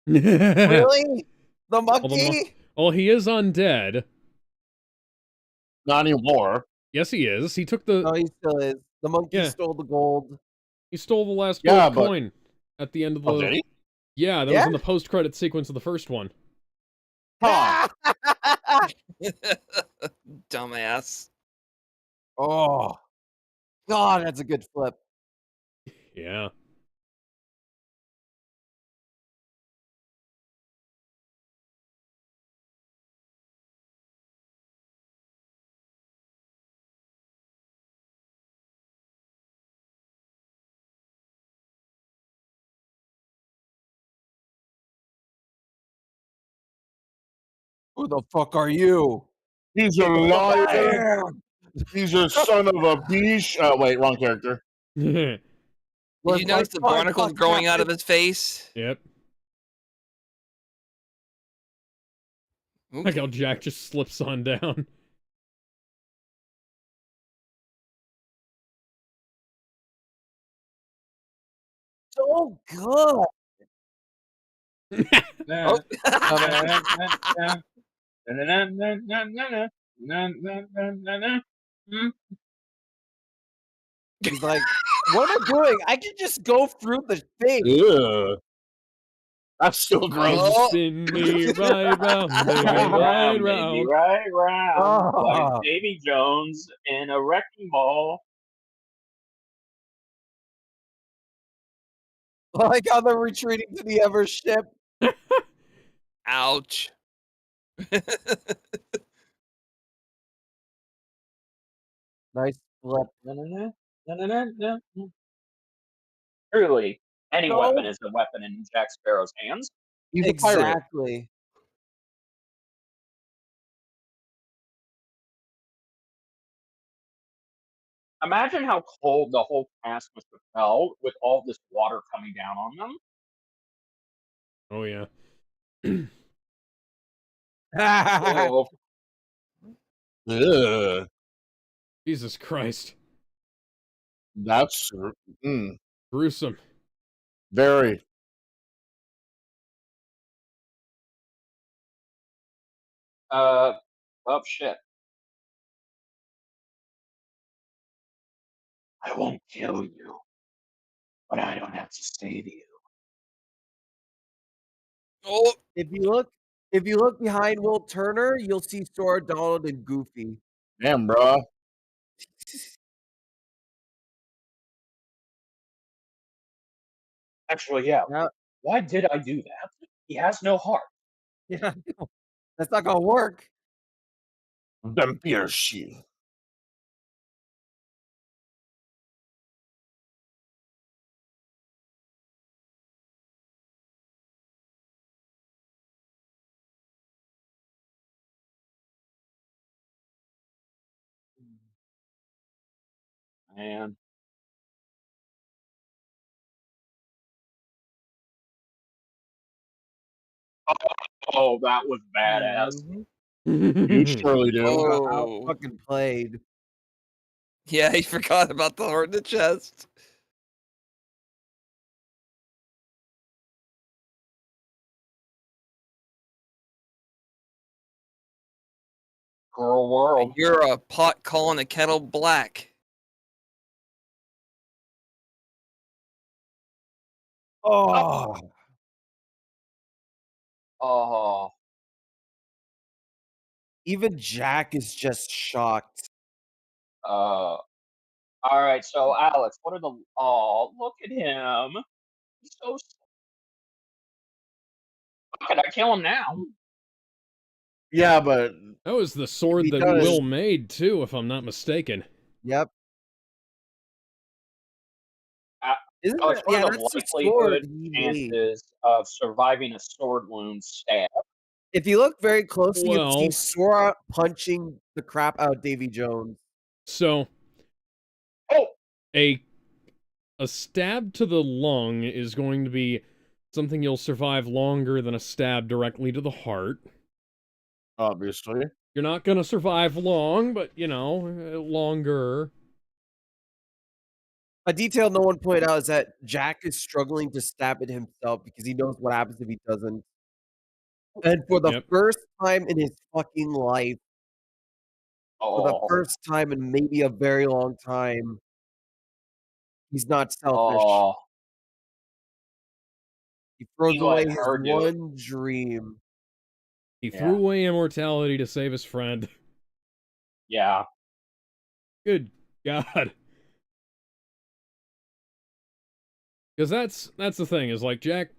Really? The Well, monkey? well, he is undead. Not anymore. Yes, he is. He took the... No, he still is. The monkey Yeah. stole the gold. He stole the last Yeah, gold but- coin at the end of Oh, the... did he? Yeah, that was in the post-credit sequence of the first one. Huh. Dumbass. Oh. God, that's a good flip. Yeah. Who the fuck are you? He's a liar. Damn! He's a son of a beach. Oh, wait, wrong character. Did Where's you my notice the fun, barnacles fuck growing out of captain? his face? Yep. Ooh. Like how Jack just slips on down. So good. Oh. He's like, "What am I doing? I can just go through the thing." Ugh. That's still gross. Oh. Spin me right round, baby, Right right round, baby, round. right round. Like Ah. Davy Jones in a wrecking ball. Like how they're retreating to the other ship. Ouch. Nice flip. Truly, any weapon So is a weapon in Jack Sparrow's hands. He's a pirate. exactly. Imagine how cold the whole cast must have felt with all this water coming down on them. Oh, yeah. Oh, Ugh. Jesus Christ. That's Gruesome. very. oh shit. I won't kill you, but I don't have to save you. Oh. If you look behind Will Turner, you'll see Sora, Donald, and Goofy. Damn, bro. Actually, yeah. Yeah, Why did I do that? He has no heart. yeah, that's not gonna work. Vampire shit. Man. Oh, that was badass. You surely do. Out Oh. fucking played. Yeah, he forgot about the heart in the chest. Girl world. You're a pot calling a kettle black. Oh, Oh, even Jack is just shocked. all right. So, Alex, what are the? Oh, look at him. He's so. How can I kill him now? Yeah, but That was the If sword he that does, Will made, too, if I'm not mistaken. yep. Uh, Isn't Alex, that, what yeah? are the That's the sword likelihood he made. chances of surviving a sword wound stab? If you look very closely, you'll see Well, Sora punching the crap out of Davy Jones. so Oh, a stab to the lung is going to be something you'll survive longer than a stab directly to the heart. obviously. You're not going to survive long, but, you know, longer. A detail no one pointed out is that Jack is struggling to stab it himself because he knows what happens if he doesn't. And for the Yep. first time in his fucking life, for the oh, first time in maybe a very long time, he's not selfish. oh. He throws He let away his her do it. one dream. He Yeah. threw away immortality to save his friend. Yeah. Good God. Because that's the thing, is like Jack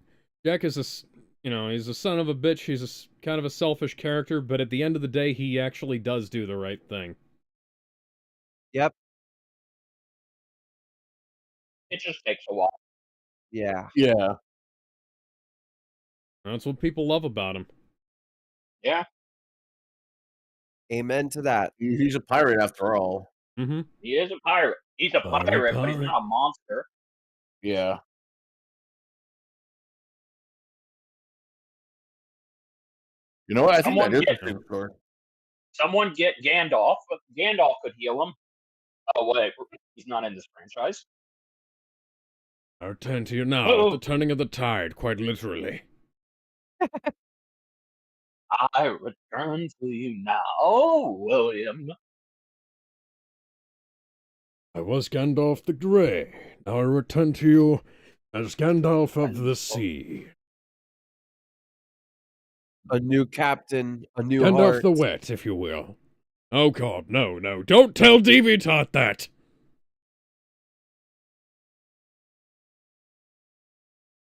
is he's a son of a bitch, he's kind of a selfish character, but at the end of the day, he actually does do the right thing. Yep. It just takes a while. Yeah. Yeah. That's what people love about him. Yeah. Amen to that. He's a pirate after all. Mm-hmm. He is a pirate. He's a pirate, but he's Pirate. not a monster. Yeah. You know what? I think that is a good story. Someone get Gandalf. Gandalf could heal him. Oh wait, he's not in this franchise. I'll turn to you now at the turning of the tide, quite literally. I return to you now, William. I was Gandalf the Grey. Now I return to you as Gandalf of the Sea. A new captain, a new Gandalf heart. the Wet, if you will. Oh god, no, no, don't tell Deviant that!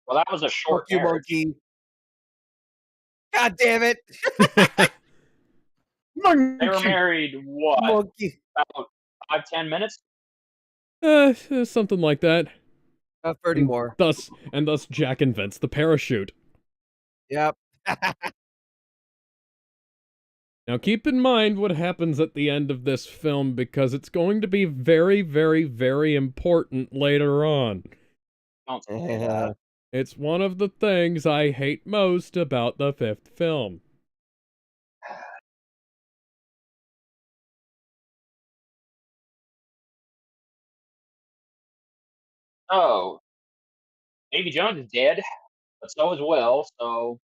Well, that was a Fuck short you, marriage. monkey. God damn it. They were married, what, Monkey. about 5-10 minutes? Something like that. 30 And more. thus Jack invents the parachute. Yep. Now keep in mind what happens at the end of this film, because it's going to be very, very, very important later on. Don't say that. It's one of the things I hate most about the fifth film. Oh, Davy Jones is dead, but so is Will, so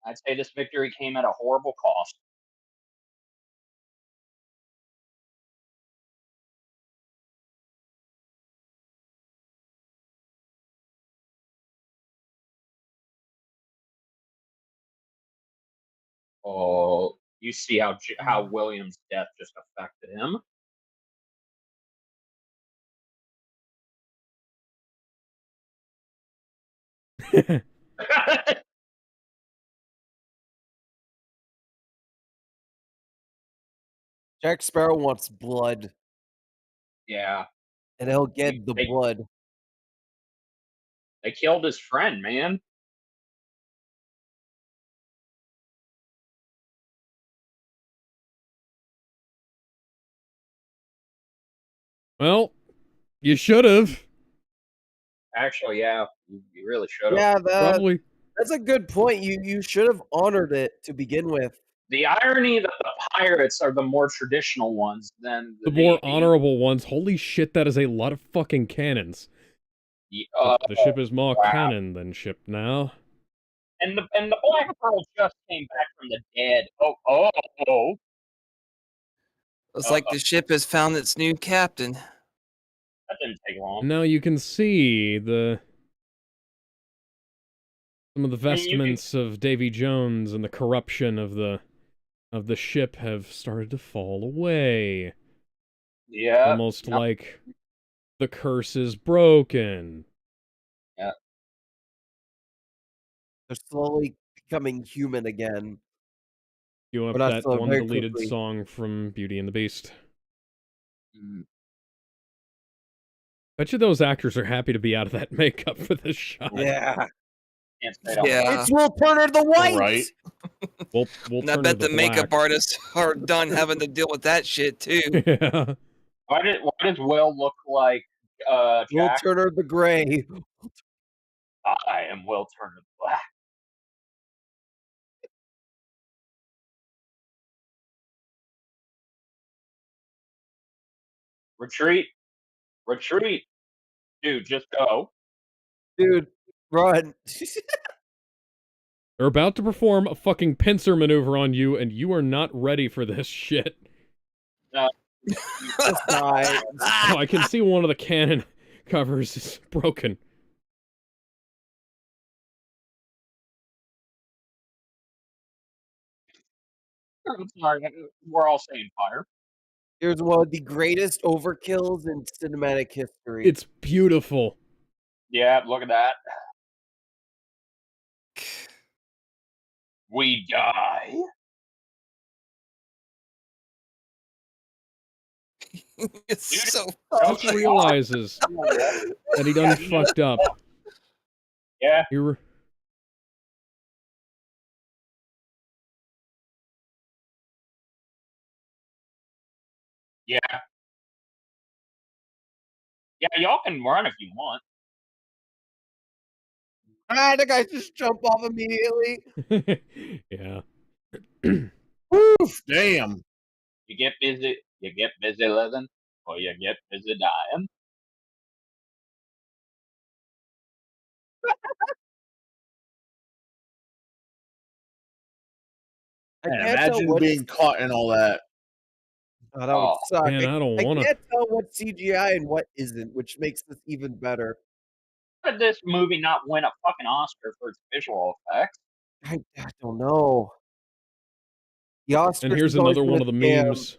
I'd say this victory came at a horrible cost. Oh, you see how William's death just affected him. Jack Sparrow wants blood, Yeah, and he'll get the blood. they killed his friend, man. Well, you should have. Actually, yeah, you really should have. Yeah, Probably. that's a good point. You should have honored it to begin with. The irony that the pirates are the more traditional ones than The more honorable ones. Holy shit, that is a lot of fucking cannons. The ship is more cannon than ship now. And the Black Pearl just came back from the dead. Oh. Looks like the ship has found its new captain. That didn't take long. And now you can see some of the I mean, vestments of Davy Jones and the corruption of the ship have started to fall away. Yeah. Almost like the curse is broken. Yeah. They're slowly becoming human again. You up But not that so one very deleted quickly. song from Beauty and the Beast. Mm. Bet you those actors are happy to be out of that makeup for this shot. Yeah. Can't say that. Yeah. It's Will Turner the White. Right. We'll And I turn bet to the makeup black. artists are done having to deal with that shit too. Yeah. Why does Will look like Will Jack? Turner the Gray. I am Will Turner the Black. Retreat. Dude, just go. Dude, run. They're about to perform a fucking pincer maneuver on you, and you are not ready for this shit. Just die. Oh, I can see one of the cannon covers is broken. I'm sorry, we're all saying fire. Here's one of the greatest overkills in cinematic history. It's beautiful. Yeah, look at that. We die. It's Dude, so Just realizes that he done fucked up. Yeah. You're... Yeah. Yeah, y'all can run if you want. The guys just jump off immediately. Yeah. Oof, damn. You get busy living, or you get busy dying. I Man, can't tell imagine what's being caught and all that. oh, that would Oh, suck. Man, I don't I wanna. can't tell what's CGI and what isn't, which makes this even better. how did this movie not win a fucking Oscar for its visual effects? I don't know. The And Oscars here's has always another been one a of the scam. memes.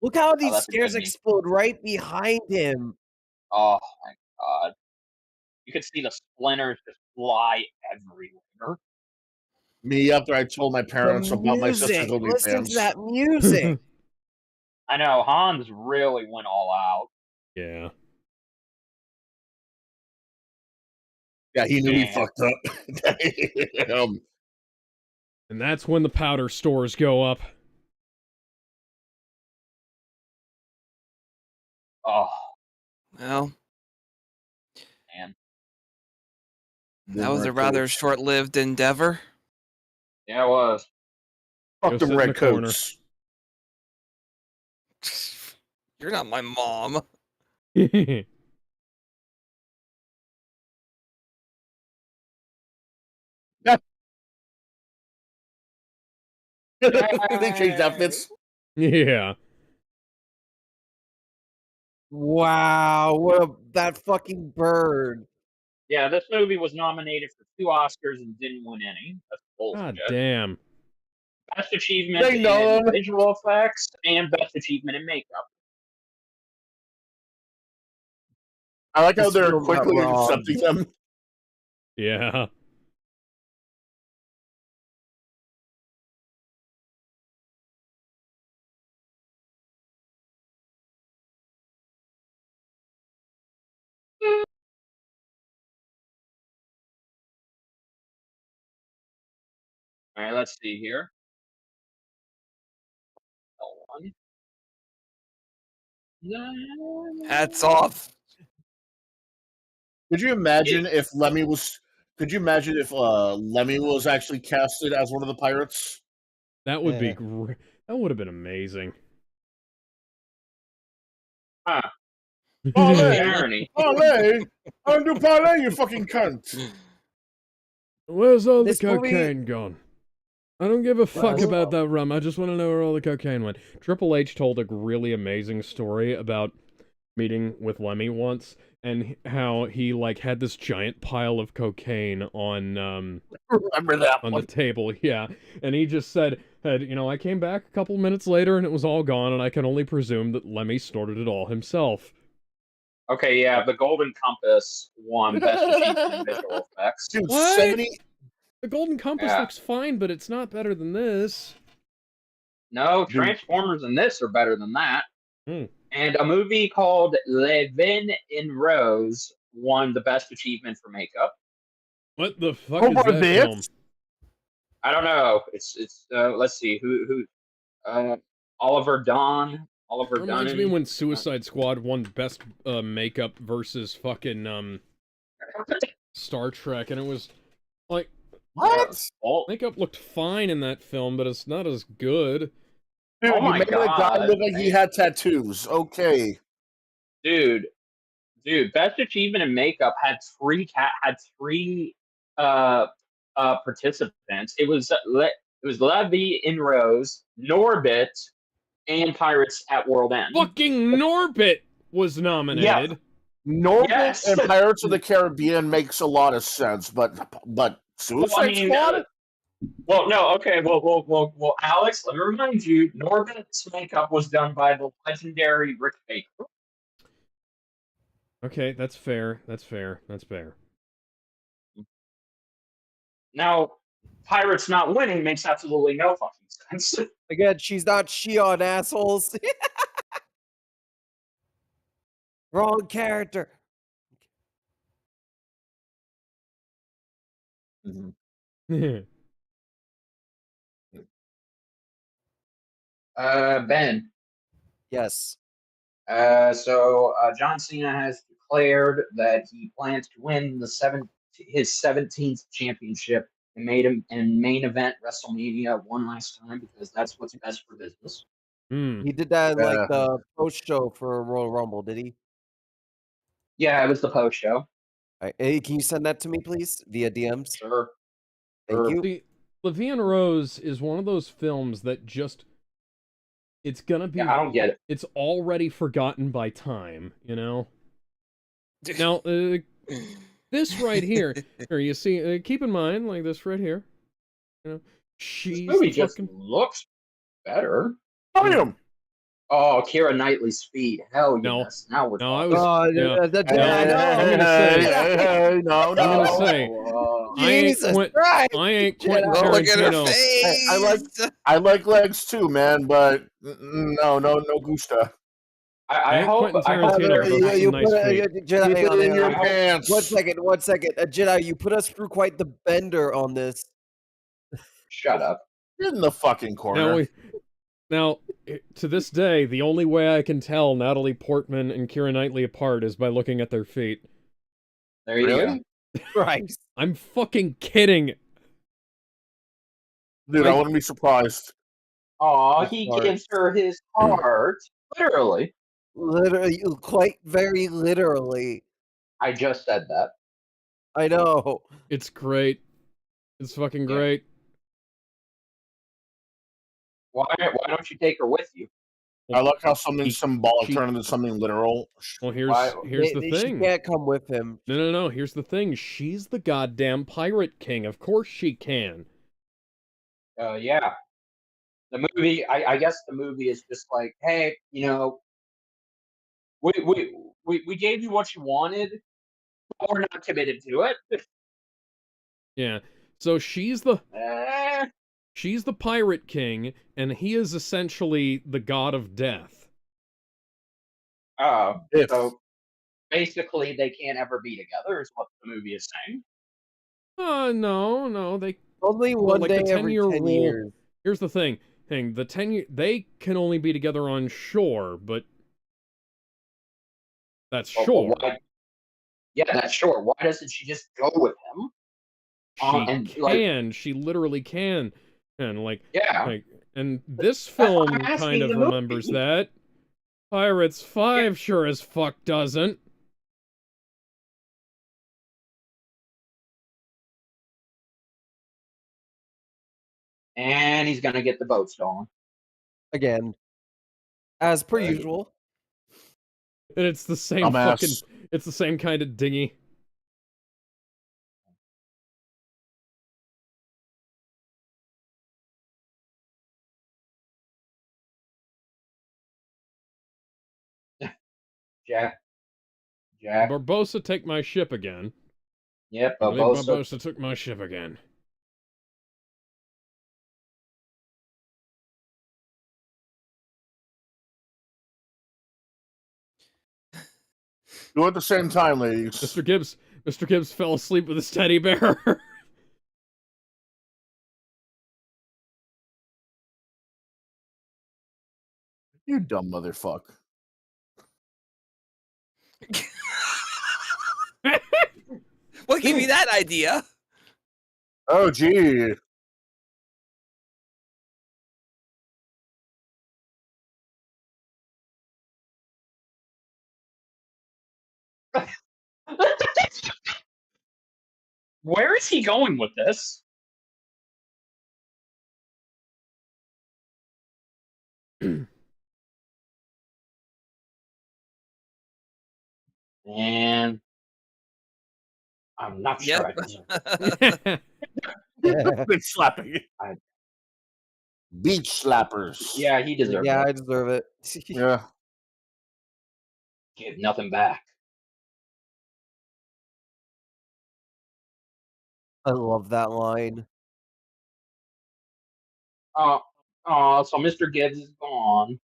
Look how Oh, these that's a stairs good meme. explode right behind him. Oh my god. You could see the splinters just fly everywhere. Me after I told my The parents about my sister's music. Listen to OnlyFans. that music. I know, Hans really went all out. Yeah. Yeah, he knew he Man. fucked up. And that's when the powder stores go up. Oh, Well, man. that was a rather short-lived endeavor. Yeah, it was. Fuck Go them sit in the red corner. coats. You're not my mom. They changed outfits. Yeah. Wow, what a that fucking bird. Yeah, this movie was nominated for 2 Oscars and didn't win any. That's God bullshit. damn. Best achievement They know in them. visual effects and best achievement in makeup. I like how This they're film got quickly robbed. accepting them. Yeah. All right, let's see here. One. Hats off. Could you imagine if Lemmy was? Could you imagine if Lemmy was actually casted as one of the pirates? That would be Yeah. great. That would have been amazing. Huh. The Parlay, irony. parlay, undo parlay, you fucking cunt. Where's all the This movie- cocaine gone? I don't give a fuck Well, about that rum. I just want to know where all the cocaine went. Triple H told a really amazing story about meeting with Lemmy once and how he like had this giant pile of cocaine on Remember that on the one? table, yeah. And he just said, I came back a couple minutes later and it was all gone, and I can only presume that Lemmy snorted it all himself. Okay, yeah, the Golden Compass won best achievement in visual effects. Dude, What? 70. The Golden Compass Yeah. looks fine, but it's not better than this. No, Dude. Transformers and this are better than that. Hmm. And a movie called Les Vin in Rose won the best achievement for makeup. What the fuck How is about that this? film? I don't know. It's let's see who Oliver Don. Oliver Reminds me Dunn. when Suicide Squad won best makeup versus fucking Star Trek, and it was like What? Oh, makeup looked fine in that film, but it's not as good. Dude, Oh you my made a guy God. look like he had tattoos. Okay. dude, best achievement in makeup had three participants. It was Levy in Rose, Norbit, and Pirates at World End. Fucking Norbit was nominated. Norbit Yes. and Pirates of the Caribbean makes a lot of sense, but Suicide Squad? Well, no, okay. Well, Alex, let me remind you, Norbit's makeup was done by the legendary Rick Baker. Okay, that's fair. That's fair. That's fair. Now, Pirates not winning makes absolutely no fucking sense. Again, she's not Shion, assholes. Wrong character. Ben. Yes. So John Cena has declared that he plans to win his 17th championship and made him in main event WrestleMania one last time because that's what's best for business. Hmm. He did that in Yeah. like the post show for Royal Rumble, did he? Yeah, it was the post show. Hey, can you send that to me, please, via DMs? Sure. Thank Sure. you. See, Levian Rose is one of those films that just it's gonna be Yeah, I don't get it. it's already forgotten by time, you know? Now, this right here, or you see, keep in mind, like this right here, you know, This she's movie the just fucking looks better. William. Oh, Keira Knightley's Speed. Hell no, yes. Now we're no, I talking. was, yeah, the Hey, now Jedi, I'm no, gonna say, no, I'm gonna no. say, Oh, Jesus Christ, I ain't Quentin Oh, look at her Tarantino. Hey, face. I like legs too, man, but no gusta. I I ain't hope. Quentin I hope. Tarantino, but those are some you nice put feet. Jedi, Keep hang it on, in hang on. your I hope. pants. One second, Jedi, you put us through quite the bender on this. Shut up. Get in the fucking Now corner. now, to this day, the only way I can tell Natalie Portman and Keira Knightley apart is by looking at their feet. There you go. Really? Christ. I'm fucking kidding. Dude, I wouldn't be surprised. Oh, His he heart. gives her his heart. Literally. Literally, quite very literally. I just said that. I know. It's great. It's fucking Yeah. great. Why don't you take her with you? I like how something He- symbolic she- turned into something literal. Well, Why- here's the She thing. can't come with him. No. Here's the thing. She's the goddamn pirate king. Of course she can. Yeah. The movie. I guess the movie is just like, hey, we gave you what you wanted, but we're not committed to it. Yeah. So she's the pirate king, and he is essentially the god of death. If So basically, they can't ever be together. Is what the movie is saying. No. They Only well, one like day the every 10-year 10 rule. years. Here's the thing. The 10-year they can only be together on shore, but that's Well, shore. why? Yeah, that's sure. Why doesn't she just go with him? She literally can. And Yeah. and this That's why film I'm asking kind of the remembers movie. that. Pirates 5 sure as fuck doesn't. And he's gonna get the boat stolen. Again. As per Right. usual. And it's the same dumbass. it's the same kind of dinghy. Jack. Barbossa take my ship again. Yep, I believe Barbosa. Barbossa took my ship again. Do it at the same time, ladies. Mr. Gibbs fell asleep with his teddy bear. You dumb motherfucker. What gave you that idea? Oh, gee. Where is he going with this? And I'm not sure I deserve it. Big slapping. Beach slappers. Yeah, he deserves Yeah, it. I deserve it. Yeah. Give nothing back. I love that line. So Mr. Gibbs is gone.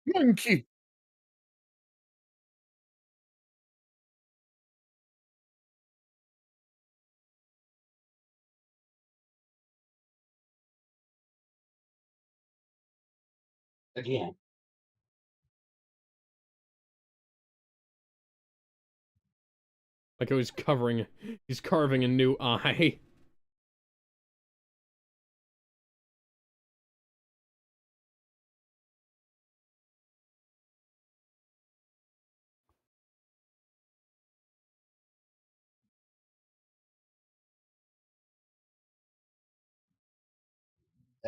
Monkey. Again. Like he's carving a new eye.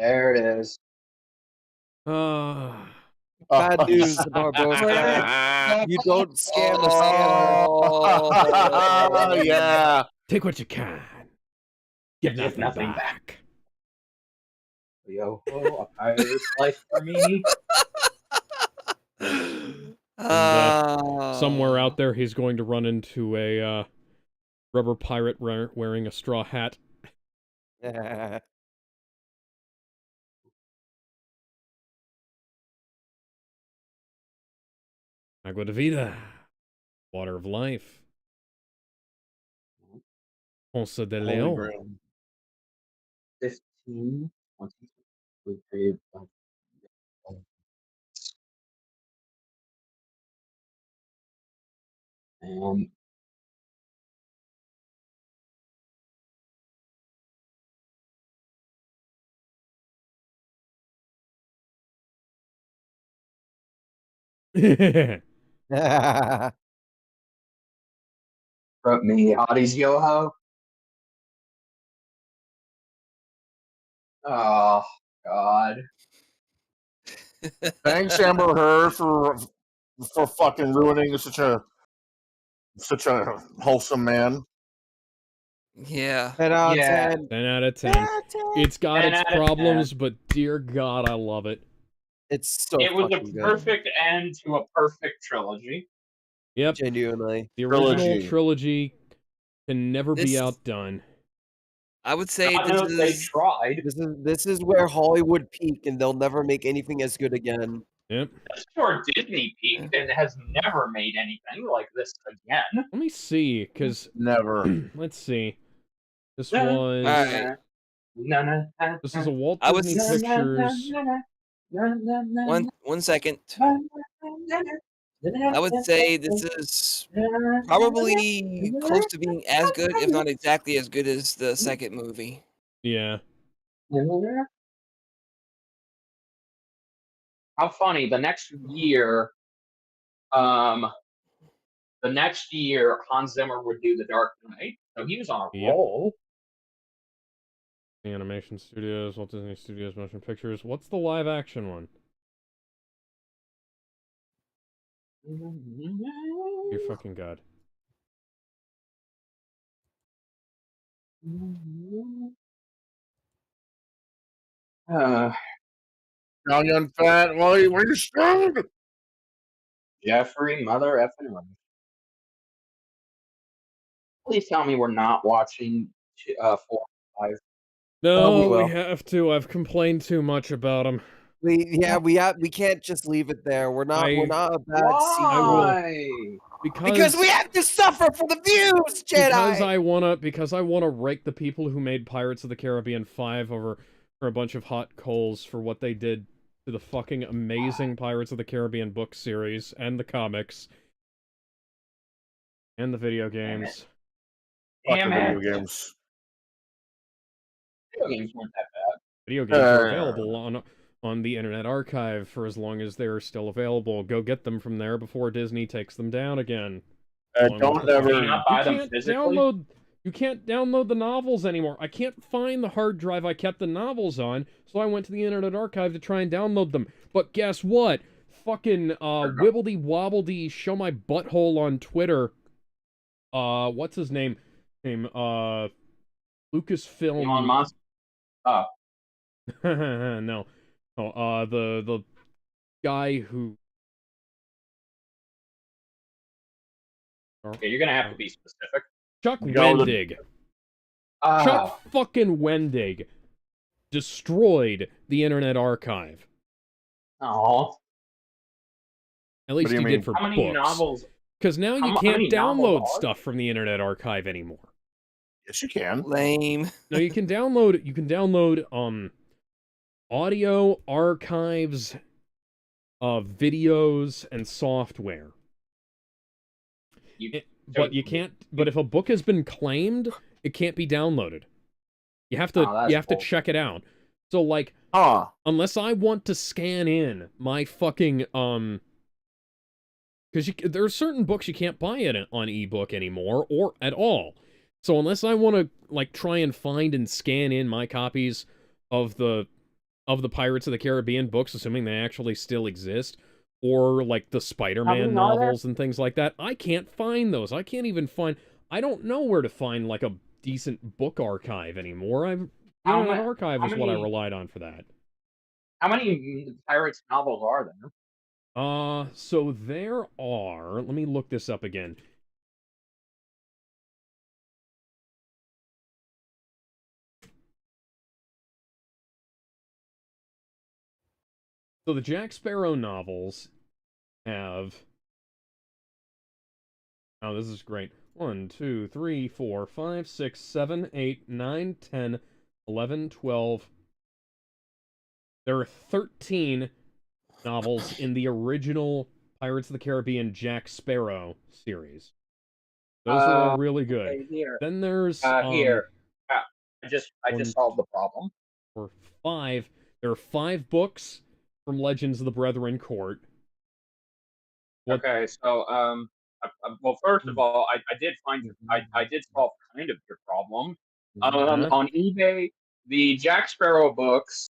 There it is. Bad news, Barbosa. You don't scam a scammer. Oh, Yeah. Take what you can. Get Get nothing, nothing back. Yo ho, a pirate's life for me. And somewhere Ah. out there, he's going to run into a rubber pirate wearing a straw hat. Agua de vida. Water of life. Once de Holy Leon. Grail. 15, 20, we create and wrote me Audie's Yo-Ho. Oh God. Thanks, Amber Heard, for fucking ruining such a wholesome man. Yeah. 10 out of Yeah. 10. 10 out of 10. It's got 10 its out of 10. problems, but dear God, I love it. It's so It was a fucking good. perfect end to a perfect trilogy. Yep. Genuinely. The original Trilogy. trilogy can never be This- outdone. I would say God knows they this is tried. This is where Hollywood peaked, and they'll never make anything as good again. Yep. That's where Disney peaked and has never made anything like this again. Let me see, because... Never. let's see. This Nah. was... Alright. This is a Walt I was- Disney Pictures... one second. I would say this is probably close to being as good, if not exactly as good as the second movie. Yeah. How funny! The next year, Hans Zimmer would do The Dark Knight, so he was on a Yep. roll. Animation Studios, Walt Disney Studios Motion Pictures. What's the live action one? Dear fucking God. Young and fat. Why are you screwed? Jeffrey, mother effing Rush. Please tell me we're not watching 4 and 5. No, we we will. have to. I've complained too much about them. We can't just leave it there. We're not a bad Why? because we have to suffer for the views, Jedi. Because I wanna rake the people who made Pirates of the Caribbean 5 over for a bunch of hot coals for what they did to the fucking amazing Pirates of the Caribbean book series and the comics and the video games. Damn Fucking it. video games. Video games weren't that bad. Video games are available on the Internet Archive for as long as they're still available. Go get them from there before Disney takes them down again. Don't Can you ever. not buy them physically? You can't download the novels anymore. I can't find the hard drive I kept the novels on, so I went to the Internet Archive to try and download them. But guess what? Fucking wibbledy wobbledy show my butthole on Twitter. What's his name? Lucasfilm. Elon Musk. Oh. No. Oh, the guy who... Okay, you're gonna have to be specific. Chuck Go to- Wendig. Oh. Chuck fucking Wendig destroyed the Internet Archive. Oh. At least do you he mean? did for How many books. novels? Because now you how many can't download novels are stuff from the Internet Archive anymore. Yes, you can. Lame. No, you can download audio archives of videos and software. But you can't. But if a book has been claimed, it can't be downloaded. You have to. Oh, that's to cool. check it out. So like, unless I want to scan in my fucking because there are certain books you can't buy it on ebook anymore or at all. So unless I want to like try and find and scan in my copies of the of the Pirates of the Caribbean books, assuming they actually still exist, or like the Spider-Man many are there? novels and things like that. I can't find those. I can't even find. I don't know where to find like a decent book archive anymore. The How, Internet ma- Archive how is what I many relied on for that. how many Pirates novels are there? So there are. Let me look this up again. So the Jack Sparrow novels have. Oh, this is great. 1, 2, 3, 4, 5, 6, 7, 8, 9, 10, 11, 12. There are 13 novels in the original Pirates of the Caribbean Jack Sparrow series. Those are all really good. Okay, here. Then there's Here. I just one, solved the problem. 4, 5. There are 5 books from Legends of the Brethren Court. What? Okay, so well, first of all, I did find I did solve kind of your problem. Huh? On eBay, the Jack Sparrow books,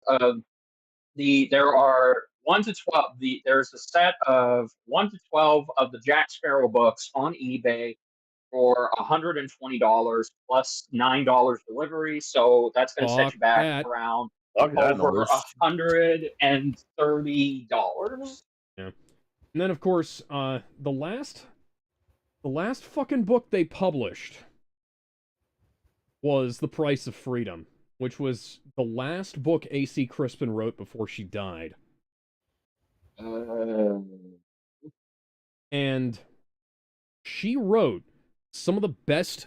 there are 1 to 12. There's a set of 1 to 12 of the Jack Sparrow books on eBay for $120 plus $9 delivery. So that's going to set Fuck you back that. around Fuck that over noise. $130. Yeah. And then, of course, the last fucking book they published was The Price of Freedom, which was the last book A.C. Crispin wrote before she died. And she wrote some of the best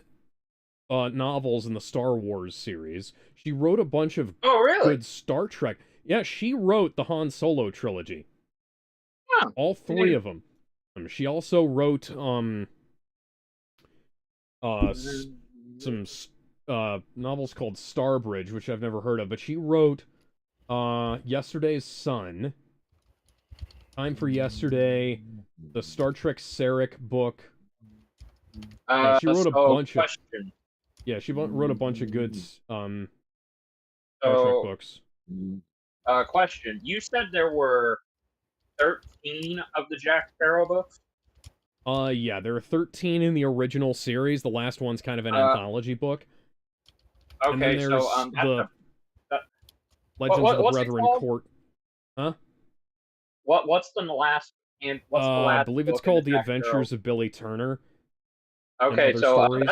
novels in the Star Wars series. She wrote a bunch of Oh, really? good Star Trek. Yeah, she wrote the Han Solo trilogy. Huh. All 3 of them. She also wrote some novels called Starbridge, which I've never heard of, but she wrote Yesterday's Sun, Time for Yesterday, the Star Trek Sarek book. Yeah, she wrote a bunch of. Yeah, she wrote a bunch of good Star Trek books. Question. You said there were 13 of the Jack Sparrow books? Yeah, there are 13 in the original series. The last one's kind of an anthology book. Okay, And then there's so the Legends of the Brethren Court. Huh? What's the last and what's the last? I believe it's book in called The Jack Sparrow? Adventures of Billy Turner. Okay, so stories.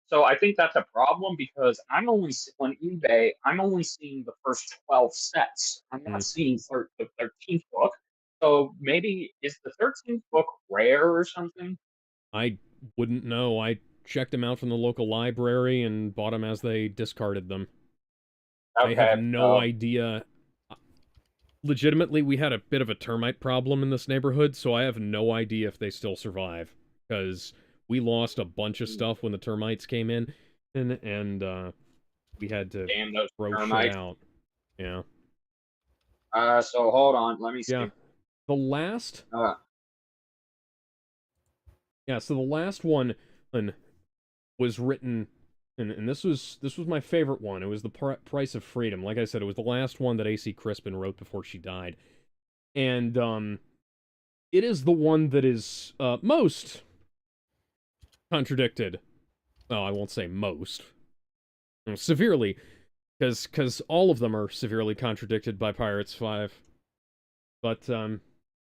so I think that's a problem because I'm only on eBay. I'm only seeing the first 12 sets. I'm not seeing the 13th book. So maybe is the 13th book rare or something? I wouldn't know. I checked them out from the local library and bought them as they discarded them. Okay, I have no idea. Legitimately, we had a bit of a termite problem in this neighborhood, so I have no idea if they still survive. Because we lost a bunch of stuff when the termites came in, and we had to throw shit out. Yeah. So hold on, let me see. Yeah. The last. Yeah, so the last one was written, and this was my favorite one. It was The Price of Freedom. Like I said, it was the last one that A.C. Crispin wrote before she died. And it is the one that is most contradicted. Oh, I won't say most. Severely, because all of them are severely contradicted by Pirates 5. But,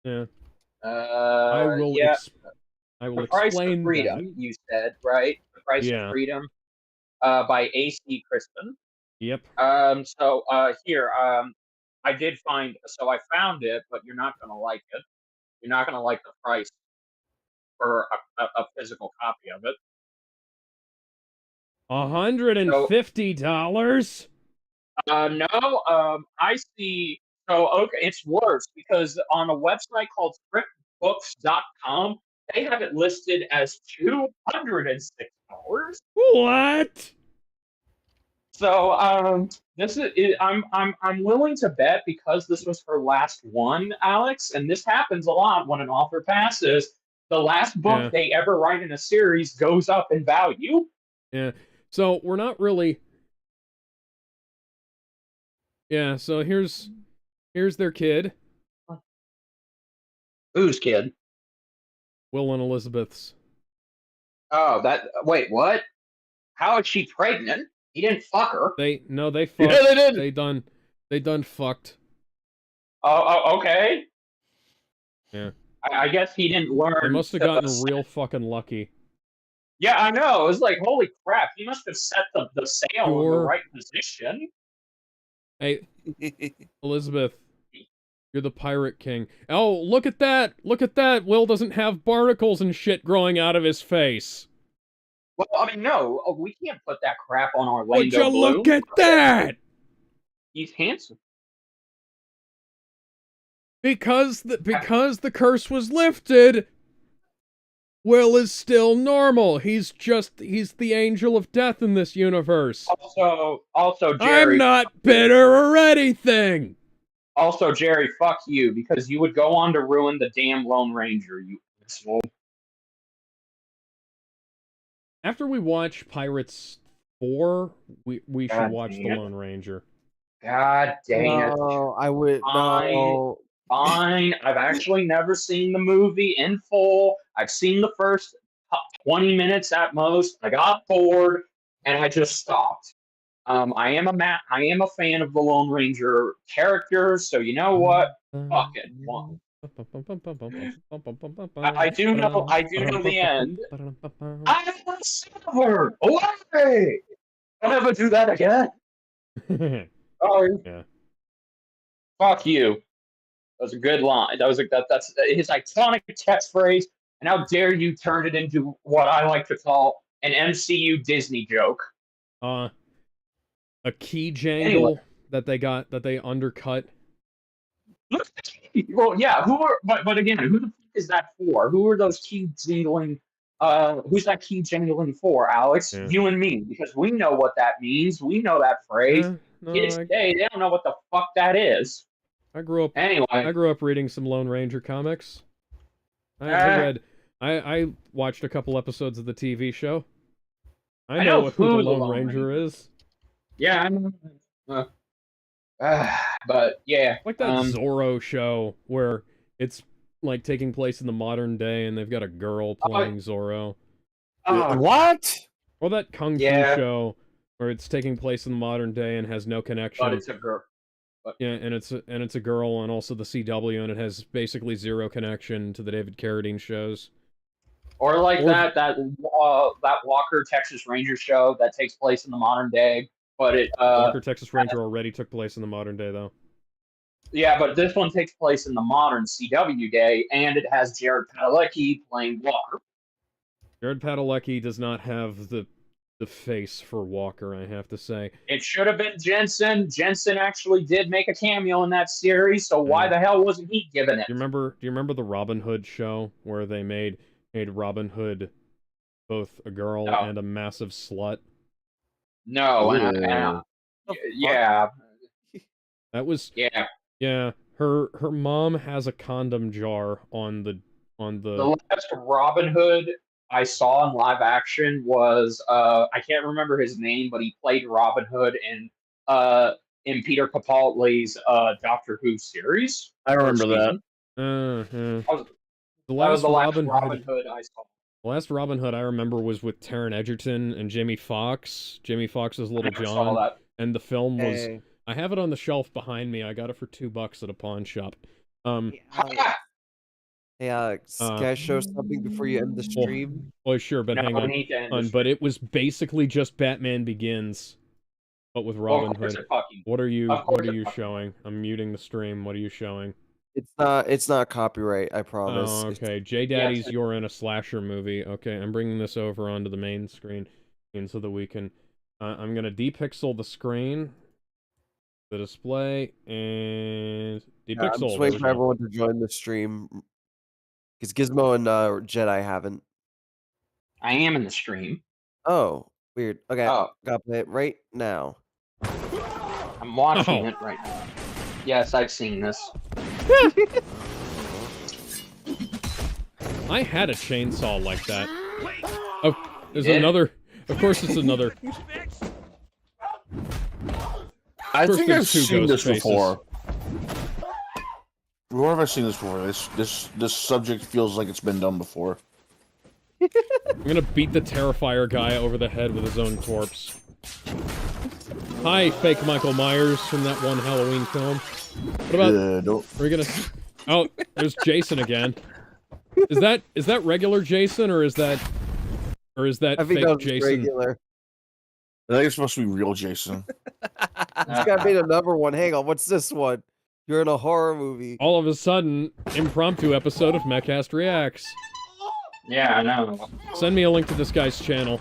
yeah. I will The Price of explain Freedom, that. you said, right? The Price of Freedom by A.C. Crispin. Yep. So here, I did find, so I found it, but you're not going to like it. You're not going to like the price for a physical copy of it. $150? No, I see. So, okay, it's worse because on a website called thriftbooks.com, they have it listed as $206. What? So, this is I'm willing to bet because this was her last one, Alex, and this happens a lot when an author passes. The last book they ever write in a series goes up in value. Yeah. So we're not really. Yeah, so here's their kid, Whose kid? Will and Elizabeth's. Oh, wait, what? How is she pregnant? He didn't fuck her. They Yeah, fucked. they did. They done fucked. Oh, okay. Yeah. I guess he didn't learn. They must have gotten real fucking lucky. Yeah, I know. It was like, holy crap, he must have set the sail in the Sure. right position. Hey, Elizabeth, you're the pirate king. Oh, look at that! Look at that! Will doesn't have barnacles and shit growing out of his face. Well, I mean, no, we can't put that crap on Orlando Would you Bloom. look at that? He's handsome. Because the curse was lifted, Will is still normal. He's the angel of death in this universe. Also, Jerry. I'm not bitter or anything. Also, Jerry, fuck you, because you would go on to ruin the damn Lone Ranger, you asshole. After we watch Pirates 4, we should watch The damn it. Lone Ranger. God dang it. No, I would no. Fine. I've actually never seen the movie in full. I've seen the first 20 minutes at most. I got bored, and I just stopped. I am a fan of the Lone Ranger characters, so you know what? Fuck it. I do know the end. I am a silver! Away! Don't ever do that again. Oh, yeah. Fuck you. That was a good line. That's his iconic catchphrase. And how dare you turn it into what I like to call an MCU Disney joke? A key jangle that they undercut. Well, yeah. But again, who the fuck is that for? Who are those key jangling? Who's that key jangling for, Alex? Yeah. You and me, because we know what that means. We know that phrase. Kids today, they don't know what the fuck that is. I grew up reading some Lone Ranger comics. I watched a couple episodes of the TV show. I know who the Lone Ranger is. Yeah, I know. But yeah, Like that Zorro show where it's like taking place in the modern day and they've got a girl playing Zorro. What? Or that Kung Fu show where it's taking place in the modern day and has no connection. But it's a girl. Yeah, and it's a girl, and also the CW, and it has basically zero connection to the David Carradine shows. Or like that Walker Texas Ranger show that takes place in the modern day, but it Walker Texas Ranger already took place in the modern day, though. Yeah, but this one takes place in the modern CW day, and it has Jared Padalecki playing Walker. Jared Padalecki does not have the face for Walker, I have to say. It should have been Jensen. Jensen actually did make a cameo in that series, so why the hell wasn't he given it? Do you remember the Robin Hood show where they made Robin Hood both a girl and a massive slut? No, yeah. That was yeah. Her mom has a condom jar on the. The last Robin Hood I saw in live action was I can't remember his name, but he played Robin Hood in Peter Capaldi's Doctor Who series. I remember that. The last Robin Hood I saw. The last Robin Hood I remember was with Taron Egerton and Jamie Foxx. Jamie Foxx's Little John. And the film was... I have it on the shelf behind me. I got it for $2 at a pawn shop. Hey Alex, can I show something before you end the stream? Oh, sure, but hang on. But it was basically just Batman Begins, but with Robin Hood. What are you showing? I'm muting the stream. What are you showing? It's not copyright, I promise. Oh, okay. J Daddy's You're in a Slasher Movie. Okay, I'm bringing this over onto the main screen, and so that we can. I'm gonna depixel the screen, the display, and depixel. I'm just waiting for everyone to join the stream. Because Gizmo and Jedi haven't. I am in the stream. Oh, weird. Okay, gotta play it right now. I'm watching it right now. Yes, I've seen this. I had a chainsaw like that. Oh, there's another. Of course, it's another. I course, think I've there's two seen ghost this faces. before. Where have I seen this before? This subject feels like it's been done before. I'm gonna beat the Terrifier guy over the head with his own corpse. Hi, fake Michael Myers from that one Halloween film. What about... Don't... Are we gonna... Oh, there's Jason again. Is that regular Jason, or is that I think fake that was Jason? regular. I think it's supposed to be real Jason. This guy made another one. Hang on, what's this one? You're in a horror movie. All of a sudden, impromptu episode of Mechcast Reacts. Yeah, I know. Send me a link to this guy's channel.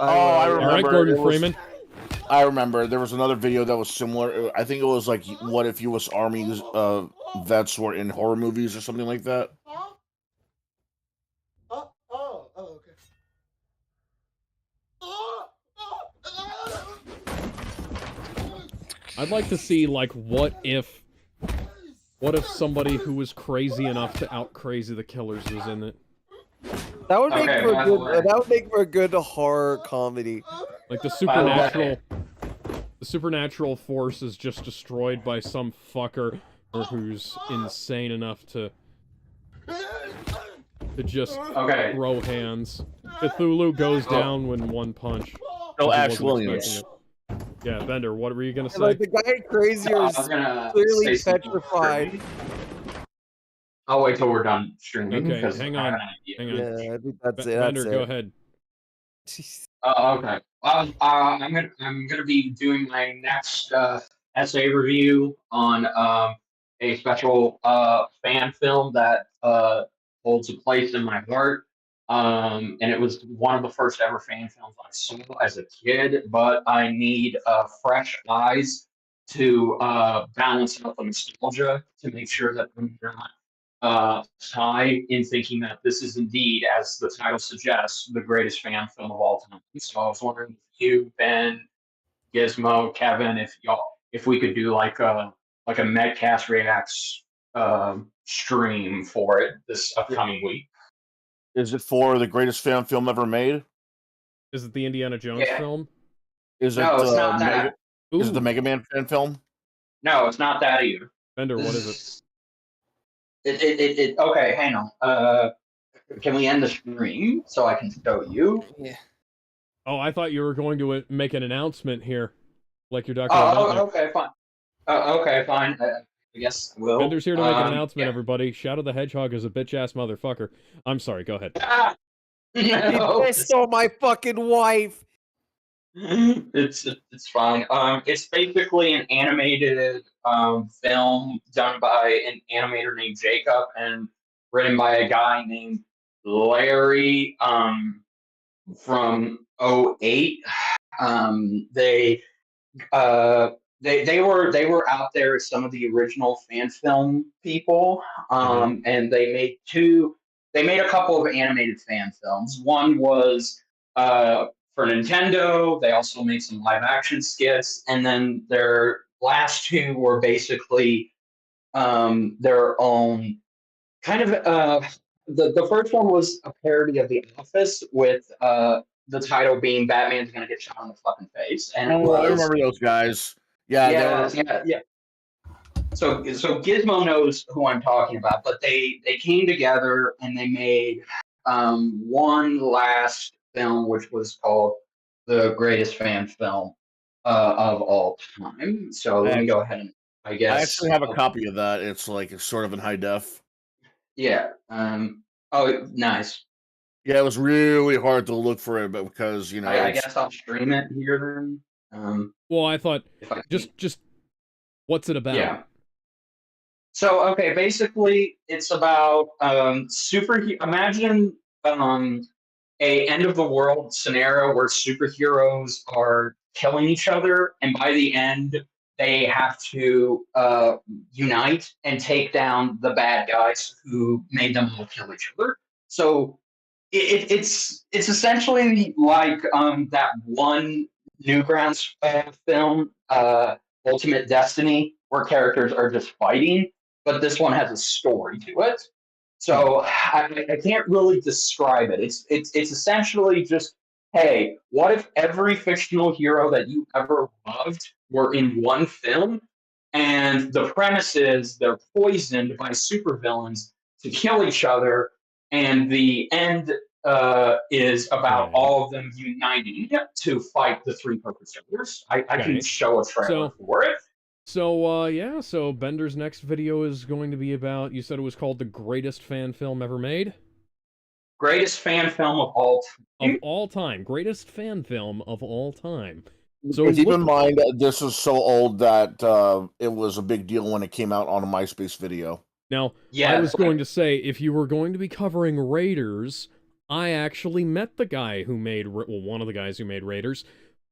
I remember. All right, Gordon It was- Freeman. I remember there was another video that was similar. I think it was like, what if U.S. Army vets were in horror movies or something like that. Okay. I'd like to see, like, what if somebody who was crazy enough to out-crazy the killers was in it? That would make Okay, for by a the good. way. That would make for a good horror comedy. Like, By the way. the supernatural force is just destroyed by some fucker who's insane enough to just Okay. throw hands. Cthulhu goes down with one punch. No, He Ash wasn't Williams. expecting it. Yeah, Bender, what were you gonna say? Like the guy crazier I is was gonna clearly say something petrified. streaming. I'll wait till we're done streaming. Okay, because hang I have on. an idea. Hang on. Yeah, I think that's it. Bender, That's go it. ahead. Okay. I'm gonna be doing my next essay review on a special fan film that holds a place in my heart. And it was one of the first ever fan films I saw as a kid, but I need fresh eyes to balance out the nostalgia to make sure that I'm not high in thinking that this is indeed, as the title suggests, the greatest fan film of all time. So I was wondering if you, Ben, Gizmo, Kevin, if we could do like a Medcast Reacts stream for it this upcoming week. Is it for the greatest fan film ever made? Is it the Indiana Jones Yeah. film? Is it No, it's not that. Is it the Ooh. Mega Man fan film? No, it's not that either. Bender, what is it? Okay, hang on. Can we end the stream so I can show you? Yeah. Oh, I thought you were going to make an announcement here, like you're Dr. Oh, Robotnik. okay, fine. Okay, fine. I guess I will. Bender's here to make an announcement, yeah. everybody. Shadow the Hedgehog is a bitch-ass motherfucker. I'm sorry, go ahead. Ah! No. He stole my fucking wife. It's fine. It's basically an animated film done by an animator named Jacob and written by a guy named Larry from '08. They were out there as some of the original fan film people, and they made a couple of animated fan films. One was for Nintendo. They also made some live action skits, and then their last two were basically their own kind of. The first one was a parody of The Office with the title being "Batman's Gonna Get Shot in the Fucking Face," and it Oh, was, I remember those guys. Yeah, yeah. So Gizmo knows who I'm talking about, but they came together and they made one last film, which was called the greatest fan film of all time. So let me go ahead and I guess I actually have a copy of that. It's sort of in high def. Yeah. Oh, nice. Yeah, it was really hard to look for it, but because I guess I'll stream it here then. Well, I thought If I just what's it about? Yeah. So okay, basically it's about imagine a end of the world scenario where superheroes are killing each other, and by the end they have to unite and take down the bad guys who made them all kill each other. So it's essentially like that one Newgrounds film, Ultimate Destiny, where characters are just fighting, but this one has a story to it. So I can't really describe it. It's essentially just hey, what if every fictional hero that you ever loved were in one film? And the premise is they're poisoned by supervillains to kill each other, and the end is about Okay. all of them uniting to fight the three perpetrators. I can Okay. show a trailer So- for it. So, yeah, so Bender's next video is going to be about, you said it was called the greatest fan film ever made? Greatest fan film of all time. Of all time. Greatest fan film of all time. So And keep what in mind, this is so old that it was a big deal when it came out on a MySpace video. Now, Yeah, I was like- going to say, if you were going to be covering Raiders, I actually met the guy who made, well, one of the guys who made Raiders.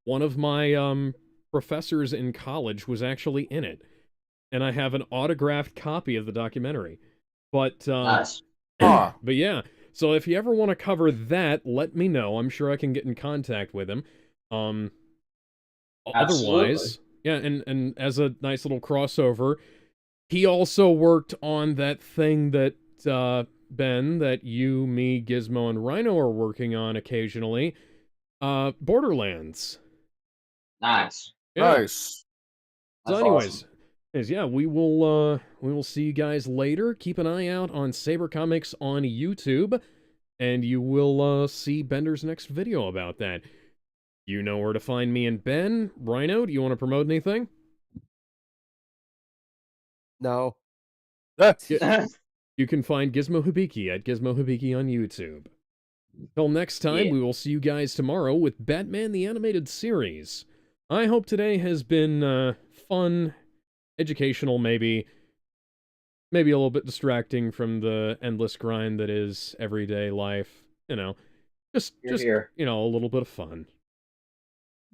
One of my, professors in college was actually in it. And I have an autographed copy of the documentary. But, Nice. Huh. but yeah, so if you ever want to cover that, let me know. I'm sure I can get in contact with him. Absolutely. Otherwise, yeah, and as a nice little crossover, he also worked on that thing that, Ben, that you, me, Gizmo, and Rhino are working on occasionally, Borderlands. Nice. Yeah. Nice. So That's anyways, awesome. yeah, we will see you guys later. Keep an eye out on Saber Comics on YouTube, and you will see Bender's next video about that. You know where to find me and Ben. Rhino, do you want to promote anything? No. You can find Gizmo Hibiki at Gizmo Hibiki on YouTube. Till next time, Yeah. we will see you guys tomorrow with Batman the Animated Series. I hope today has been fun, educational maybe a little bit distracting from the endless grind that is everyday life. You know, just Here. you know, a little bit of fun.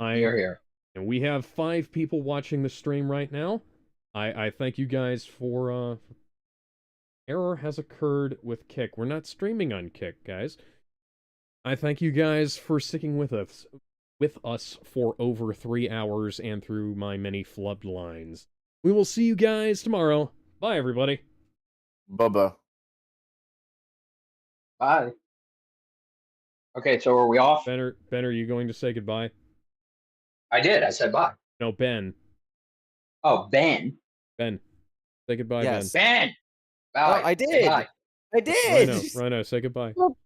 Here. And we have 5 people watching the stream right now. I thank you guys for, error has occurred with Kick. We're not streaming on Kick, guys. I thank you guys for sticking with us for over 3 hours and through my many flubbed lines. We will see you guys tomorrow. Bye, everybody. Bubba. Bye. Okay, so are we off? Ben, are you going to say goodbye? I did. I said bye. No, Ben. Oh, Ben. Ben. Say goodbye, Yes. Ben. Oh, Bye. I Say did. bye. I did. Rhino, say goodbye. Well,